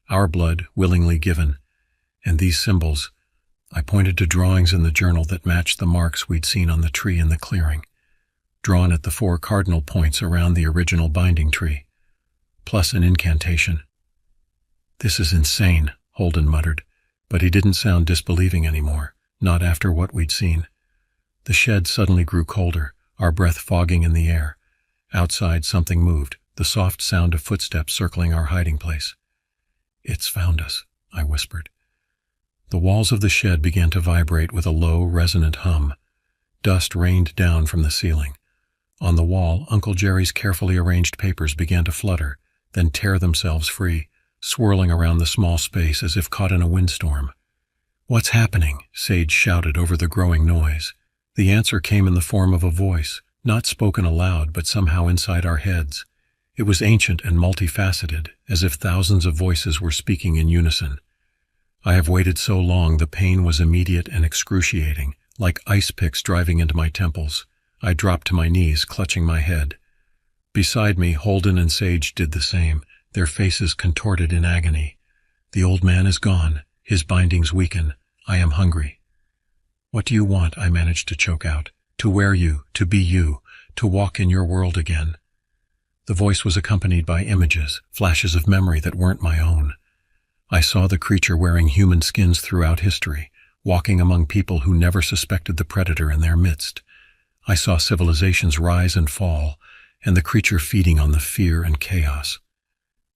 Our blood, willingly given. And these symbols. I pointed to drawings in the journal that matched the marks we'd seen on the tree in the clearing, drawn at the 4 cardinal points around the original binding tree, plus an incantation. This is insane, Holden muttered, but he didn't sound disbelieving anymore, not after what we'd seen. The shed suddenly grew colder, our breath fogging in the air. Outside something moved, the soft sound of footsteps circling our hiding place. It's found us, I whispered. The walls of the shed began to vibrate with a low, resonant hum. Dust rained down from the ceiling. On the wall, Uncle Jerry's carefully arranged papers began to flutter, then tear themselves free, swirling around the small space as if caught in a windstorm. What's happening? Sage shouted over the growing noise. The answer came in the form of a voice, not spoken aloud but somehow inside our heads. It was ancient and multifaceted, as if thousands of voices were speaking in unison. I have waited so long the pain was immediate and excruciating, like ice picks driving into my temples. I dropped to my knees, clutching my head. Beside me, Holden and Sage did the same, their faces contorted in agony. The old man is gone, his bindings weaken. I am hungry. What do you want? I managed to choke out. To wear you, to be you, to walk in your world again. The voice was accompanied by images, flashes of memory that weren't my own. I saw the creature wearing human skins throughout history, walking among people who never suspected the predator in their midst. I saw civilizations rise and fall, and the creature feeding on the fear and chaos.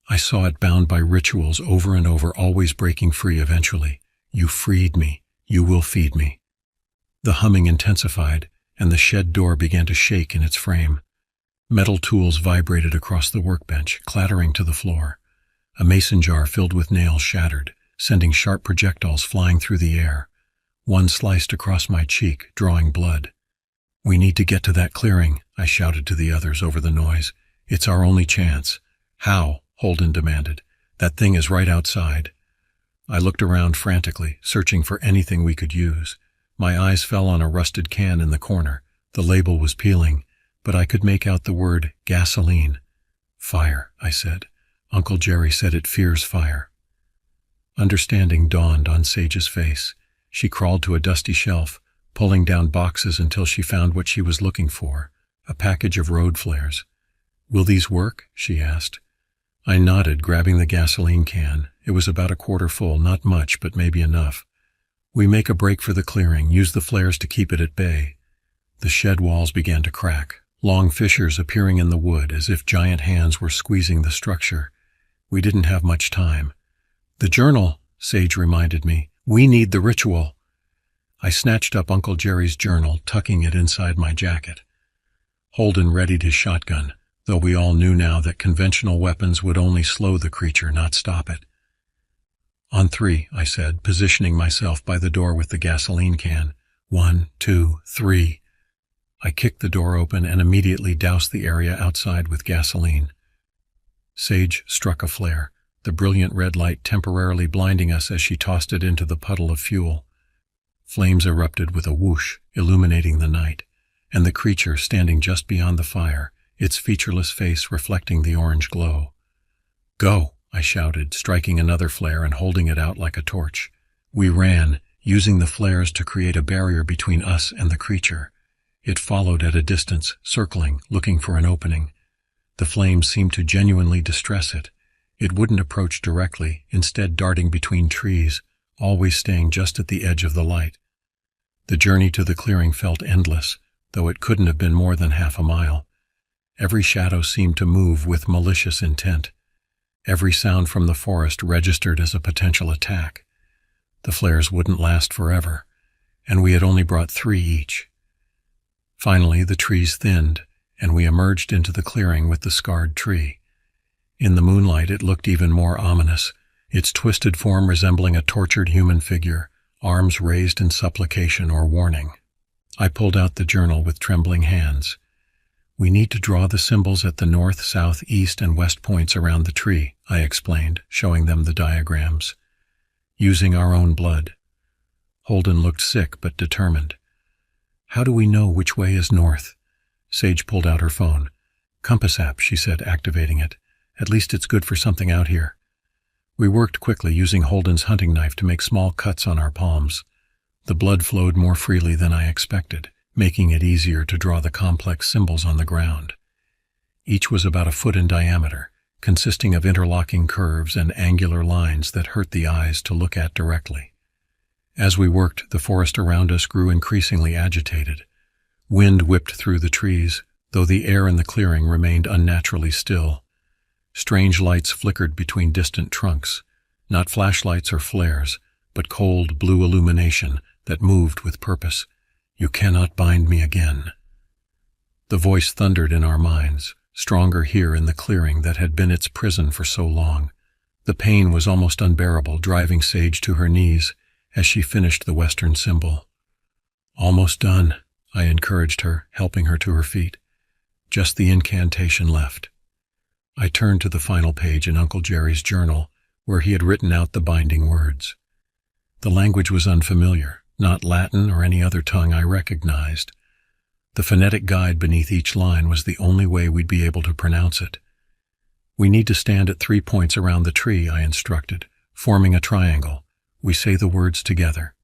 I saw it bound by rituals over and over, always breaking free eventually. You freed me. You will feed me. The humming intensified, and the shed door began to shake in its frame. Metal tools vibrated across the workbench, clattering to the floor. A mason jar filled with nails shattered, sending sharp projectiles flying through the air. One sliced across my cheek, drawing blood. We need to get to that clearing, I shouted to the others over the noise. It's our only chance. How? Holden demanded. That thing is right outside. I looked around frantically, searching for anything we could use. My eyes fell on a rusted can in the corner. The label was peeling, but I could make out the word gasoline. Fire, I said. Uncle Jerry said it fears fire. Understanding dawned on Sage's face. She crawled to a dusty shelf, pulling down boxes until she found what she was looking for, a package of road flares. Will these work? She asked. I nodded, grabbing the gasoline can. It was about a quarter full, not much, but maybe enough. We make a break for the clearing, use the flares to keep it at bay. The shed walls began to crack, long fissures appearing in the wood as if giant hands were squeezing the structure. We didn't have much time. The journal, Sage reminded me. We need the ritual. I snatched up Uncle Jerry's journal, tucking it inside my jacket. Holden readied his shotgun, though we all knew now that conventional weapons would only slow the creature, not stop it. On 3, I said, positioning myself by the door with the gasoline can. 1, 2, 3. I kicked the door open and immediately doused the area outside with gasoline. Sage struck a flare, the brilliant red light temporarily blinding us as she tossed it into the puddle of fuel. Flames erupted with a whoosh, illuminating the night, and the creature standing just beyond the fire, its featureless face reflecting the orange glow. Go, I shouted, striking another flare and holding it out like a torch. We ran, using the flares to create a barrier between us and the creature. It followed at a distance, circling, looking for an opening. The flames seemed to genuinely distress it. It wouldn't approach directly, instead darting between trees, always staying just at the edge of the light. The journey to the clearing felt endless, though it couldn't have been more than half a mile. Every shadow seemed to move with malicious intent. Every sound from the forest registered as a potential attack. The flares wouldn't last forever, and we had only brought 3 each. Finally, the trees thinned, and we emerged into the clearing with the scarred tree. In the moonlight, it looked even more ominous, its twisted form resembling a tortured human figure, arms raised in supplication or warning. I pulled out the journal with trembling hands. We need to draw the symbols at the north, south, east, and west points around the tree, I explained, showing them the diagrams. Using our own blood. Holden looked sick but determined. How do we know which way is north? Sage pulled out her phone. Compass app, she said, activating it. At least it's good for something out here. We worked quickly, using Holden's hunting knife to make small cuts on our palms. The blood flowed more freely than I expected, making it easier to draw the complex symbols on the ground. Each was about a foot in diameter, consisting of interlocking curves and angular lines that hurt the eyes to look at directly. As we worked, the forest around us grew increasingly agitated. Wind whipped through the trees, though the air in the clearing remained unnaturally still. Strange lights flickered between distant trunks, not flashlights or flares, but cold blue illumination that moved with purpose. You cannot bind me again. The voice thundered in our minds, stronger here in the clearing that had been its prison for so long. The pain was almost unbearable, driving Sage to her knees as she finished the Western symbol. Almost done, I encouraged her, helping her to her feet. Just the incantation left. I turned to the final page in Uncle Jerry's journal, where he had written out the binding words. The language was unfamiliar, not Latin or any other tongue I recognized. The phonetic guide beneath each line was the only way we'd be able to pronounce it. We need to stand at 3 points around the tree, I instructed, forming a triangle. We say the words together.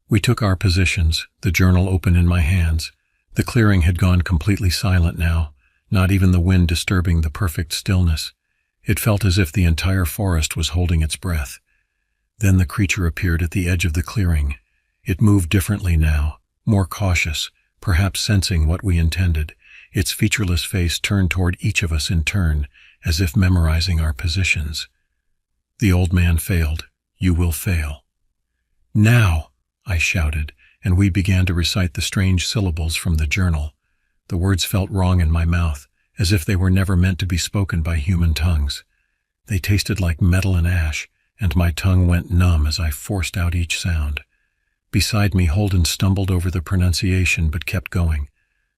We took our positions, the journal open in my hands. The clearing had gone completely silent now, not even the wind disturbing the perfect stillness. It felt as if the entire forest was holding its breath. Then the creature appeared at the edge of the clearing. It moved differently now, more cautious, perhaps sensing what we intended. Its featureless face turned toward each of us in turn, as if memorizing our positions. The old man failed. You will fail. Now, I shouted, and we began to recite the strange syllables from the journal. The words felt wrong in my mouth, as if they were never meant to be spoken by human tongues. They tasted like metal and ash, and my tongue went numb as I forced out each sound. Beside me, Holden stumbled over the pronunciation but kept going.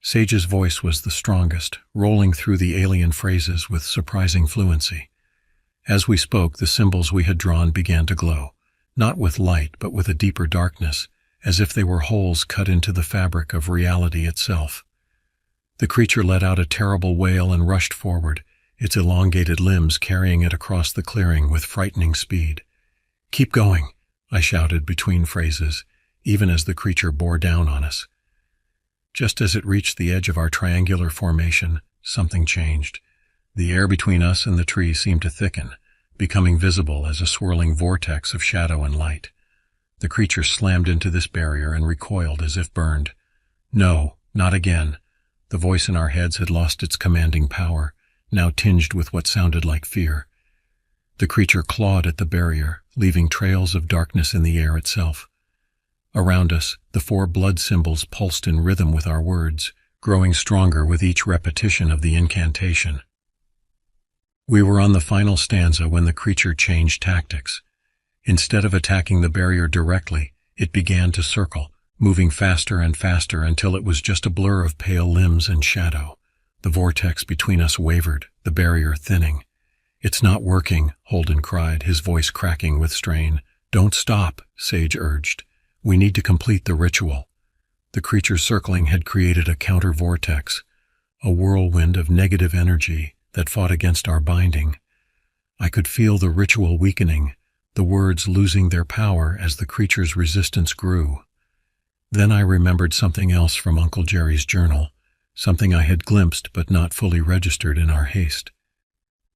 Sage's voice was the strongest, rolling through the alien phrases with surprising fluency. As we spoke, the symbols we had drawn began to glow, not with light but with a deeper darkness, as if they were holes cut into the fabric of reality itself. The creature let out a terrible wail and rushed forward, its elongated limbs carrying it across the clearing with frightening speed. Keep going, I shouted between phrases, even as the creature bore down on us. Just as it reached the edge of our triangular formation, something changed. The air between us and the tree seemed to thicken, becoming visible as a swirling vortex of shadow and light. The creature slammed into this barrier and recoiled as if burned. No, not again. The voice in our heads had lost its commanding power, now tinged with what sounded like fear. The creature clawed at the barrier, leaving trails of darkness in the air itself. Around us, the 4 blood symbols pulsed in rhythm with our words, growing stronger with each repetition of the incantation. We were on the final stanza when the creature changed tactics. Instead of attacking the barrier directly, it began to circle, moving faster and faster until it was just a blur of pale limbs and shadow. The vortex between us wavered, the barrier thinning. "It's not working," Holden cried, his voice cracking with strain. "Don't stop," Sage urged. "We need to complete the ritual." The creature circling had created a counter-vortex, a whirlwind of negative energy that fought against our binding. I could feel the ritual weakening, the words losing their power as the creature's resistance grew. Then I remembered something else from Uncle Jerry's journal, something I had glimpsed but not fully registered in our haste.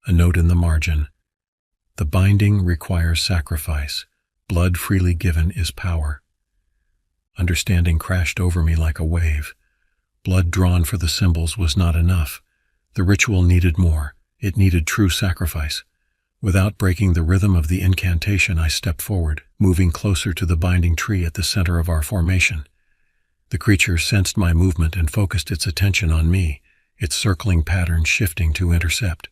A note in the margin. "The binding requires sacrifice. Blood freely given is power." Understanding crashed over me like a wave. Blood drawn for the symbols was not enough. The ritual needed more. It needed true sacrifice. Without breaking the rhythm of the incantation, I stepped forward, moving closer to the binding tree at the center of our formation. The creature sensed my movement and focused its attention on me, its circling pattern shifting to intercept.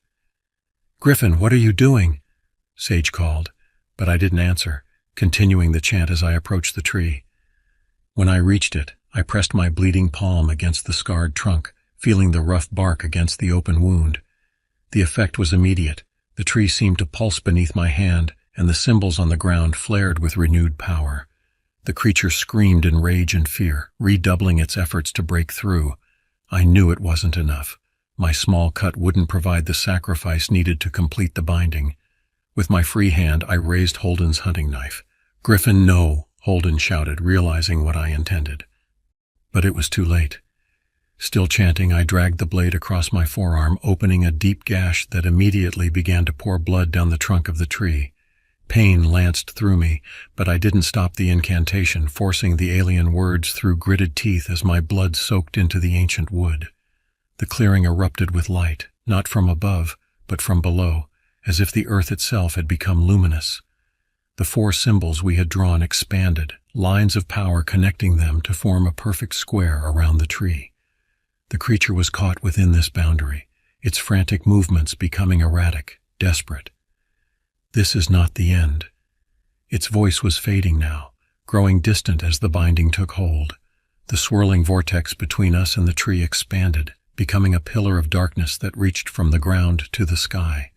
"Griffin, what are you doing?" Sage called, but I didn't answer, continuing the chant as I approached the tree. When I reached it, I pressed my bleeding palm against the scarred trunk, feeling the rough bark against the open wound. The effect was immediate. The tree seemed to pulse beneath my hand, and the symbols on the ground flared with renewed power. The creature screamed in rage and fear, redoubling its efforts to break through. I knew it wasn't enough. My small cut wouldn't provide the sacrifice needed to complete the binding. With my free hand, I raised Holden's hunting knife. "Griffin, no!" Holden shouted, realizing what I intended. But it was too late. Still chanting, I dragged the blade across my forearm, opening a deep gash that immediately began to pour blood down the trunk of the tree. Pain lanced through me, but I didn't stop the incantation, forcing the alien words through gritted teeth as my blood soaked into the ancient wood. The clearing erupted with light, not from above, but from below, as if the earth itself had become luminous. The 4 symbols we had drawn expanded, lines of power connecting them to form a perfect square around the tree. The creature was caught within this boundary, its frantic movements becoming erratic, desperate. "This is not the end." Its voice was fading now, growing distant as the binding took hold. The swirling vortex between us and the tree expanded, becoming a pillar of darkness that reached from the ground to the sky.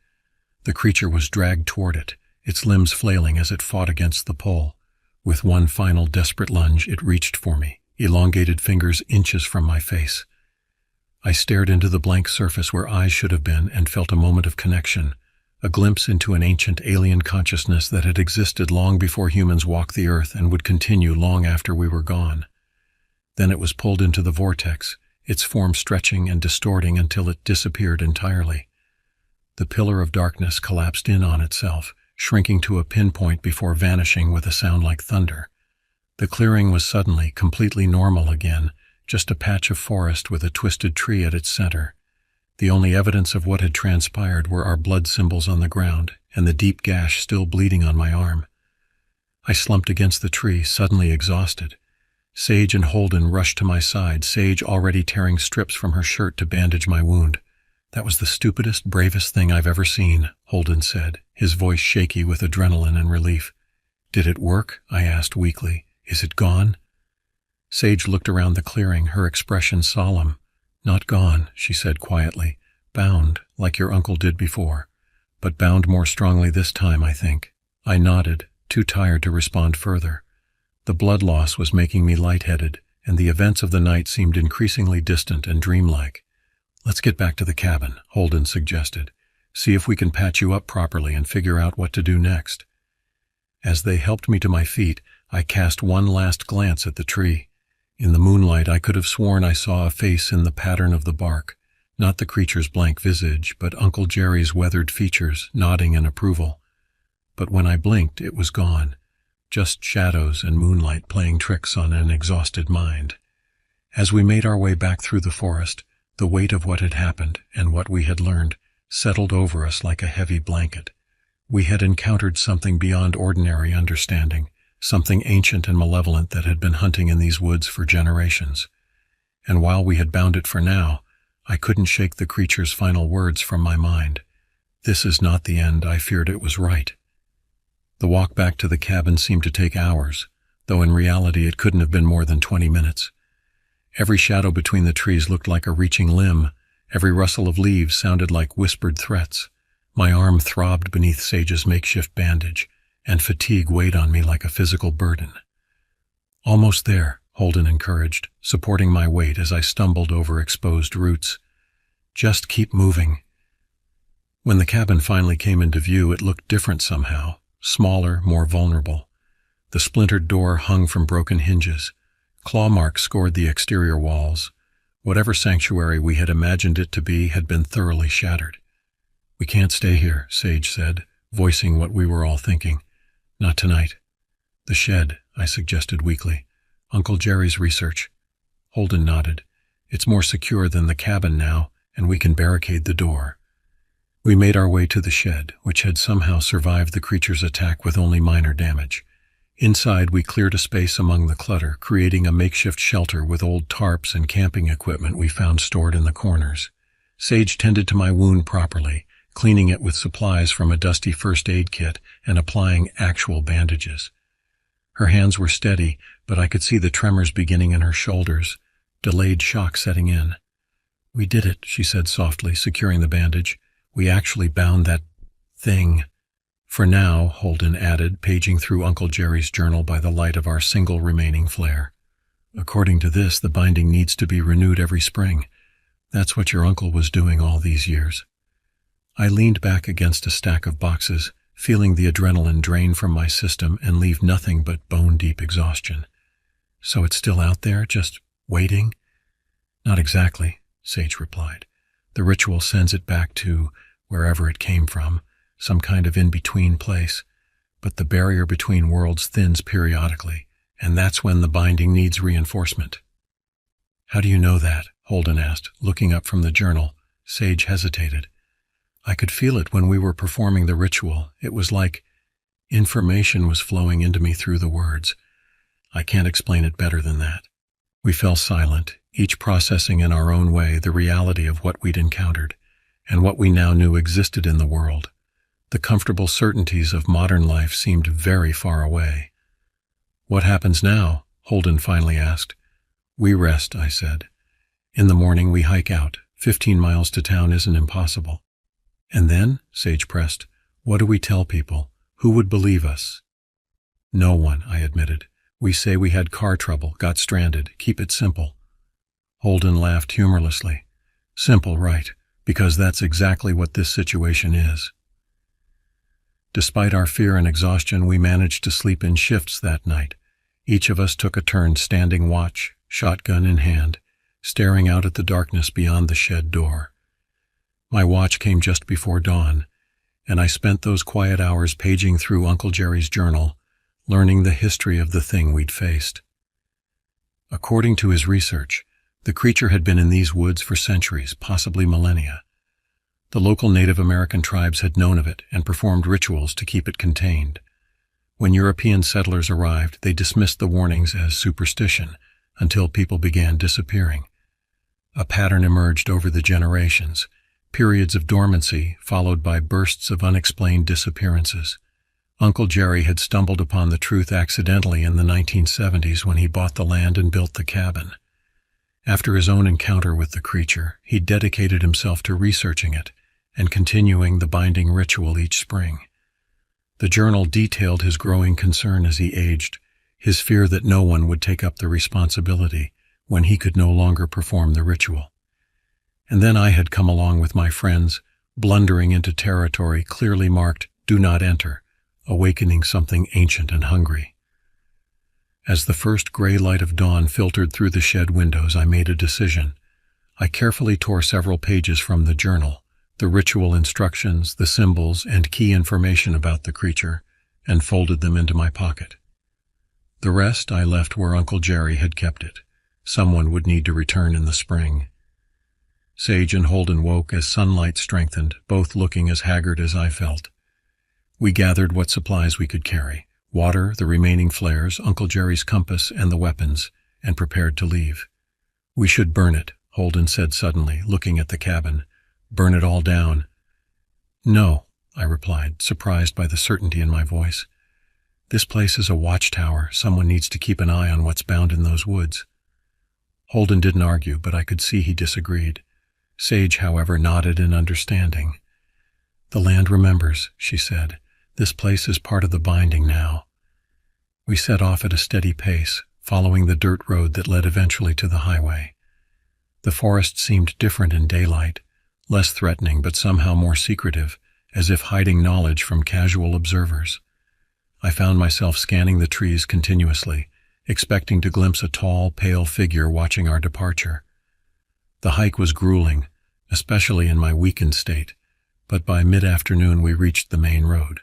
The creature was dragged toward it, its limbs flailing as it fought against the pull. With one final desperate lunge, it reached for me, elongated fingers inches from my face. I stared into the blank surface where eyes should have been and felt a moment of connection, a glimpse into an ancient alien consciousness that had existed long before humans walked the earth and would continue long after we were gone. Then it was pulled into the vortex, its form stretching and distorting until it disappeared entirely. The pillar of darkness collapsed in on itself, shrinking to a pinpoint before vanishing with a sound like thunder. The clearing was suddenly completely normal again, just a patch of forest with a twisted tree at its center. The only evidence of what had transpired were our blood symbols on the ground and the deep gash still bleeding on my arm. I slumped against the tree, suddenly exhausted. Sage and Holden rushed to my side, Sage already tearing strips from her shirt to bandage my wound. "That was the stupidest, bravest thing I've ever seen," Holden said, his voice shaky with adrenaline and relief. "Did it work?" I asked weakly. "Is it gone?" Sage looked around the clearing, her expression solemn. "Not gone," she said quietly. "Bound, like your uncle did before. But bound more strongly this time, I think." I nodded, too tired to respond further. The blood loss was making me lightheaded, and the events of the night seemed increasingly distant and dreamlike. "Let's get back to the cabin," Holden suggested. "See if we can patch you up properly and figure out what to do next." As they helped me to my feet, I cast one last glance at the tree. In the moonlight, I could have sworn I saw a face in the pattern of the bark, not the creature's blank visage, but Uncle Jerry's weathered features, nodding in approval. But when I blinked, it was gone. Just shadows and moonlight playing tricks on an exhausted mind. As we made our way back through the forest, the weight of what had happened and what we had learned settled over us like a heavy blanket. We had encountered something beyond ordinary understanding, something ancient and malevolent that had been hunting in these woods for generations. And while we had bound it for now, I couldn't shake the creature's final words from my mind. This is not the end. I feared it was right. The walk back to the cabin seemed to take hours, though in reality it couldn't have been more than 20 minutes. Every shadow between the trees looked like a reaching limb. Every rustle of leaves sounded like whispered threats. My arm throbbed beneath Sage's makeshift bandage, and fatigue weighed on me like a physical burden. "Almost there," Holden encouraged, supporting my weight as I stumbled over exposed roots. "Just keep moving." When the cabin finally came into view, it looked different somehow, smaller, more vulnerable. The splintered door hung from broken hinges. Claw marks scored the exterior walls. Whatever sanctuary we had imagined it to be had been thoroughly shattered. "We can't stay here," Sage said, voicing what we were all thinking. "Not tonight." "The shed," I suggested weakly. "Uncle Jerry's research." Holden nodded. "It's more secure than the cabin now, and we can barricade the door." We made our way to the shed, which had somehow survived the creature's attack with only minor damage. Inside, we cleared a space among the clutter, creating a makeshift shelter with old tarps and camping equipment we found stored in the corners. Sage tended to my wound properly, cleaning it with supplies from a dusty first aid kit and applying actual bandages. Her hands were steady, but I could see the tremors beginning in her shoulders, delayed shock setting in. "We did it," she said softly, securing the bandage. "We actually bound that thing." "For now," Holden added, paging through Uncle Jerry's journal by the light of our single remaining flare. "According to this, the binding needs to be renewed every spring. That's what your uncle was doing all these years." I leaned back against a stack of boxes, feeling the adrenaline drain from my system and leave nothing but bone-deep exhaustion. "So it's still out there, just waiting?" "Not exactly," Sage replied. "The ritual sends it back to wherever it came from, some kind of in-between place, but the barrier between worlds thins periodically, and that's when the binding needs reinforcement." "How do you know that?" Holden asked, looking up from the journal. Sage hesitated. "I could feel it when we were performing the ritual. It was like information was flowing into me through the words. I can't explain it better than that." We fell silent, each processing in our own way the reality of what we'd encountered, and what we now knew existed in the world. The comfortable certainties of modern life seemed very far away. "What happens now?" Holden finally asked. "We rest," I said. "In the morning we hike out. 15 miles to town isn't impossible." "And then?" Sage pressed. "What do we tell people? Who would believe us?" "No one," I admitted. "We say we had car trouble, got stranded. Keep it simple." Holden laughed humorlessly. "Simple, right, because that's exactly what this situation is." Despite our fear and exhaustion, we managed to sleep in shifts that night. Each of us took a turn standing watch, shotgun in hand, staring out at the darkness beyond the shed door. My watch came just before dawn, and I spent those quiet hours paging through Uncle Jerry's journal, learning the history of the thing we'd faced. According to his research, the creature had been in these woods for centuries, possibly millennia. The local Native American tribes had known of it and performed rituals to keep it contained. When European settlers arrived, they dismissed the warnings as superstition until people began disappearing. A pattern emerged over the generations, periods of dormancy followed by bursts of unexplained disappearances. Uncle Jerry had stumbled upon the truth accidentally in the 1970s when he bought the land and built the cabin. After his own encounter with the creature, he dedicated himself to researching it and continuing the binding ritual each spring. The journal detailed his growing concern as he aged, his fear that no one would take up the responsibility when he could no longer perform the ritual. And then I had come along with my friends, blundering into territory clearly marked "Do Not Enter," awakening something ancient and hungry. As the first gray light of dawn filtered through the shed windows, I made a decision. I carefully tore several pages from the journal, the ritual instructions, the symbols, and key information about the creature, and folded them into my pocket. The rest I left where Uncle Jerry had kept it. Someone would need to return in the spring. Sage and Holden woke as sunlight strengthened, both looking as haggard as I felt. We gathered what supplies we could carry: water, the remaining flares, Uncle Jerry's compass, and the weapons, and prepared to leave. "We should burn it," Holden said suddenly, looking at the cabin. "Burn it all down." "No," I replied, surprised by the certainty in my voice. "This place is a watchtower. Someone needs to keep an eye on what's bound in those woods." Holden didn't argue, but I could see he disagreed. Sage, however, nodded in understanding. "The land remembers," she said. "This place is part of the binding now." We set off at a steady pace, following the dirt road that led eventually to the highway. The forest seemed different in daylight, less threatening but somehow more secretive, as if hiding knowledge from casual observers. I found myself scanning the trees continuously, expecting to glimpse a tall, pale figure watching our departure. The hike was grueling, especially in my weakened state, but by mid-afternoon we reached the main road.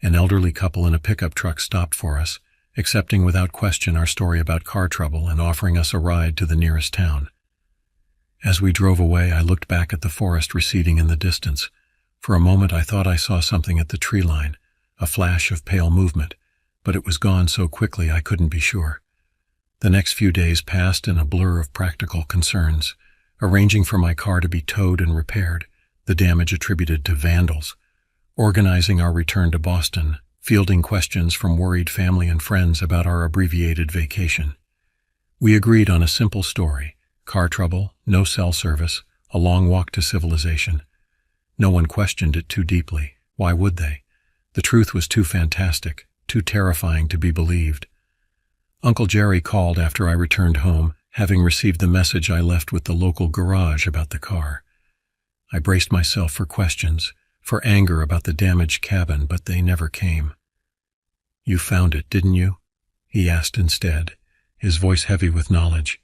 An elderly couple in a pickup truck stopped for us, accepting without question our story about car trouble and offering us a ride to the nearest town. As we drove away, I looked back at the forest receding in the distance. For a moment I thought I saw something at the tree line, a flash of pale movement, but it was gone so quickly I couldn't be sure. The next few days passed in a blur of practical concerns, arranging for my car to be towed and repaired, the damage attributed to vandals, organizing our return to Boston, fielding questions from worried family and friends about our abbreviated vacation. We agreed on a simple story: car trouble, no cell service, a long walk to civilization. No one questioned it too deeply. Why would they? The truth was too fantastic, too terrifying to be believed. Uncle Jerry called after I returned home, having received the message I left with the local garage about the car. I braced myself for questions, for anger about the damaged cabin, but they never came. "You found it, didn't you?" he asked instead, his voice heavy with knowledge.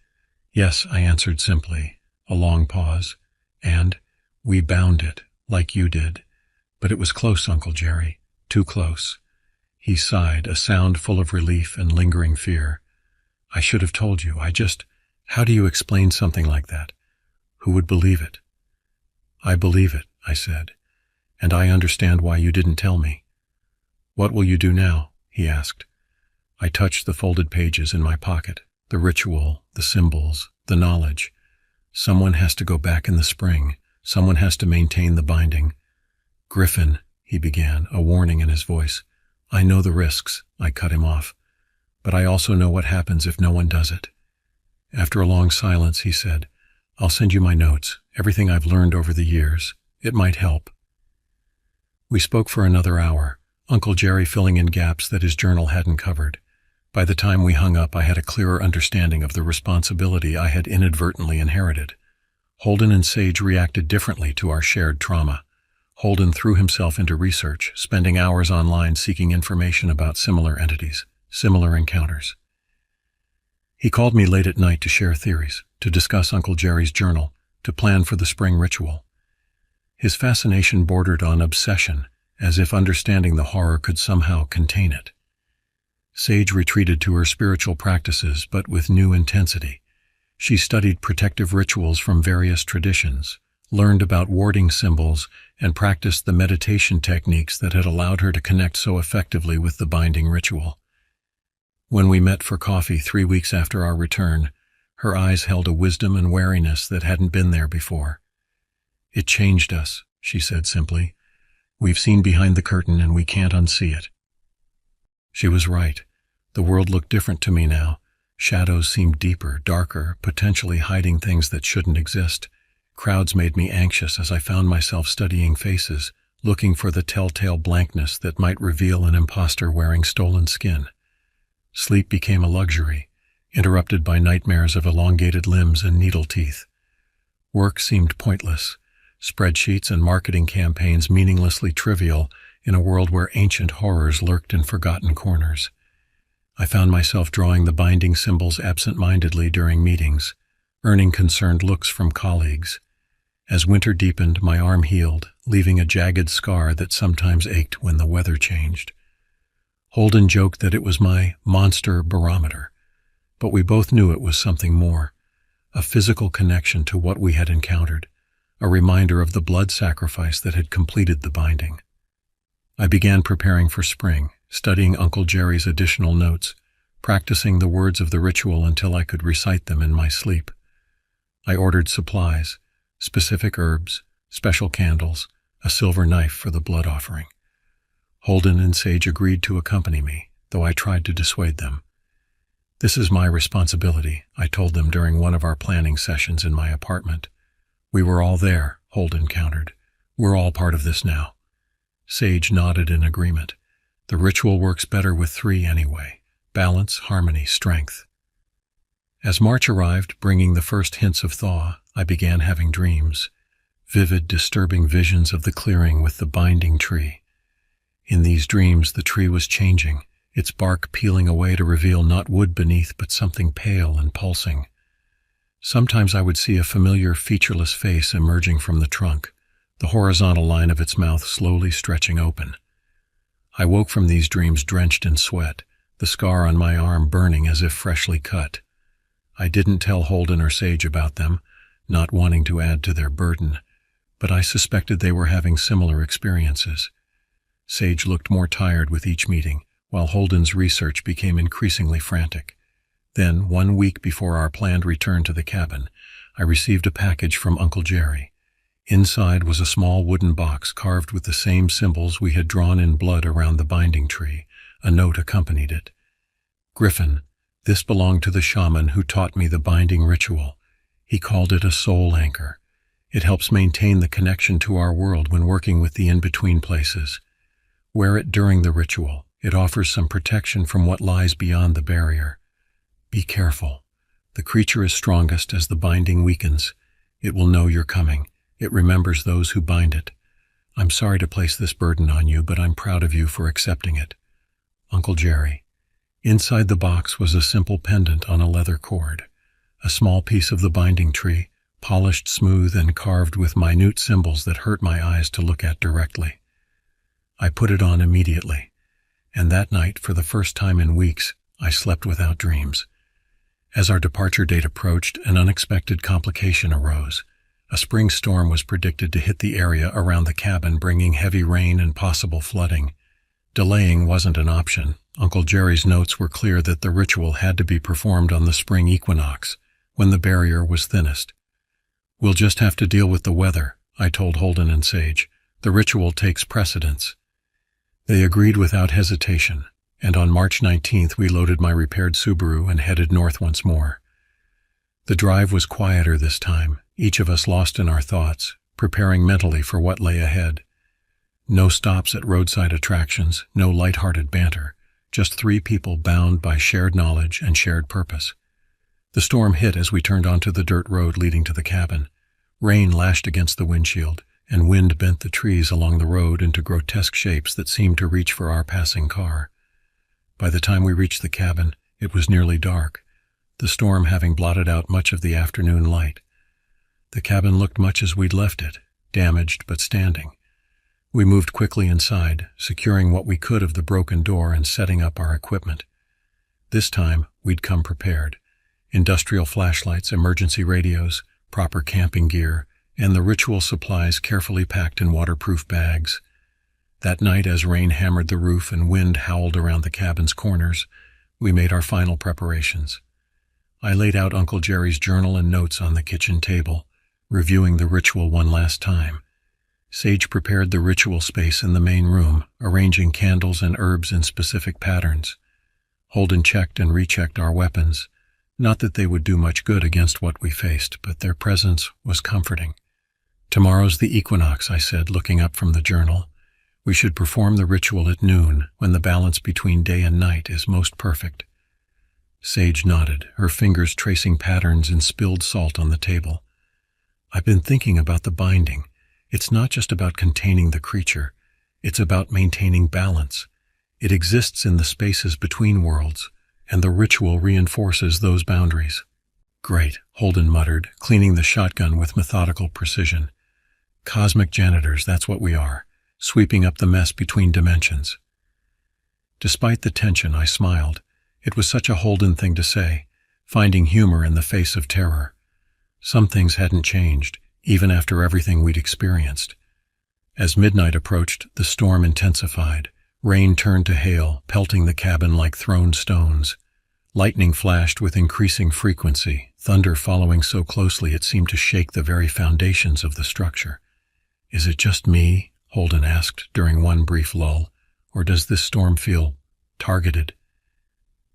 "Yes," I answered simply. A long pause. "And we bound it, like you did. But it was close, Uncle Jerry, too close." He sighed, a sound full of relief and lingering fear. "I should have told you. How do you explain something like that? Who would believe it?" "I believe it," I said, "and I understand why you didn't tell me." "What will you do now?" he asked. I touched the folded pages in my pocket, the ritual, the symbols, the knowledge. Someone has to go back in the spring. Someone has to maintain the binding. "Griffin," he began, a warning in his voice. "I know the risks," I cut him off, "but I also know what happens if no one does it." After a long silence, he said, "I'll send you my notes, everything I've learned over the years. It might help." We spoke for another hour, Uncle Jerry filling in gaps that his journal hadn't covered. By the time we hung up, I had a clearer understanding of the responsibility I had inadvertently inherited. Holden and Sage reacted differently to our shared trauma. Holden threw himself into research, spending hours online seeking information about similar entities, similar encounters. He called me late at night to share theories, to discuss Uncle Jerry's journal, to plan for the spring ritual. His fascination bordered on obsession, as if understanding the horror could somehow contain it. Sage retreated to her spiritual practices, but with new intensity. She studied protective rituals from various traditions, learned about warding symbols, and practiced the meditation techniques that had allowed her to connect so effectively with the binding ritual. When we met for coffee 3 weeks after our return, her eyes held a wisdom and wariness that hadn't been there before. "It changed us," she said simply. "We've seen behind the curtain and we can't unsee it." She was right. The world looked different to me now. Shadows seemed deeper, darker, potentially hiding things that shouldn't exist. Crowds made me anxious as I found myself studying faces, looking for the telltale blankness that might reveal an imposter wearing stolen skin. Sleep became a luxury, interrupted by nightmares of elongated limbs and needle teeth. Work seemed pointless, spreadsheets and marketing campaigns meaninglessly trivial in a world where ancient horrors lurked in forgotten corners. I found myself drawing the binding symbols absent-mindedly during meetings, earning concerned looks from colleagues. As winter deepened, my arm healed, leaving a jagged scar that sometimes ached when the weather changed. Holden joked that it was my monster barometer, but we both knew it was something more, a physical connection to what we had encountered, a reminder of the blood sacrifice that had completed the binding. I began preparing for spring, studying Uncle Jerry's additional notes, practicing the words of the ritual until I could recite them in my sleep. I ordered supplies, specific herbs, special candles, a silver knife for the blood offering. Holden and Sage agreed to accompany me, though I tried to dissuade them. "This is my responsibility," I told them during one of our planning sessions in my apartment. "We were all there," Holden countered. "We're all part of this now." Sage nodded in agreement. "The ritual works better with three anyway. Balance, harmony, strength." As March arrived, bringing the first hints of thaw, I began having dreams. Vivid, disturbing visions of the clearing with the binding tree. In these dreams, the tree was changing, its bark peeling away to reveal not wood beneath but something pale and pulsing. Sometimes I would see a familiar, featureless face emerging from the trunk, the horizontal line of its mouth slowly stretching open. I woke from these dreams drenched in sweat, the scar on my arm burning as if freshly cut. I didn't tell Holden or Sage about them, not wanting to add to their burden, but I suspected they were having similar experiences. Sage looked more tired with each meeting, while Holden's research became increasingly frantic. Then, 1 week before our planned return to the cabin, I received a package from Uncle Jerry. Inside was a small wooden box carved with the same symbols we had drawn in blood around the binding tree. A note accompanied it. "Griffin, this belonged to the shaman who taught me the binding ritual. He called it a soul anchor. It helps maintain the connection to our world when working with the in-between places. Wear it during the ritual. It offers some protection from what lies beyond the barrier. Be careful. The creature is strongest as the binding weakens. It will know you're coming. It remembers those who bind it. I'm sorry to place this burden on you, but I'm proud of you for accepting it. Uncle Jerry." Inside the box was a simple pendant on a leather cord, a small piece of the binding tree, polished smooth and carved with minute symbols that hurt my eyes to look at directly. I put it on immediately, and that night, for the first time in weeks, I slept without dreams. As our departure date approached, an unexpected complication arose. A spring storm was predicted to hit the area around the cabin, bringing heavy rain and possible flooding. Delaying wasn't an option. Uncle Jerry's notes were clear that the ritual had to be performed on the spring equinox, when the barrier was thinnest. "We'll just have to deal with the weather," I told Holden and Sage. "The ritual takes precedence." They agreed without hesitation, and on March 19th we loaded my repaired Subaru and headed north once more. The drive was quieter this time, each of us lost in our thoughts, preparing mentally for what lay ahead. No stops at roadside attractions, no light-hearted banter, just 3 people bound by shared knowledge and shared purpose. The storm hit as we turned onto the dirt road leading to the cabin. Rain lashed against the windshield, and wind bent the trees along the road into grotesque shapes that seemed to reach for our passing car. By the time we reached the cabin, it was nearly dark, the storm having blotted out much of the afternoon light. The cabin looked much as we'd left it, damaged but standing. We moved quickly inside, securing what we could of the broken door and setting up our equipment. This time, we'd come prepared. Industrial flashlights, emergency radios, proper camping gear, and the ritual supplies carefully packed in waterproof bags. That night, as rain hammered the roof and wind howled around the cabin's corners, we made our final preparations. I laid out Uncle Jerry's journal and notes on the kitchen table, reviewing the ritual one last time. Sage prepared the ritual space in the main room, arranging candles and herbs in specific patterns. Holden checked and rechecked our weapons. Not that they would do much good against what we faced, but their presence was comforting. "Tomorrow's the equinox," I said, looking up from the journal. "We should perform the ritual at noon, when the balance between day and night is most perfect." Sage nodded, her fingers tracing patterns in spilled salt on the table. "I've been thinking about the binding. It's not just about containing the creature. It's about maintaining balance. It exists in the spaces between worlds, and the ritual reinforces those boundaries." "Great," Holden muttered, cleaning the shotgun with methodical precision. "Cosmic janitors, that's what we are, sweeping up the mess between dimensions." Despite the tension, I smiled. It was such a Holden thing to say, finding humor in the face of terror. Some things hadn't changed, even after everything we'd experienced. As midnight approached, the storm intensified. Rain turned to hail, pelting the cabin like thrown stones. Lightning flashed with increasing frequency, thunder following so closely it seemed to shake the very foundations of the structure. "Is it just me?" Holden asked during one brief lull. "Or does this storm feel targeted?"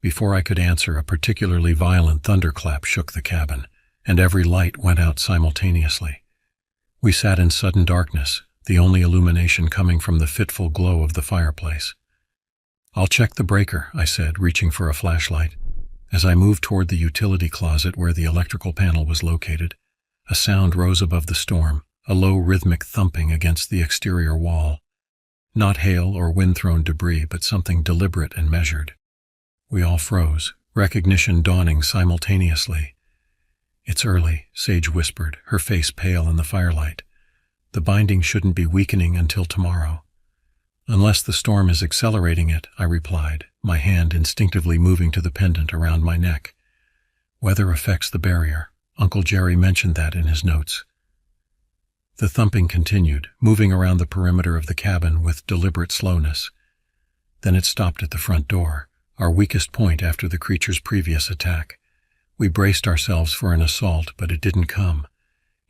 Before I could answer, a particularly violent thunderclap shook the cabin, and every light went out simultaneously. We sat in sudden darkness, the only illumination coming from the fitful glow of the fireplace. "I'll check the breaker," I said, reaching for a flashlight. As I moved toward the utility closet where the electrical panel was located, a sound rose above the storm, a low rhythmic thumping against the exterior wall. Not hail or wind-thrown debris, but something deliberate and measured. We all froze, recognition dawning simultaneously. "It's early," Sage whispered, her face pale in the firelight. "The binding shouldn't be weakening until tomorrow." "Unless the storm is accelerating it," I replied, my hand instinctively moving to the pendant around my neck. "Weather affects the barrier. Uncle Jerry mentioned that in his notes." The thumping continued, moving around the perimeter of the cabin with deliberate slowness. Then it stopped at the front door, our weakest point after the creature's previous attack. We braced ourselves for an assault, but it didn't come.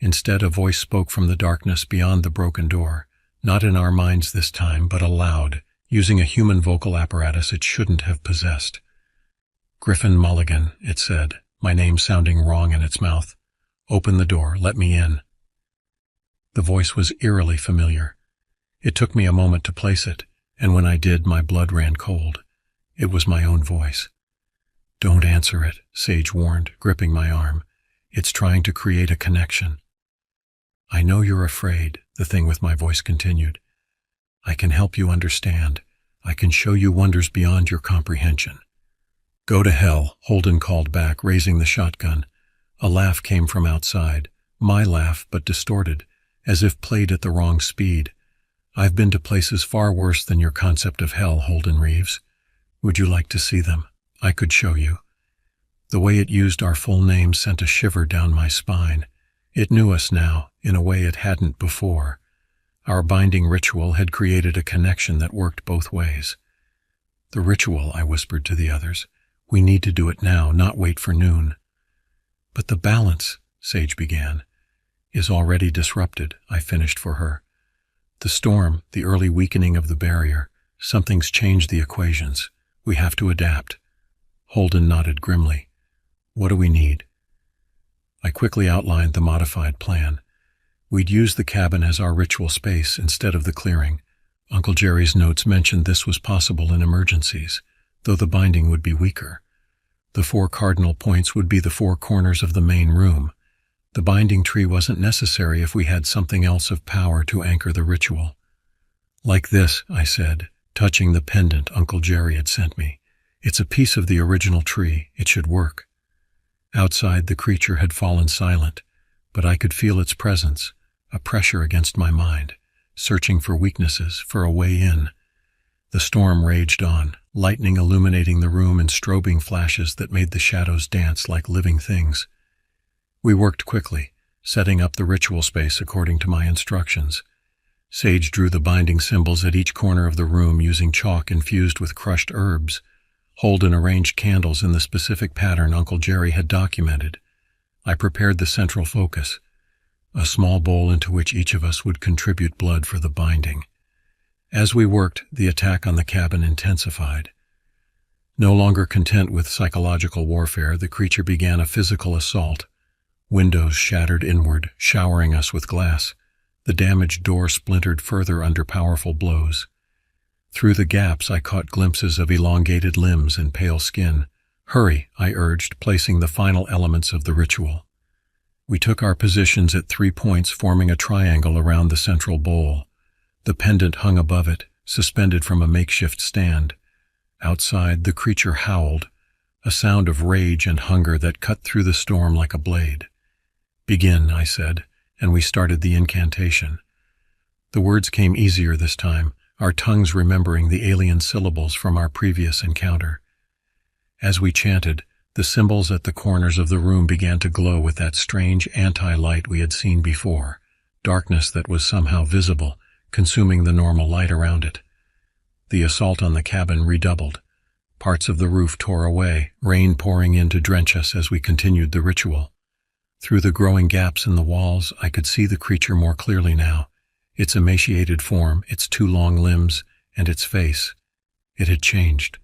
Instead, a voice spoke from the darkness beyond the broken door, not in our minds this time, but aloud, using a human vocal apparatus it shouldn't have possessed. "Griffin Mulligan," it said, my name sounding wrong in its mouth. "Open the door, let me in." The voice was eerily familiar. It took me a moment to place it, and when I did, my blood ran cold. It was my own voice. "Don't answer it," Sage warned, gripping my arm. "It's trying to create a connection." "I know you're afraid," the thing with my voice continued. "I can help you understand. I can show you wonders beyond your comprehension." "Go to hell," Holden called back, raising the shotgun. A laugh came from outside, my laugh but distorted, as if played at the wrong speed. "I've been to places far worse than your concept of hell, Holden Reeves. Would you like to see them? I could show you." The way it used our full names sent a shiver down my spine. It knew us now, in a way it hadn't before. Our binding ritual had created a connection that worked both ways. "The ritual," I whispered to the others. "We need to do it now, not wait for noon." "But the balance," Sage began. "Is already disrupted," I finished for her. "The storm, the early weakening of the barrier, something's changed the equations. We have to adapt." Holden nodded grimly. "What do we need?" I quickly outlined the modified plan. We'd use the cabin as our ritual space instead of the clearing. Uncle Jerry's notes mentioned this was possible in emergencies, though the binding would be weaker. The 4 cardinal points would be the 4 corners of the main room. The binding tree wasn't necessary if we had something else of power to anchor the ritual. "Like this," I said, touching the pendant Uncle Jerry had sent me. "It's a piece of the original tree. It should work." Outside, the creature had fallen silent, but I could feel its presence, a pressure against my mind, searching for weaknesses, for a way in. The storm raged on, lightning illuminating the room in strobing flashes that made the shadows dance like living things. We worked quickly, setting up the ritual space according to my instructions. Sage drew the binding symbols at each corner of the room using chalk infused with crushed herbs. Holden arranged candles in the specific pattern Uncle Jerry had documented. I prepared the central focus, a small bowl into which each of us would contribute blood for the binding. As we worked, the attack on the cabin intensified. No longer content with psychological warfare, the creature began a physical assault. Windows shattered inward, showering us with glass. The damaged door splintered further under powerful blows. Through the gaps, I caught glimpses of elongated limbs and pale skin. "Hurry," I urged, placing the final elements of the ritual. We took our positions at 3 points, forming a triangle around the central bowl. The pendant hung above it, suspended from a makeshift stand. Outside, the creature howled, a sound of rage and hunger that cut through the storm like a blade. "Begin," I said, and we started the incantation. The words came easier this time, our tongues remembering the alien syllables from our previous encounter. As we chanted, the symbols at the corners of the room began to glow with that strange anti-light we had seen before, darkness that was somehow visible, consuming the normal light around it. The assault on the cabin redoubled. Parts of the roof tore away, rain pouring in to drench us as we continued the ritual. Through the growing gaps in the walls, I could see the creature more clearly now, its emaciated form, its 2 long limbs, and its face. It had changed.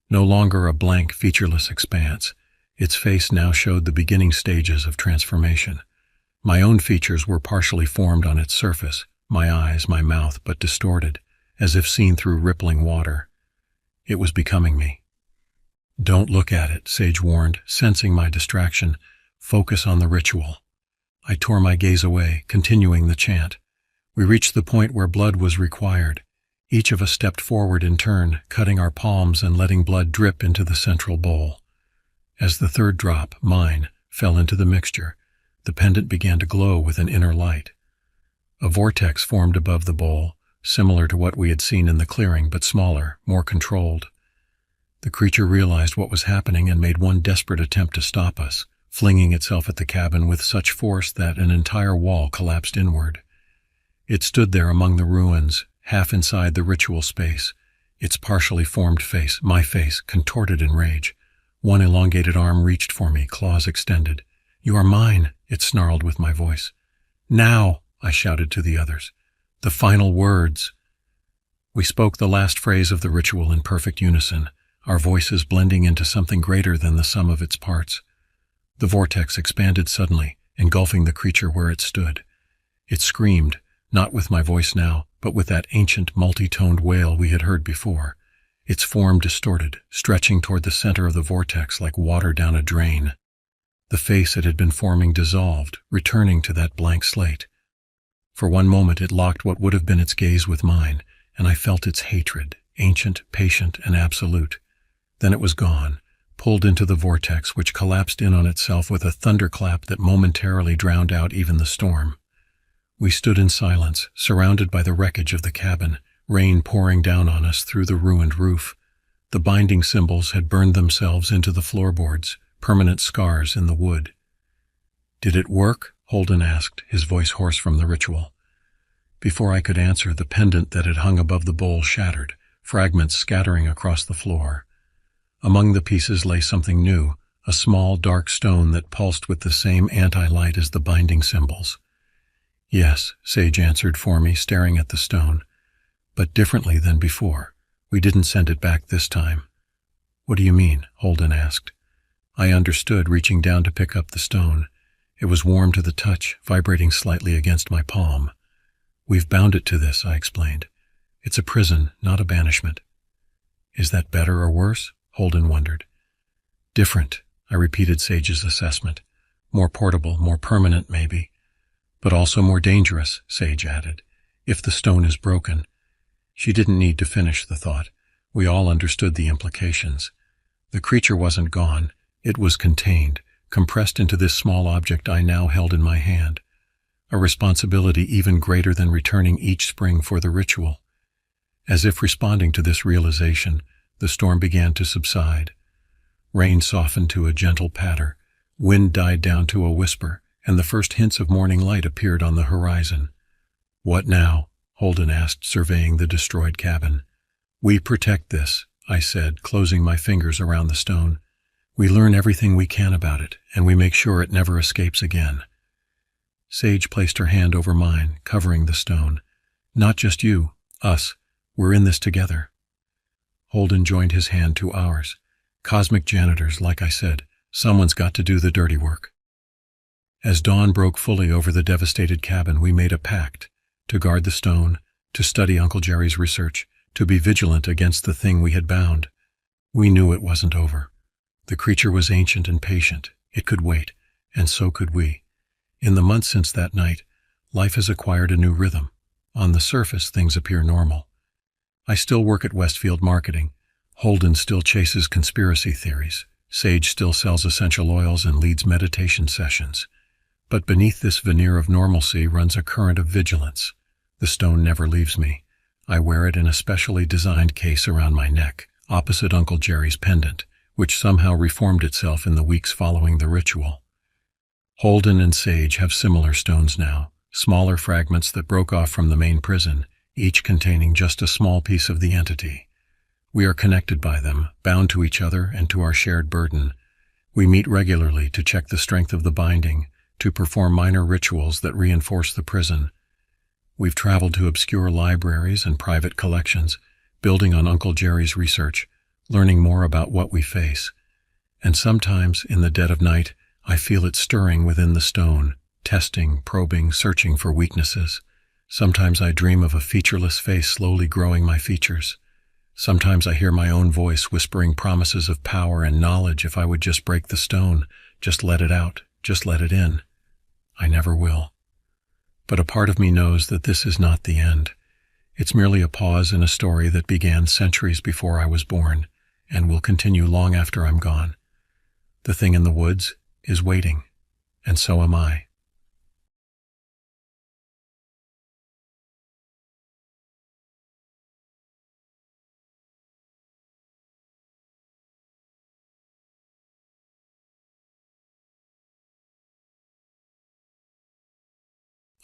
No longer a blank, featureless expanse, its face now showed the beginning stages of transformation. My own features were partially formed on its surface, my eyes, my mouth, but distorted, as if seen through rippling water. It was becoming me. "Don't look at it," Sage warned, sensing my distraction. "Focus on the ritual." I tore my gaze away, continuing the chant. We reached the point where blood was required. Each of us stepped forward in turn, cutting our palms and letting blood drip into the central bowl. As the third drop, mine, fell into the mixture, the pendant began to glow with an inner light. A vortex formed above the bowl, similar to what we had seen in the clearing, but smaller, more controlled. The creature realized what was happening and made one desperate attempt to stop us, flinging itself at the cabin with such force that an entire wall collapsed inward. It stood there among the ruins, half inside the ritual space, its partially formed face, my face, contorted in rage. One elongated arm reached for me, claws extended. "You are mine," it snarled with my voice. "Now," I shouted to the others. "The final words." We spoke the last phrase of the ritual in perfect unison, our voices blending into something greater than the sum of its parts. The vortex expanded suddenly, engulfing the creature where it stood. It screamed, not with my voice now, but with that ancient multi-toned wail we had heard before. Its form distorted, stretching toward the center of the vortex like water down a drain. The face it had been forming dissolved, returning to that blank slate. For one moment it locked what would have been its gaze with mine, and I felt its hatred, ancient, patient, and absolute. Then it was gone, pulled into the vortex, which collapsed in on itself with a thunderclap that momentarily drowned out even the storm. We stood in silence, surrounded by the wreckage of the cabin, rain pouring down on us through the ruined roof. The binding symbols had burned themselves into the floorboards, permanent scars in the wood. "Did it work?" Holden asked, his voice hoarse from the ritual. Before I could answer, the pendant that had hung above the bowl shattered, fragments scattering across the floor. Among the pieces lay something new, a small, dark stone that pulsed with the same anti-light as the binding symbols. "Yes," Sage answered for me, staring at the stone. "But differently than before. We didn't send it back this time." "What do you mean?" Holden asked. I understood, reaching down to pick up the stone. It was warm to the touch, vibrating slightly against my palm. "We've bound it to this," I explained. "It's a prison, not a banishment." "Is that better or worse?" Holden wondered. "Different," I repeated Sage's assessment. "More portable, more permanent, maybe. But also more dangerous," Sage added, "if the stone is broken." She didn't need to finish the thought. We all understood the implications. The creature wasn't gone. It was contained, compressed into this small object I now held in my hand. A responsibility even greater than returning each spring for the ritual. As if responding to this realization, the storm began to subside. Rain softened to a gentle patter, wind died down to a whisper, and the first hints of morning light appeared on the horizon. "What now?" Holden asked, surveying the destroyed cabin. "We protect this," I said, closing my fingers around the stone. "We learn everything we can about it, and we make sure it never escapes again." Sage placed her hand over mine, covering the stone. "Not just you, us. We're in this together." Holden joined his hand to ours. "Cosmic janitors, like I said. Someone's got to do the dirty work." As dawn broke fully over the devastated cabin, we made a pact to guard the stone, to study Uncle Jerry's research, to be vigilant against the thing we had bound. We knew it wasn't over. The creature was ancient and patient. It could wait, and so could we. In the months since that night, life has acquired a new rhythm. On the surface, things appear normal. I still work at Westfield Marketing. Holden still chases conspiracy theories. Sage still sells essential oils and leads meditation sessions. But beneath this veneer of normalcy runs a current of vigilance. The stone never leaves me. I wear it in a specially designed case around my neck, opposite Uncle Jerry's pendant, which somehow reformed itself in the weeks following the ritual. Holden and Sage have similar stones now, smaller fragments that broke off from the main prison, each containing just a small piece of the entity. We are connected by them, bound to each other and to our shared burden. We meet regularly to check the strength of the binding, to perform minor rituals that reinforce the prison. We've traveled to obscure libraries and private collections, building on Uncle Jerry's research, learning more about what we face. And sometimes, in the dead of night, I feel it stirring within the stone, testing, probing, searching for weaknesses. Sometimes I dream of a featureless face slowly growing my features. Sometimes I hear my own voice whispering promises of power and knowledge if I would just break the stone, just let it out, just let it in. I never will. But a part of me knows that this is not the end. It's merely a pause in a story that began centuries before I was born, and will continue long after I'm gone. The thing in the woods is waiting, and so am I.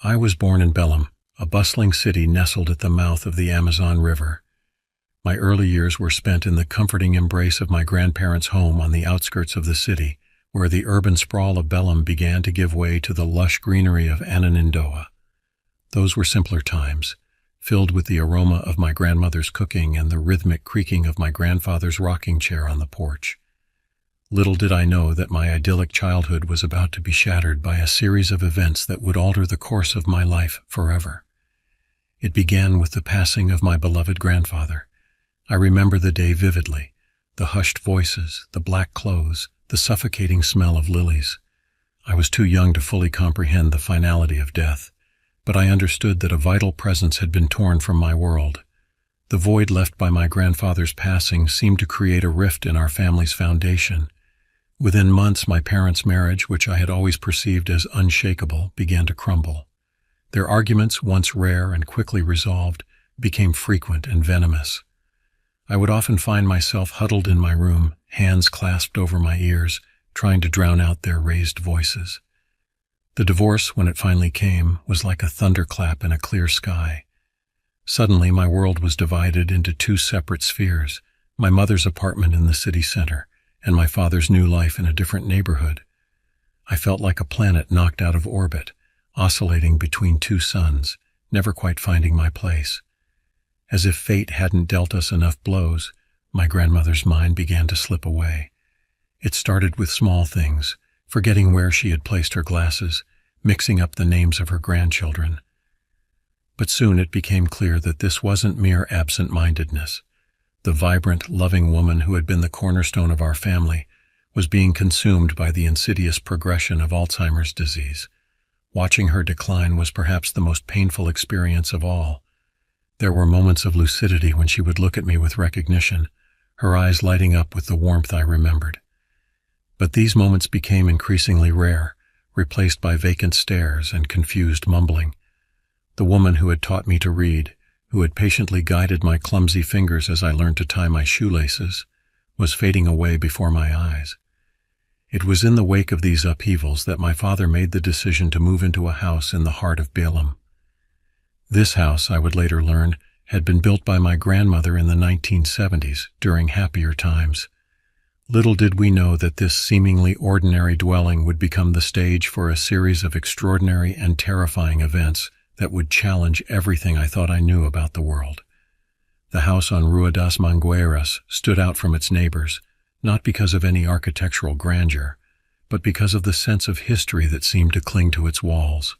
I was born in Belém, a bustling city nestled at the mouth of the Amazon River. My early years were spent in the comforting embrace of my grandparents' home on the outskirts of the city, where the urban sprawl of Belém began to give way to the lush greenery of Ananindoa. Those were simpler times, filled with the aroma of my grandmother's cooking and the rhythmic creaking of my grandfather's rocking chair on the porch. Little did I know that my idyllic childhood was about to be shattered by a series of events that would alter the course of my life forever. It began with the passing of my beloved grandfather. I remember the day vividly, the hushed voices, the black clothes, the suffocating smell of lilies. I was too young to fully comprehend the finality of death, but I understood that a vital presence had been torn from my world. The void left by my grandfather's passing seemed to create a rift in our family's foundation. Within months, my parents' marriage, which I had always perceived as unshakable, began to crumble. Their arguments, once rare and quickly resolved, became frequent and venomous. I would often find myself huddled in my room, hands clasped over my ears, trying to drown out their raised voices. The divorce, when it finally came, was like a thunderclap in a clear sky. Suddenly, my world was divided into two separate spheres, my mother's apartment in the city center, and my father's new life in a different neighborhood. I felt like a planet knocked out of orbit, oscillating between two suns, never quite finding my place. As if fate hadn't dealt us enough blows, my grandmother's mind began to slip away. It started with small things, forgetting where she had placed her glasses, mixing up the names of her grandchildren. But soon it became clear that this wasn't mere absent-mindedness. The vibrant, loving woman who had been the cornerstone of our family was being consumed by the insidious progression of Alzheimer's disease. Watching her decline was perhaps the most painful experience of all. There were moments of lucidity when she would look at me with recognition, her eyes lighting up with the warmth I remembered. But these moments became increasingly rare, replaced by vacant stares and confused mumbling. The woman who had taught me to read, who had patiently guided my clumsy fingers as I learned to tie my shoelaces, was fading away before my eyes. It was in the wake of these upheavals that my father made the decision to move into a house in the heart of Belém. This house, I would later learn, had been built by my grandmother in the 1970s, during happier times. Little did we know that this seemingly ordinary dwelling would become the stage for a series of extraordinary and terrifying events that would challenge everything I thought I knew about the world. The house on Rua das Mangueiras stood out from its neighbors, not because of any architectural grandeur, but because of the sense of history that seemed to cling to its walls.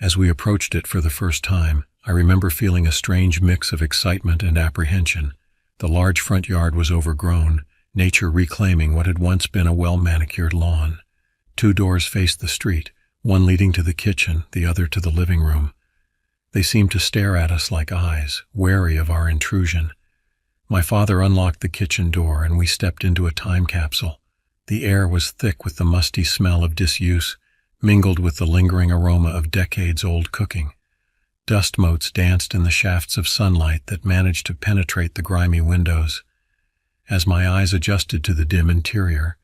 As we approached it for the first time, I remember feeling a strange mix of excitement and apprehension. The large front yard was overgrown, nature reclaiming what had once been a well-manicured lawn. 2 doors faced the street, one leading to the kitchen, the other to the living room. They seemed to stare at us like eyes, wary of our intrusion. My father unlocked the kitchen door and we stepped into a time capsule. The air was thick with the musty smell of disuse, mingled with the lingering aroma of decades-old cooking. Dust motes danced in the shafts of sunlight that managed to penetrate the grimy windows. As my eyes adjusted to the dim interior,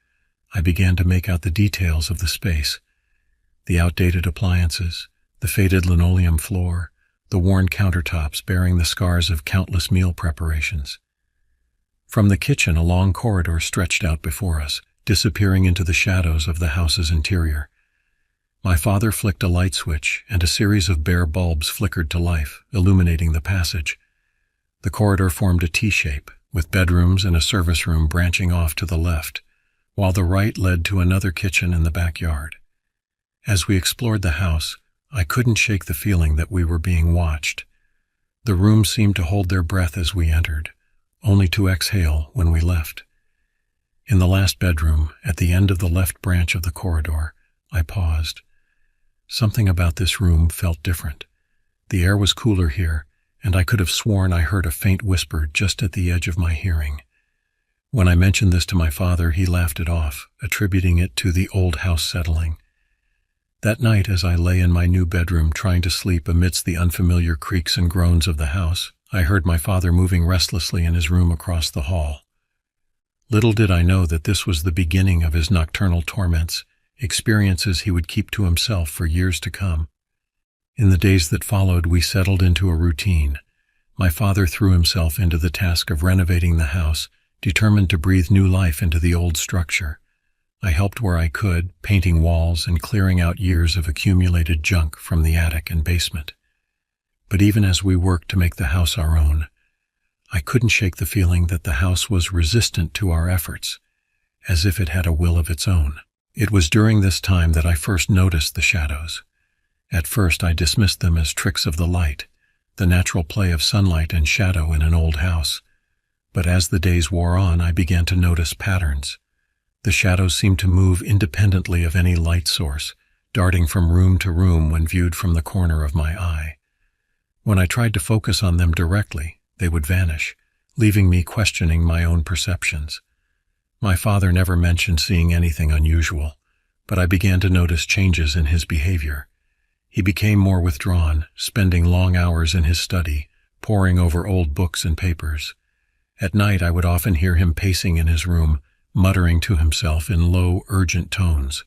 I began to make out the details of the space. The outdated appliances, The faded linoleum floor, the worn countertops bearing the scars of countless meal preparations. From the kitchen, a long corridor stretched out before us, disappearing into the shadows of the house's interior. My father flicked a light switch, and a series of bare bulbs flickered to life, illuminating the passage. The corridor formed a T-shape, with bedrooms and a service room branching off to the left, while the right led to another kitchen in the backyard. As we explored the house, I couldn't shake the feeling that we were being watched. The rooms seemed to hold their breath as we entered, only to exhale when we left. In the last bedroom, at the end of the left branch of the corridor, I paused. Something about this room felt different. The air was cooler here, and I could have sworn I heard a faint whisper just at the edge of my hearing. When I mentioned this to my father, he laughed it off, attributing it to the old house settling. That night, as I lay in my new bedroom trying to sleep amidst the unfamiliar creaks and groans of the house, I heard my father moving restlessly in his room across the hall. Little did I know that this was the beginning of his nocturnal torments, experiences he would keep to himself for years to come. In the days that followed, we settled into a routine. My father threw himself into the task of renovating the house, determined to breathe new life into the old structure. I helped where I could, painting walls and clearing out years of accumulated junk from the attic and basement. But even as we worked to make the house our own, I couldn't shake the feeling that the house was resistant to our efforts, as if it had a will of its own. It was during this time that I first noticed the shadows. At first, I dismissed them as tricks of the light, the natural play of sunlight and shadow in an old house. But as the days wore on, I began to notice patterns. The shadows seemed to move independently of any light source, darting from room to room when viewed from the corner of my eye. When I tried to focus on them directly, they would vanish, leaving me questioning my own perceptions. My father never mentioned seeing anything unusual, but I began to notice changes in his behavior. He became more withdrawn, spending long hours in his study, poring over old books and papers. At night, I would often hear him pacing in his room, muttering to himself in low, urgent tones.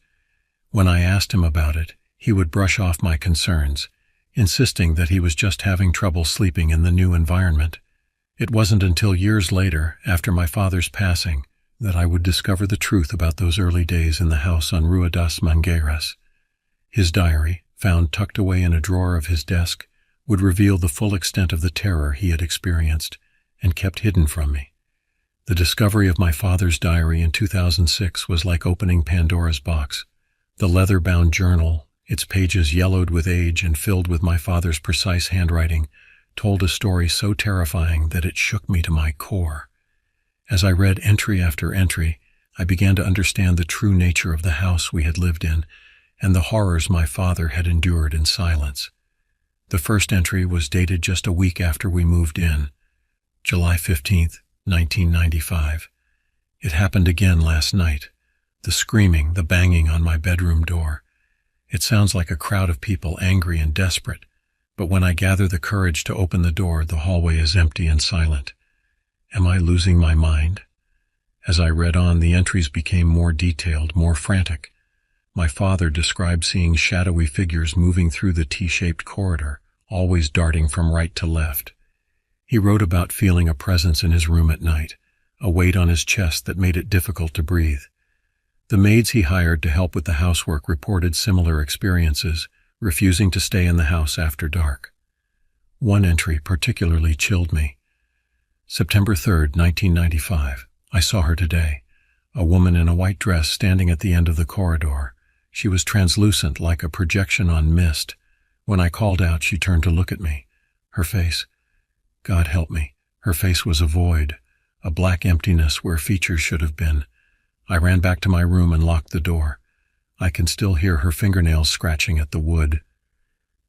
When I asked him about it, he would brush off my concerns, insisting that he was just having trouble sleeping in the new environment. It wasn't until years later, after my father's passing, that I would discover the truth about those early days in the house on Rua das Mangueiras. His diary, found tucked away in a drawer of his desk, would reveal the full extent of the terror he had experienced and kept hidden from me. The discovery of my father's diary in 2006 was like opening Pandora's box. The leather-bound journal, its pages yellowed with age and filled with my father's precise handwriting, told a story so terrifying that it shook me to my core. As I read entry after entry, I began to understand the true nature of the house we had lived in and the horrors my father had endured in silence. The first entry was dated just a week after we moved in, July 15th, 1995. It happened again last night. The screaming, the banging on my bedroom door. It sounds like a crowd of people angry and desperate, but when I gather the courage to open the door, the hallway is empty and silent. Am I losing my mind? As I read on, the entries became more detailed, more frantic. My father described seeing shadowy figures moving through the T-shaped corridor, always darting from right to left. He wrote about feeling a presence in his room at night, a weight on his chest that made it difficult to breathe. The maids he hired to help with the housework reported similar experiences, refusing to stay in the house after dark. One entry particularly chilled me. September 3rd, 1995. I saw her today. A woman in a white dress standing at the end of the corridor. She was translucent like a projection on mist. When I called out, she turned to look at me. Her face, God help me, her face was a void, a black emptiness where features should have been. I ran back to my room and locked the door. I can still hear her fingernails scratching at the wood.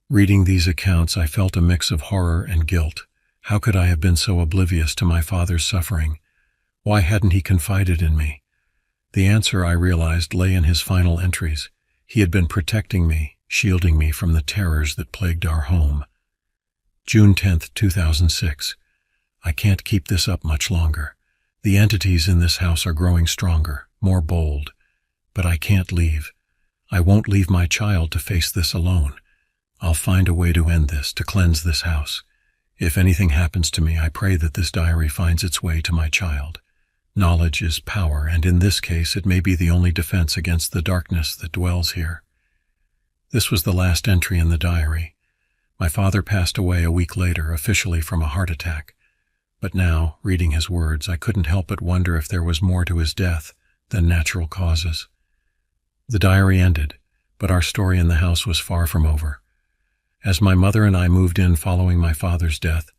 Reading these accounts, I felt a mix of horror and guilt. How could I have been so oblivious to my father's suffering? Why hadn't he confided in me? The answer, I realized, lay in his final entries. He had been protecting me, shielding me from the terrors that plagued our home. June 10th, 2006. I can't keep this up much longer. The entities in this house are growing stronger, more bold. But I can't leave. I won't leave my child to face this alone. I'll find a way to end this, to cleanse this house. If anything happens to me, I pray that this diary finds its way to my child. Knowledge is power, and in this case it may be the only defense against the darkness that dwells here. This was the last entry in the diary. My father passed away a week later, officially from a heart attack. But now, reading his words, I couldn't help but wonder if there was more to his death than natural causes. The diary ended, but our story in the house was far from over. As my mother and I moved in following my father's death,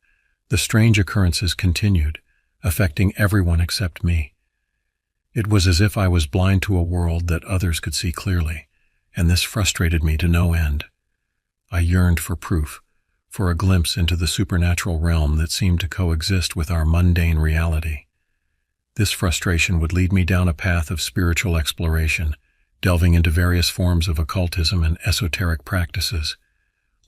the strange occurrences continued, affecting everyone except me. It was as if I was blind to a world that others could see clearly, and this frustrated me to no end. I yearned for proof, for a glimpse into the supernatural realm that seemed to coexist with our mundane reality. This frustration would lead me down a path of spiritual exploration, delving into various forms of occultism and esoteric practices.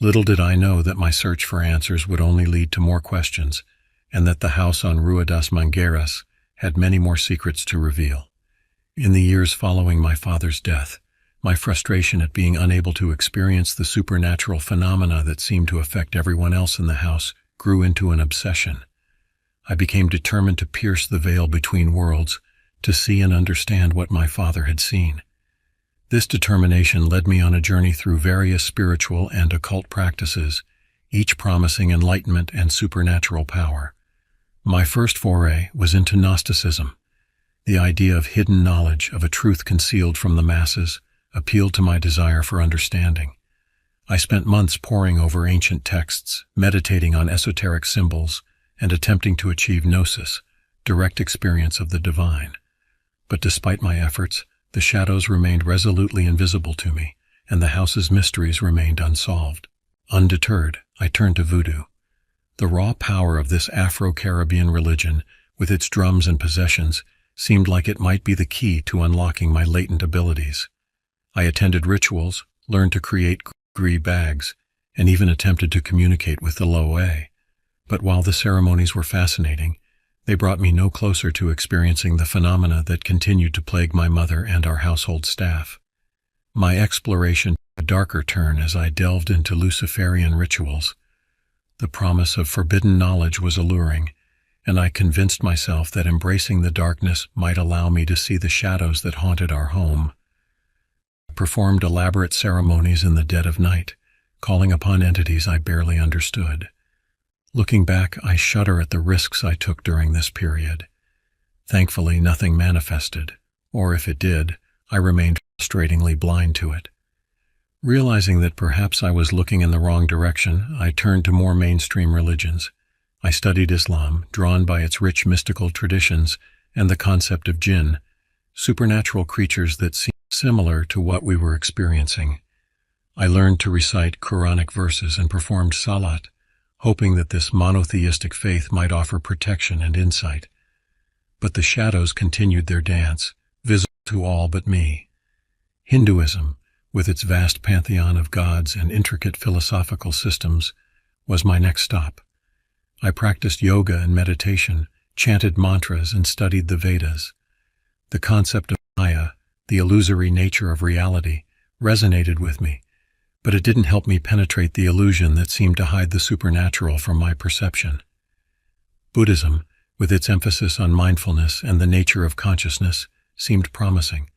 Little did I know that my search for answers would only lead to more questions, and that the house on Rua das Mangueiras had many more secrets to reveal. In the years following my father's death, my frustration at being unable to experience the supernatural phenomena that seemed to affect everyone else in the house grew into an obsession. I became determined to pierce the veil between worlds, to see and understand what my father had seen. This determination led me on a journey through various spiritual and occult practices, each promising enlightenment and supernatural power. My first foray was into Gnosticism. The idea of hidden knowledge, of a truth concealed from the masses, appealed to my desire for understanding. I spent months poring over ancient texts, meditating on esoteric symbols, and attempting to achieve gnosis, direct experience of the divine. But despite my efforts, the shadows remained resolutely invisible to me, and the house's mysteries remained unsolved. Undeterred, I turned to voodoo. The raw power of this Afro-Caribbean religion, with its drums and possessions, seemed like it might be the key to unlocking my latent abilities. I attended rituals, learned to create gris bags, and even attempted to communicate with the Loe. But while the ceremonies were fascinating, they brought me no closer to experiencing the phenomena that continued to plague my mother and our household staff. My exploration took a darker turn as I delved into Luciferian rituals. The promise of forbidden knowledge was alluring, and I convinced myself that embracing the darkness might allow me to see the shadows that haunted our home. I performed elaborate ceremonies in the dead of night, calling upon entities I barely understood. Looking back, I shudder at the risks I took during this period. Thankfully, nothing manifested, or if it did, I remained frustratingly blind to it. Realizing that perhaps I was looking in the wrong direction, I turned to more mainstream religions. I studied Islam, drawn by its rich mystical traditions and the concept of jinn, supernatural creatures that seemed similar to what we were experiencing. I learned to recite Quranic verses and performed salat, hoping that this monotheistic faith might offer protection and insight. But the shadows continued their dance, visible to all but me. Hinduism, with its vast pantheon of gods and intricate philosophical systems, was my next stop. I practiced yoga and meditation, chanted mantras, and studied the Vedas. The concept of Maya, the illusory nature of reality, resonated with me, but it didn't help me penetrate the illusion that seemed to hide the supernatural from my perception. Buddhism, with its emphasis on mindfulness and the nature of consciousness, seemed promising.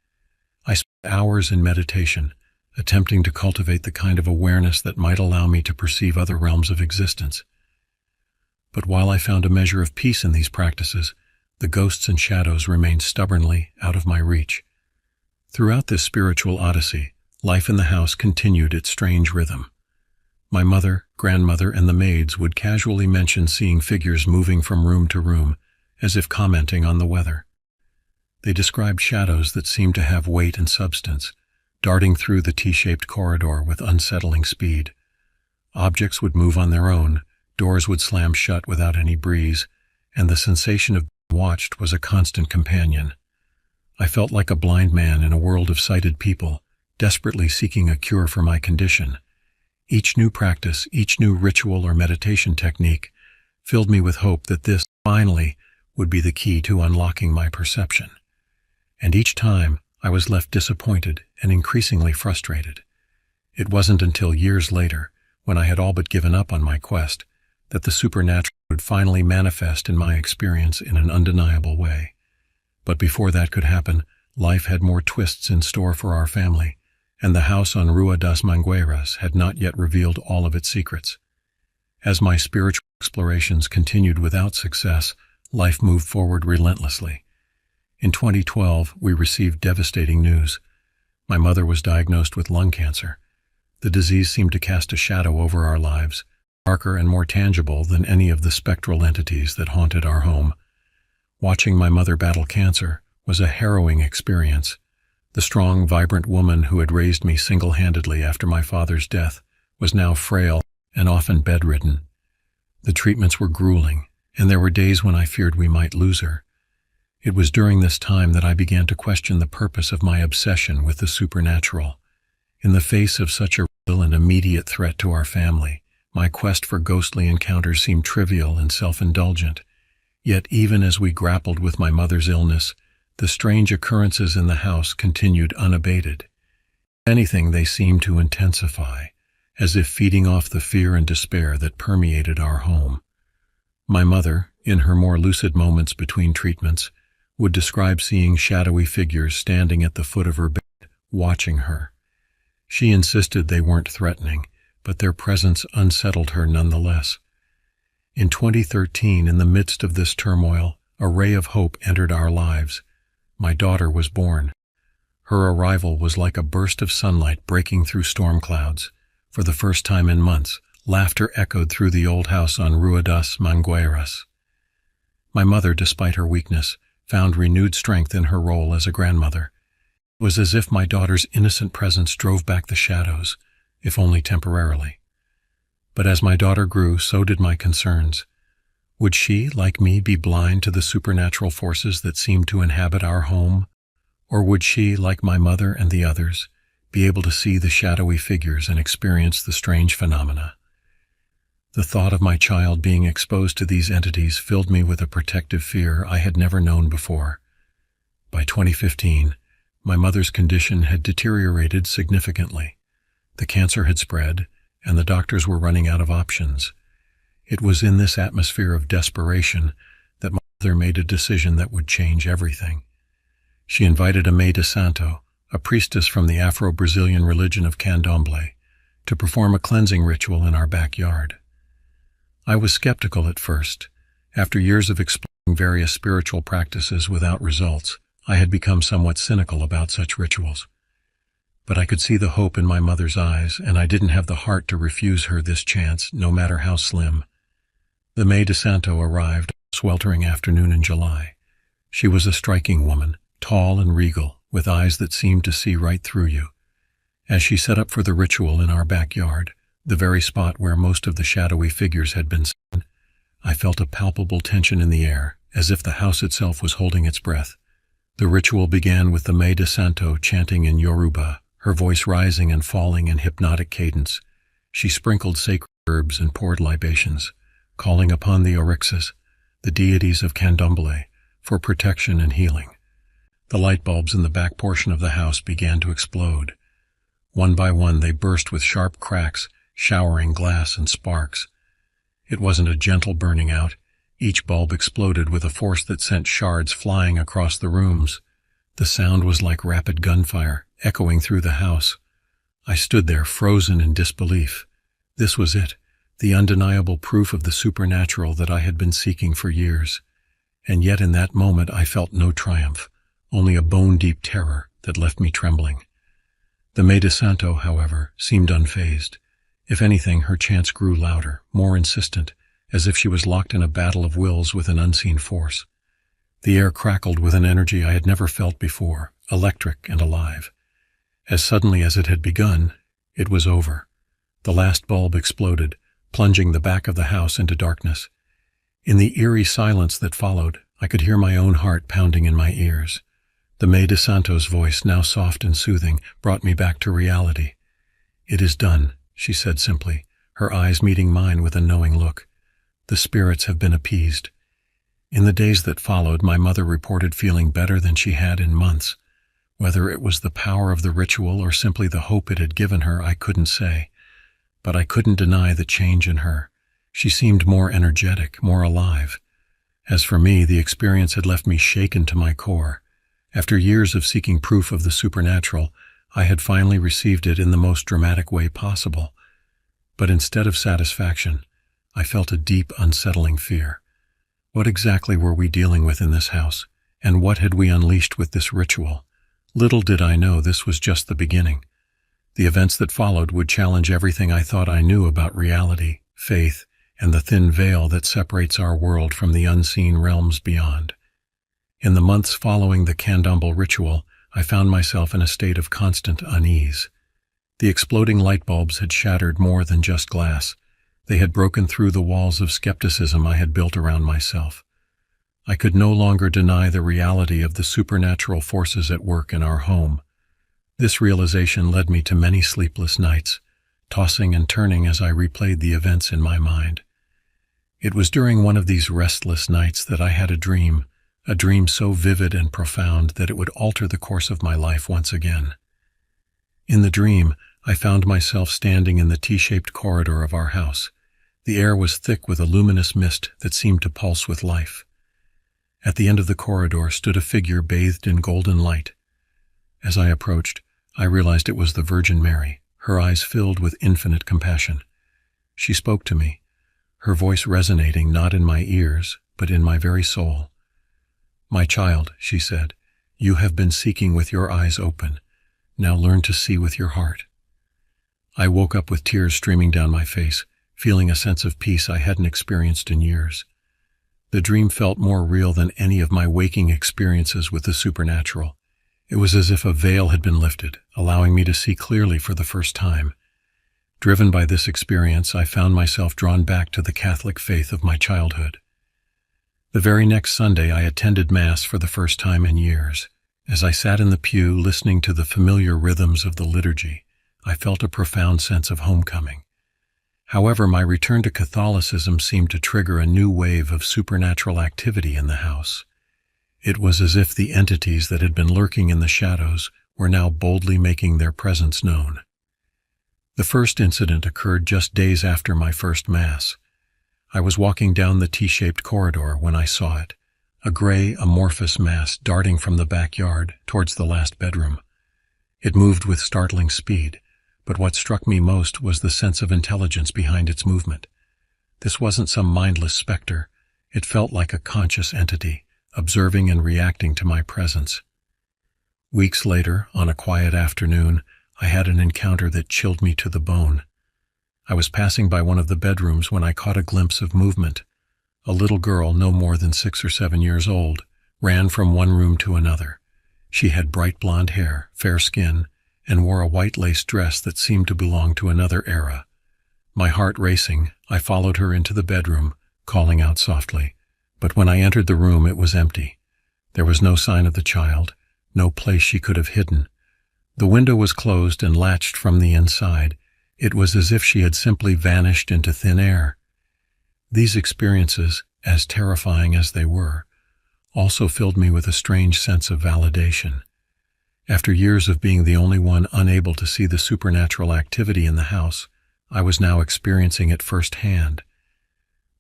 I spent hours in meditation, attempting to cultivate the kind of awareness that might allow me to perceive other realms of existence. But while I found a measure of peace in these practices, the ghosts and shadows remained stubbornly out of my reach. Throughout this spiritual odyssey, life in the house continued its strange rhythm. My mother, grandmother, and the maids would casually mention seeing figures moving from room to room, as if commenting on the weather. They described shadows that seemed to have weight and substance, darting through the T-shaped corridor with unsettling speed. Objects would move on their own, doors would slam shut without any breeze, and the sensation of being watched was a constant companion. I felt like a blind man in a world of sighted people, desperately seeking a cure for my condition. Each new practice, each new ritual or meditation technique filled me with hope that this, finally, would be the key to unlocking my perception. And each time, I was left disappointed and increasingly frustrated. It wasn't until years later, when I had all but given up on my quest, that the supernatural would finally manifest in my experience in an undeniable way. But before that could happen, life had more twists in store for our family, and the house on Rua das Mangueiras had not yet revealed all of its secrets. As my spiritual explorations continued without success, life moved forward relentlessly. In 2012, we received devastating news. My mother was diagnosed with lung cancer. The disease seemed to cast a shadow over our lives, darker and more tangible than any of the spectral entities that haunted our home. Watching my mother battle cancer was a harrowing experience. The strong, vibrant woman who had raised me single-handedly after my father's death was now frail and often bedridden. The treatments were grueling, and there were days when I feared we might lose her. It was during this time that I began to question the purpose of my obsession with the supernatural. In the face of such a real and immediate threat to our family, my quest for ghostly encounters seemed trivial and self-indulgent. Yet even as we grappled with my mother's illness, the strange occurrences in the house continued unabated. If anything, they seemed to intensify, as if feeding off the fear and despair that permeated our home. My mother, in her more lucid moments between treatments, would describe seeing shadowy figures standing at the foot of her bed, watching her. She insisted they weren't threatening, but their presence unsettled her nonetheless. In 2013, in the midst of this turmoil, a ray of hope entered our lives. My daughter was born. Her arrival was like a burst of sunlight breaking through storm clouds. For the first time in months, laughter echoed through the old house on Rua das Mangueiras. My mother, despite her weakness, found renewed strength in her role as a grandmother. It was as if my daughter's innocent presence drove back the shadows, if only temporarily. But as my daughter grew, so did my concerns. Would she, like me, be blind to the supernatural forces that seemed to inhabit our home? Or would she, like my mother and the others, be able to see the shadowy figures and experience the strange phenomena? The thought of my child being exposed to these entities filled me with a protective fear I had never known before. By 2015, my mother's condition had deteriorated significantly. The cancer had spread, and the doctors were running out of options. It was in this atmosphere of desperation that my mother made a decision that would change everything. She invited a Mãe de Santo, a priestess from the Afro-Brazilian religion of Candomblé, to perform a cleansing ritual in our backyard. I was skeptical at first. After years of exploring various spiritual practices without results, I had become somewhat cynical about such rituals. But I could see the hope in my mother's eyes, and I didn't have the heart to refuse her this chance, no matter how slim. The Mãe de Santo arrived a sweltering afternoon in July. She was a striking woman, tall and regal, with eyes that seemed to see right through you. As she set up for the ritual in our backyard, the very spot where most of the shadowy figures had been seen, I felt a palpable tension in the air, as if the house itself was holding its breath. The ritual began with the Mãe de Santo chanting in Yoruba, her voice rising and falling in hypnotic cadence. She sprinkled sacred herbs and poured libations, calling upon the Orixas, the deities of Candomblé, for protection and healing. The light bulbs in the back portion of the house began to explode. One by one they burst with sharp cracks, showering glass and sparks. It wasn't a gentle burning out. Each bulb exploded with a force that sent shards flying across the rooms. The sound was like rapid gunfire, echoing through the house. I stood there, frozen in disbelief. This was it, the undeniable proof of the supernatural that I had been seeking for years. And yet in that moment I felt no triumph, only a bone-deep terror that left me trembling. The Mãe de Santo, however, seemed unfazed. If anything, her chants grew louder, more insistent, as if she was locked in a battle of wills with an unseen force. The air crackled with an energy I had never felt before, electric and alive. As suddenly as it had begun, it was over. The last bulb exploded, plunging the back of the house into darkness. In the eerie silence that followed, I could hear my own heart pounding in my ears. The Mãe de Santo's voice, now soft and soothing, brought me back to reality. "It is done," she said simply, her eyes meeting mine with a knowing look. "The spirits have been appeased." In the days that followed, my mother reported feeling better than she had in months. Whether it was the power of the ritual or simply the hope it had given her, I couldn't say. but I couldn't deny the change in her. She seemed more energetic, more alive. As for me, the experience had left me shaken to my core. After years of seeking proof of the supernatural, I had finally received it in the most dramatic way possible. But instead of satisfaction, I felt a deep, unsettling fear. What exactly were we dealing with in this house, and what had we unleashed with this ritual? Little did I know this was just the beginning. The events that followed would challenge everything I thought I knew about reality, faith, and the thin veil that separates our world from the unseen realms beyond. In the months following the candomblé ritual, I found myself in a state of constant unease. The exploding light bulbs had shattered more than just glass. They had broken through the walls of skepticism I had built around myself. I could no longer deny the reality of the supernatural forces at work in our home. This realization led me to many sleepless nights, tossing and turning as I replayed the events in my mind. It was during one of these restless nights that I had a dream so vivid and profound that it would alter the course of my life once again. In the dream, I found myself standing in the T-shaped corridor of our house. The air was thick with a luminous mist that seemed to pulse with life. At the end of the corridor stood a figure bathed in golden light. As I approached, I realized it was the Virgin Mary, her eyes filled with infinite compassion. She spoke to me, her voice resonating not in my ears, but in my very soul. "My child," she said, "you have been seeking with your eyes open. Now learn to see with your heart." I woke up with tears streaming down my face, feeling a sense of peace I hadn't experienced in years. The dream felt more real than any of my waking experiences with the supernatural. It was as if a veil had been lifted, allowing me to see clearly for the first time. Driven by this experience, I found myself drawn back to the Catholic faith of my childhood. The very next Sunday, I attended Mass for the first time in years. As I sat in the pew listening to the familiar rhythms of the liturgy, I felt a profound sense of homecoming. However, my return to Catholicism seemed to trigger a new wave of supernatural activity in the house. It was as if the entities that had been lurking in the shadows were now boldly making their presence known. The first incident occurred just days after my first Mass. I was walking down the T-shaped corridor when I saw it, a gray, amorphous mass darting from the backyard towards the last bedroom. It moved with startling speed, but what struck me most was the sense of intelligence behind its movement. This wasn't some mindless specter. It felt like a conscious entity, observing and reacting to my presence. Weeks later, on a quiet afternoon, I had an encounter that chilled me to the bone. I was passing by one of the bedrooms when I caught a glimpse of movement. A little girl, no more than 6 or 7 years old, ran from one room to another. She had bright blonde hair, fair skin, and wore a white lace dress that seemed to belong to another era. My heart racing, I followed her into the bedroom, calling out softly. But when I entered the room, it was empty. There was no sign of the child, no place she could have hidden. The window was closed and latched from the inside. It was as if she had simply vanished into thin air. These experiences, as terrifying as they were, also filled me with a strange sense of validation. After years of being the only one unable to see the supernatural activity in the house, I was now experiencing it firsthand.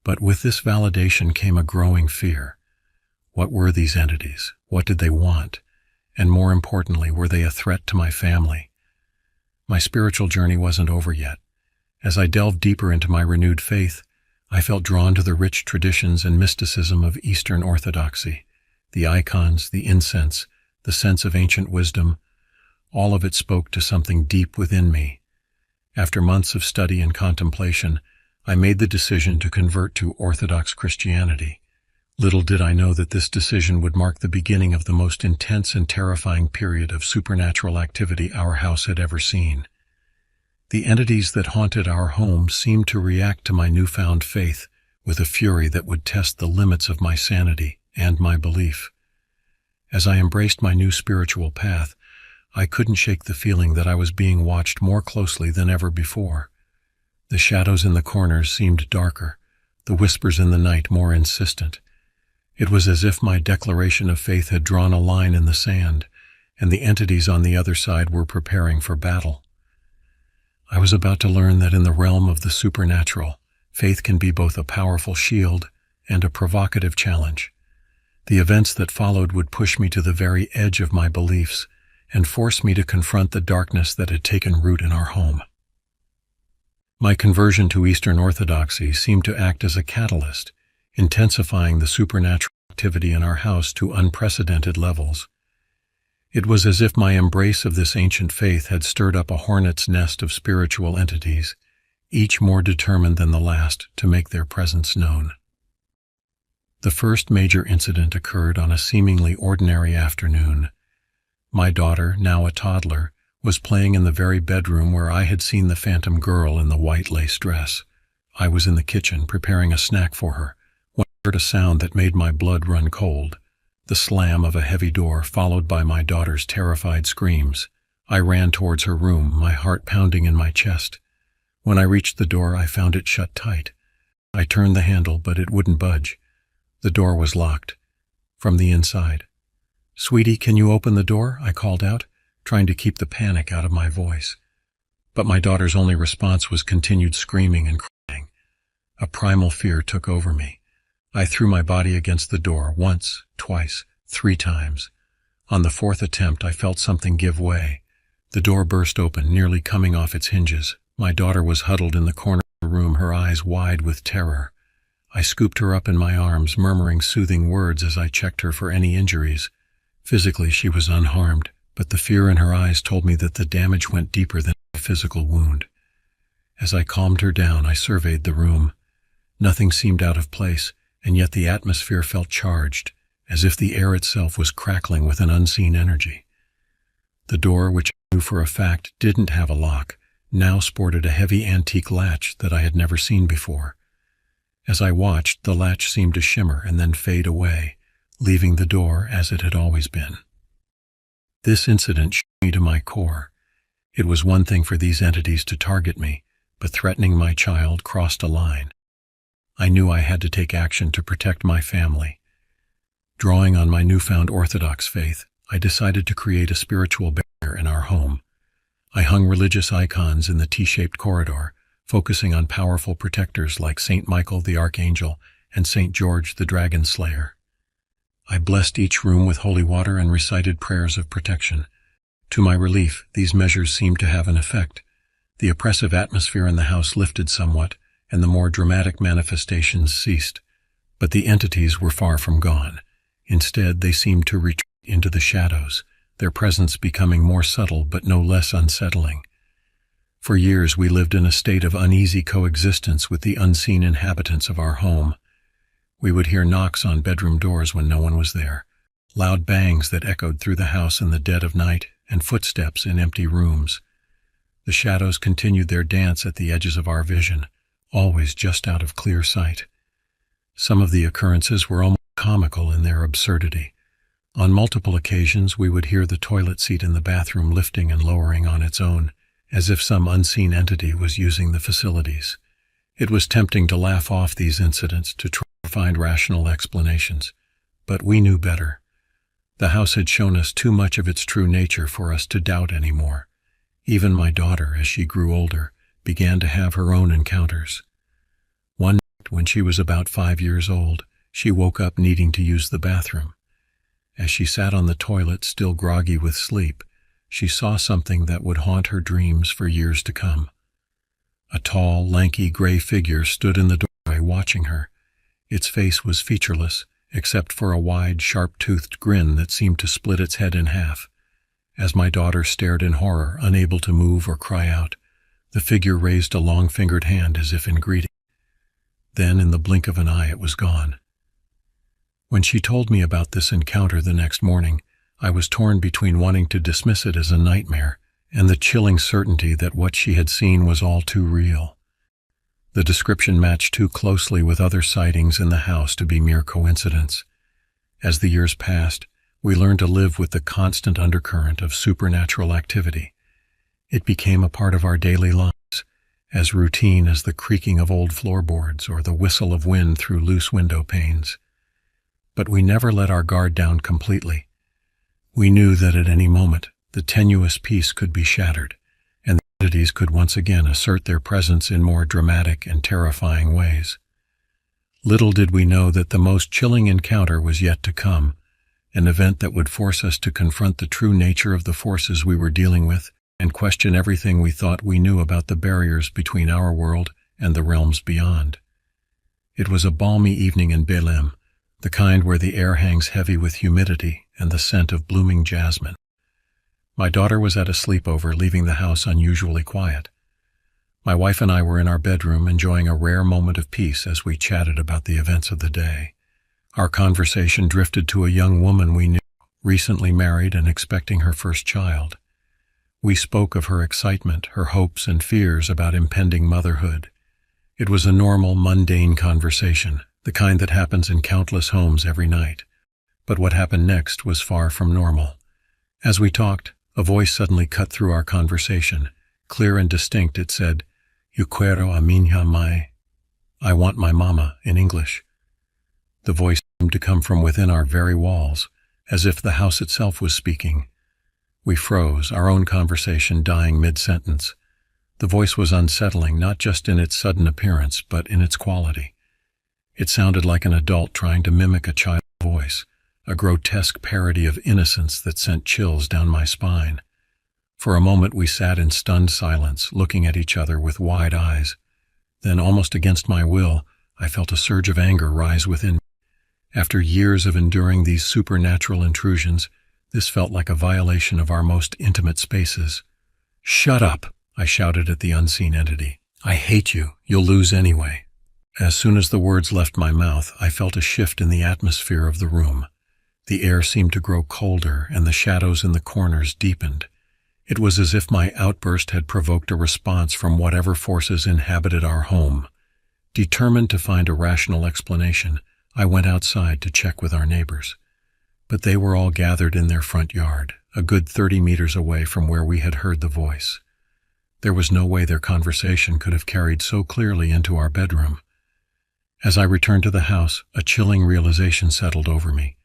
But with this validation came a growing fear. What were these entities? What did they want? And more importantly, were they a threat to my family? My spiritual journey wasn't over yet. As I delved deeper into my renewed faith, I felt drawn to the rich traditions and mysticism of Eastern Orthodoxy, the icons, the incense, the sense of ancient wisdom. All of it spoke to something deep within me. After months of study and contemplation, I made the decision to convert to Orthodox Christianity. Little did I know that this decision would mark the beginning of the most intense and terrifying period of supernatural activity our house had ever seen. The entities that haunted our home seemed to react to my newfound faith with a fury that would test the limits of my sanity and my belief. As I embraced my new spiritual path, I couldn't shake the feeling that I was being watched more closely than ever before. The shadows in the corners seemed darker, the whispers in the night more insistent. It was as if my declaration of faith had drawn a line in the sand, and the entities on the other side were preparing for battle. I was about to learn that in the realm of the supernatural, faith can be both a powerful shield and a provocative challenge. The events that followed would push me to the very edge of my beliefs and force me to confront the darkness that had taken root in our home. My conversion to Eastern Orthodoxy seemed to act as a catalyst, intensifying the supernatural activity in our house to unprecedented levels. It was as if my embrace of this ancient faith had stirred up a hornet's nest of spiritual entities, each more determined than the last to make their presence known. The first major incident occurred on a seemingly ordinary afternoon. My daughter, now a toddler, was playing in the very bedroom where I had seen the phantom girl in the white lace dress. I was in the kitchen preparing a snack for her when I heard a sound that made my blood run cold. The slam of a heavy door followed by my daughter's terrified screams. I ran towards her room, my heart pounding in my chest. When I reached the door, I found it shut tight. I turned the handle, but it wouldn't budge. The door was locked from the inside. "Sweetie, can you open the door?" I called out, trying to keep the panic out of my voice. But my daughter's only response was continued screaming and crying. A primal fear took over me. I threw my body against the door once, twice, 3 times. On the 4th attempt, I felt something give way. The door burst open, nearly coming off its hinges. My daughter was huddled in the corner of the room, her eyes wide with terror. I scooped her up in my arms, murmuring soothing words as I checked her for any injuries. Physically, she was unharmed, but the fear in her eyes told me that the damage went deeper than a physical wound. As I calmed her down, I surveyed the room. Nothing seemed out of place, and yet the atmosphere felt charged, as if the air itself was crackling with an unseen energy. The door, which I knew for a fact didn't have a lock, now sported a heavy antique latch that I had never seen before. As I watched, the latch seemed to shimmer and then fade away, leaving the door as it had always been. This incident shook me to my core. It was one thing for these entities to target me, but threatening my child crossed a line. I knew I had to take action to protect my family. Drawing on my newfound Orthodox faith, I decided to create a spiritual barrier in our home. I hung religious icons in the T-shaped corridor, focusing on powerful protectors like Saint Michael the Archangel and Saint George the Dragon Slayer. I blessed each room with holy water and recited prayers of protection. To my relief, these measures seemed to have an effect. The oppressive atmosphere in the house lifted somewhat, and the more dramatic manifestations ceased. But the entities were far from gone. Instead, they seemed to retreat into the shadows, their presence becoming more subtle but no less unsettling. For years, we lived in a state of uneasy coexistence with the unseen inhabitants of our home. We would hear knocks on bedroom doors when no one was there, loud bangs that echoed through the house in the dead of night, and footsteps in empty rooms. The shadows continued their dance at the edges of our vision, always just out of clear sight. Some of the occurrences were almost comical in their absurdity. On multiple occasions, we would hear the toilet seat in the bathroom lifting and lowering on its own, as if some unseen entity was using the facilities. It was tempting to laugh off these incidents to try to find rational explanations, but we knew better. The house had shown us too much of its true nature for us to doubt anymore. Even my daughter, as she grew older, began to have her own encounters. One night, when she was about 5 years old, she woke up needing to use the bathroom. As she sat on the toilet, still groggy with sleep, she saw something that would haunt her dreams for years to come. A tall, lanky gray figure stood in the doorway watching her. Its face was featureless, except for a wide, sharp-toothed grin that seemed to split its head in half. As my daughter stared in horror, unable to move or cry out, the figure raised a long-fingered hand as if in greeting. Then, in the blink of an eye, it was gone. When she told me about this encounter the next morning, I was torn between wanting to dismiss it as a nightmare and the chilling certainty that what she had seen was all too real. The description matched too closely with other sightings in the house to be mere coincidence. As the years passed, we learned to live with the constant undercurrent of supernatural activity. It became a part of our daily lives, as routine as the creaking of old floorboards or the whistle of wind through loose window panes. But we never let our guard down completely. We knew that at any moment, the tenuous peace could be shattered, and the entities could once again assert their presence in more dramatic and terrifying ways. Little did we know that the most chilling encounter was yet to come, an event that would force us to confront the true nature of the forces we were dealing with and question everything we thought we knew about the barriers between our world and the realms beyond. It was a balmy evening in Belém, the kind where the air hangs heavy with humidity and the scent of blooming jasmine. My daughter was at a sleepover, leaving the house unusually quiet. My wife and I were in our bedroom, enjoying a rare moment of peace as we chatted about the events of the day. Our conversation drifted to a young woman we knew, recently married and expecting her first child. We spoke of her excitement, her hopes and fears about impending motherhood. It was a normal, mundane conversation, the kind that happens in countless homes every night. But what happened next was far from normal. As we talked, a voice suddenly cut through our conversation. Clear and distinct, it said, "Eu quero a minha mãe." I want my mama, in English. The voice seemed to come from within our very walls, as if the house itself was speaking. We froze, our own conversation dying mid-sentence. The voice was unsettling, not just in its sudden appearance, but in its quality. It sounded like an adult trying to mimic a child's voice, a grotesque parody of innocence that sent chills down my spine. For a moment we sat in stunned silence, looking at each other with wide eyes. Then, almost against my will, I felt a surge of anger rise within me. After years of enduring these supernatural intrusions, this felt like a violation of our most intimate spaces. "Shut up!" I shouted at the unseen entity. "I hate you. You'll lose anyway." As soon as the words left my mouth, I felt a shift in the atmosphere of the room. The air seemed to grow colder, and the shadows in the corners deepened. It was as if my outburst had provoked a response from whatever forces inhabited our home. Determined to find a rational explanation, I went outside to check with our neighbors. But they were all gathered in their front yard, a good 30 meters away from where we had heard the voice. There was no way their conversation could have carried so clearly into our bedroom. As I returned to the house, a chilling realization settled over me.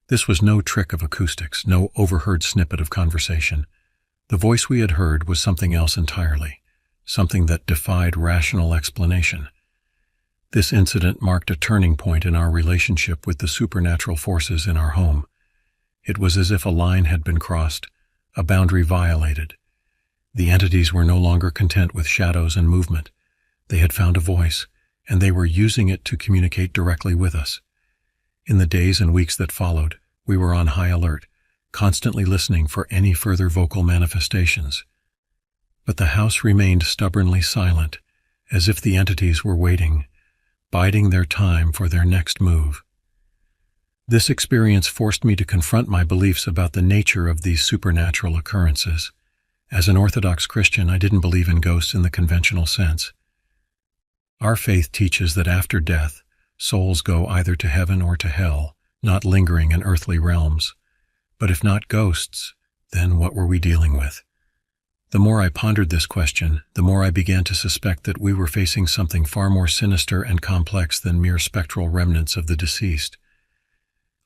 This was no trick of acoustics, no overheard snippet of conversation. The voice we had heard was something else entirely, something that defied rational explanation. This incident marked a turning point in our relationship with the supernatural forces in our home. It was as if a line had been crossed, a boundary violated. The entities were no longer content with shadows and movement. They had found a voice, and they were using it to communicate directly with us. In the days and weeks that followed, we were on high alert, constantly listening for any further vocal manifestations. But the house remained stubbornly silent, as if the entities were waiting, biding their time for their next move. This experience forced me to confront my beliefs about the nature of these supernatural occurrences. As an Orthodox Christian, I didn't believe in ghosts in the conventional sense. Our faith teaches that after death, souls go either to heaven or to hell, not lingering in earthly realms. But if not ghosts, then what were we dealing with? The more I pondered this question, the more I began to suspect that we were facing something far more sinister and complex than mere spectral remnants of the deceased.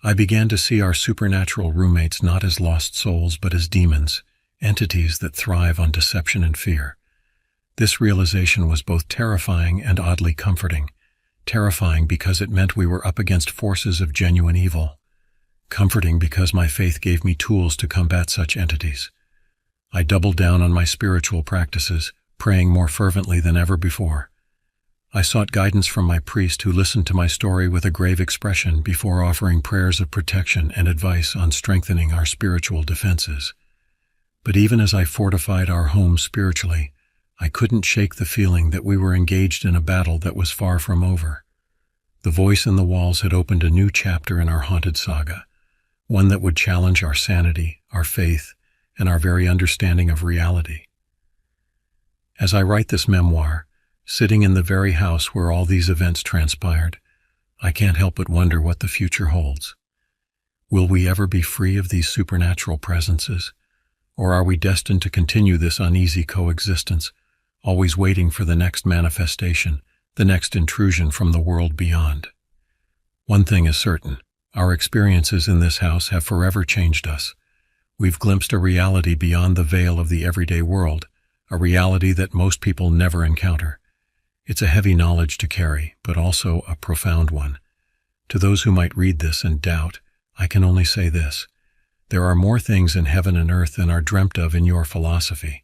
I began to see our supernatural roommates not as lost souls but as demons, entities that thrive on deception and fear. This realization was both terrifying and oddly comforting. Terrifying because it meant we were up against forces of genuine evil. Comforting because my faith gave me tools to combat such entities. I doubled down on my spiritual practices, praying more fervently than ever before. I sought guidance from my priest, who listened to my story with a grave expression before offering prayers of protection and advice on strengthening our spiritual defenses. But even as I fortified our home spiritually, I couldn't shake the feeling that we were engaged in a battle that was far from over. The voice in the walls had opened a new chapter in our haunted saga, one that would challenge our sanity, our faith, and our very understanding of reality. As I write this memoir, sitting in the very house where all these events transpired, I can't help but wonder what the future holds. Will we ever be free of these supernatural presences? Or are we destined to continue this uneasy coexistence, always waiting for the next manifestation, the next intrusion from the world beyond? One thing is certain, our experiences in this house have forever changed us. We've glimpsed a reality beyond the veil of the everyday world, a reality that most people never encounter. It's a heavy knowledge to carry, but also a profound one. To those who might read this and doubt, I can only say this: there are more things in heaven and earth than are dreamt of in your philosophy.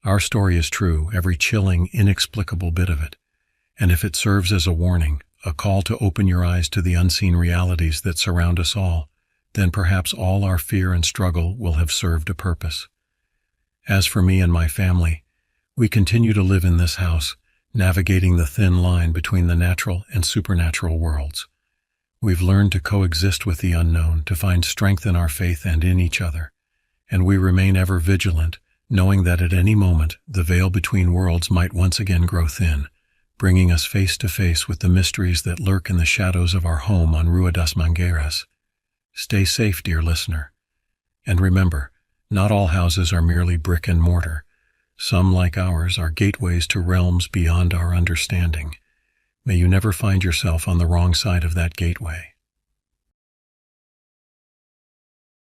Our story is true, every chilling, inexplicable bit of it. And if it serves as a warning, a call to open your eyes to the unseen realities that surround us all, then perhaps all our fear and struggle will have served a purpose. As for me and my family, we continue to live in this house, navigating the thin line between the natural and supernatural worlds. We've learned to coexist with the unknown, to find strength in our faith and in each other, and we remain ever vigilant, knowing that at any moment the veil between worlds might once again grow thin, bringing us face to face with the mysteries that lurk in the shadows of our home on Rua das Mangueiras. Stay safe, dear listener. And remember, not all houses are merely brick and mortar. Some, like ours, are gateways to realms beyond our understanding. May you never find yourself on the wrong side of that gateway.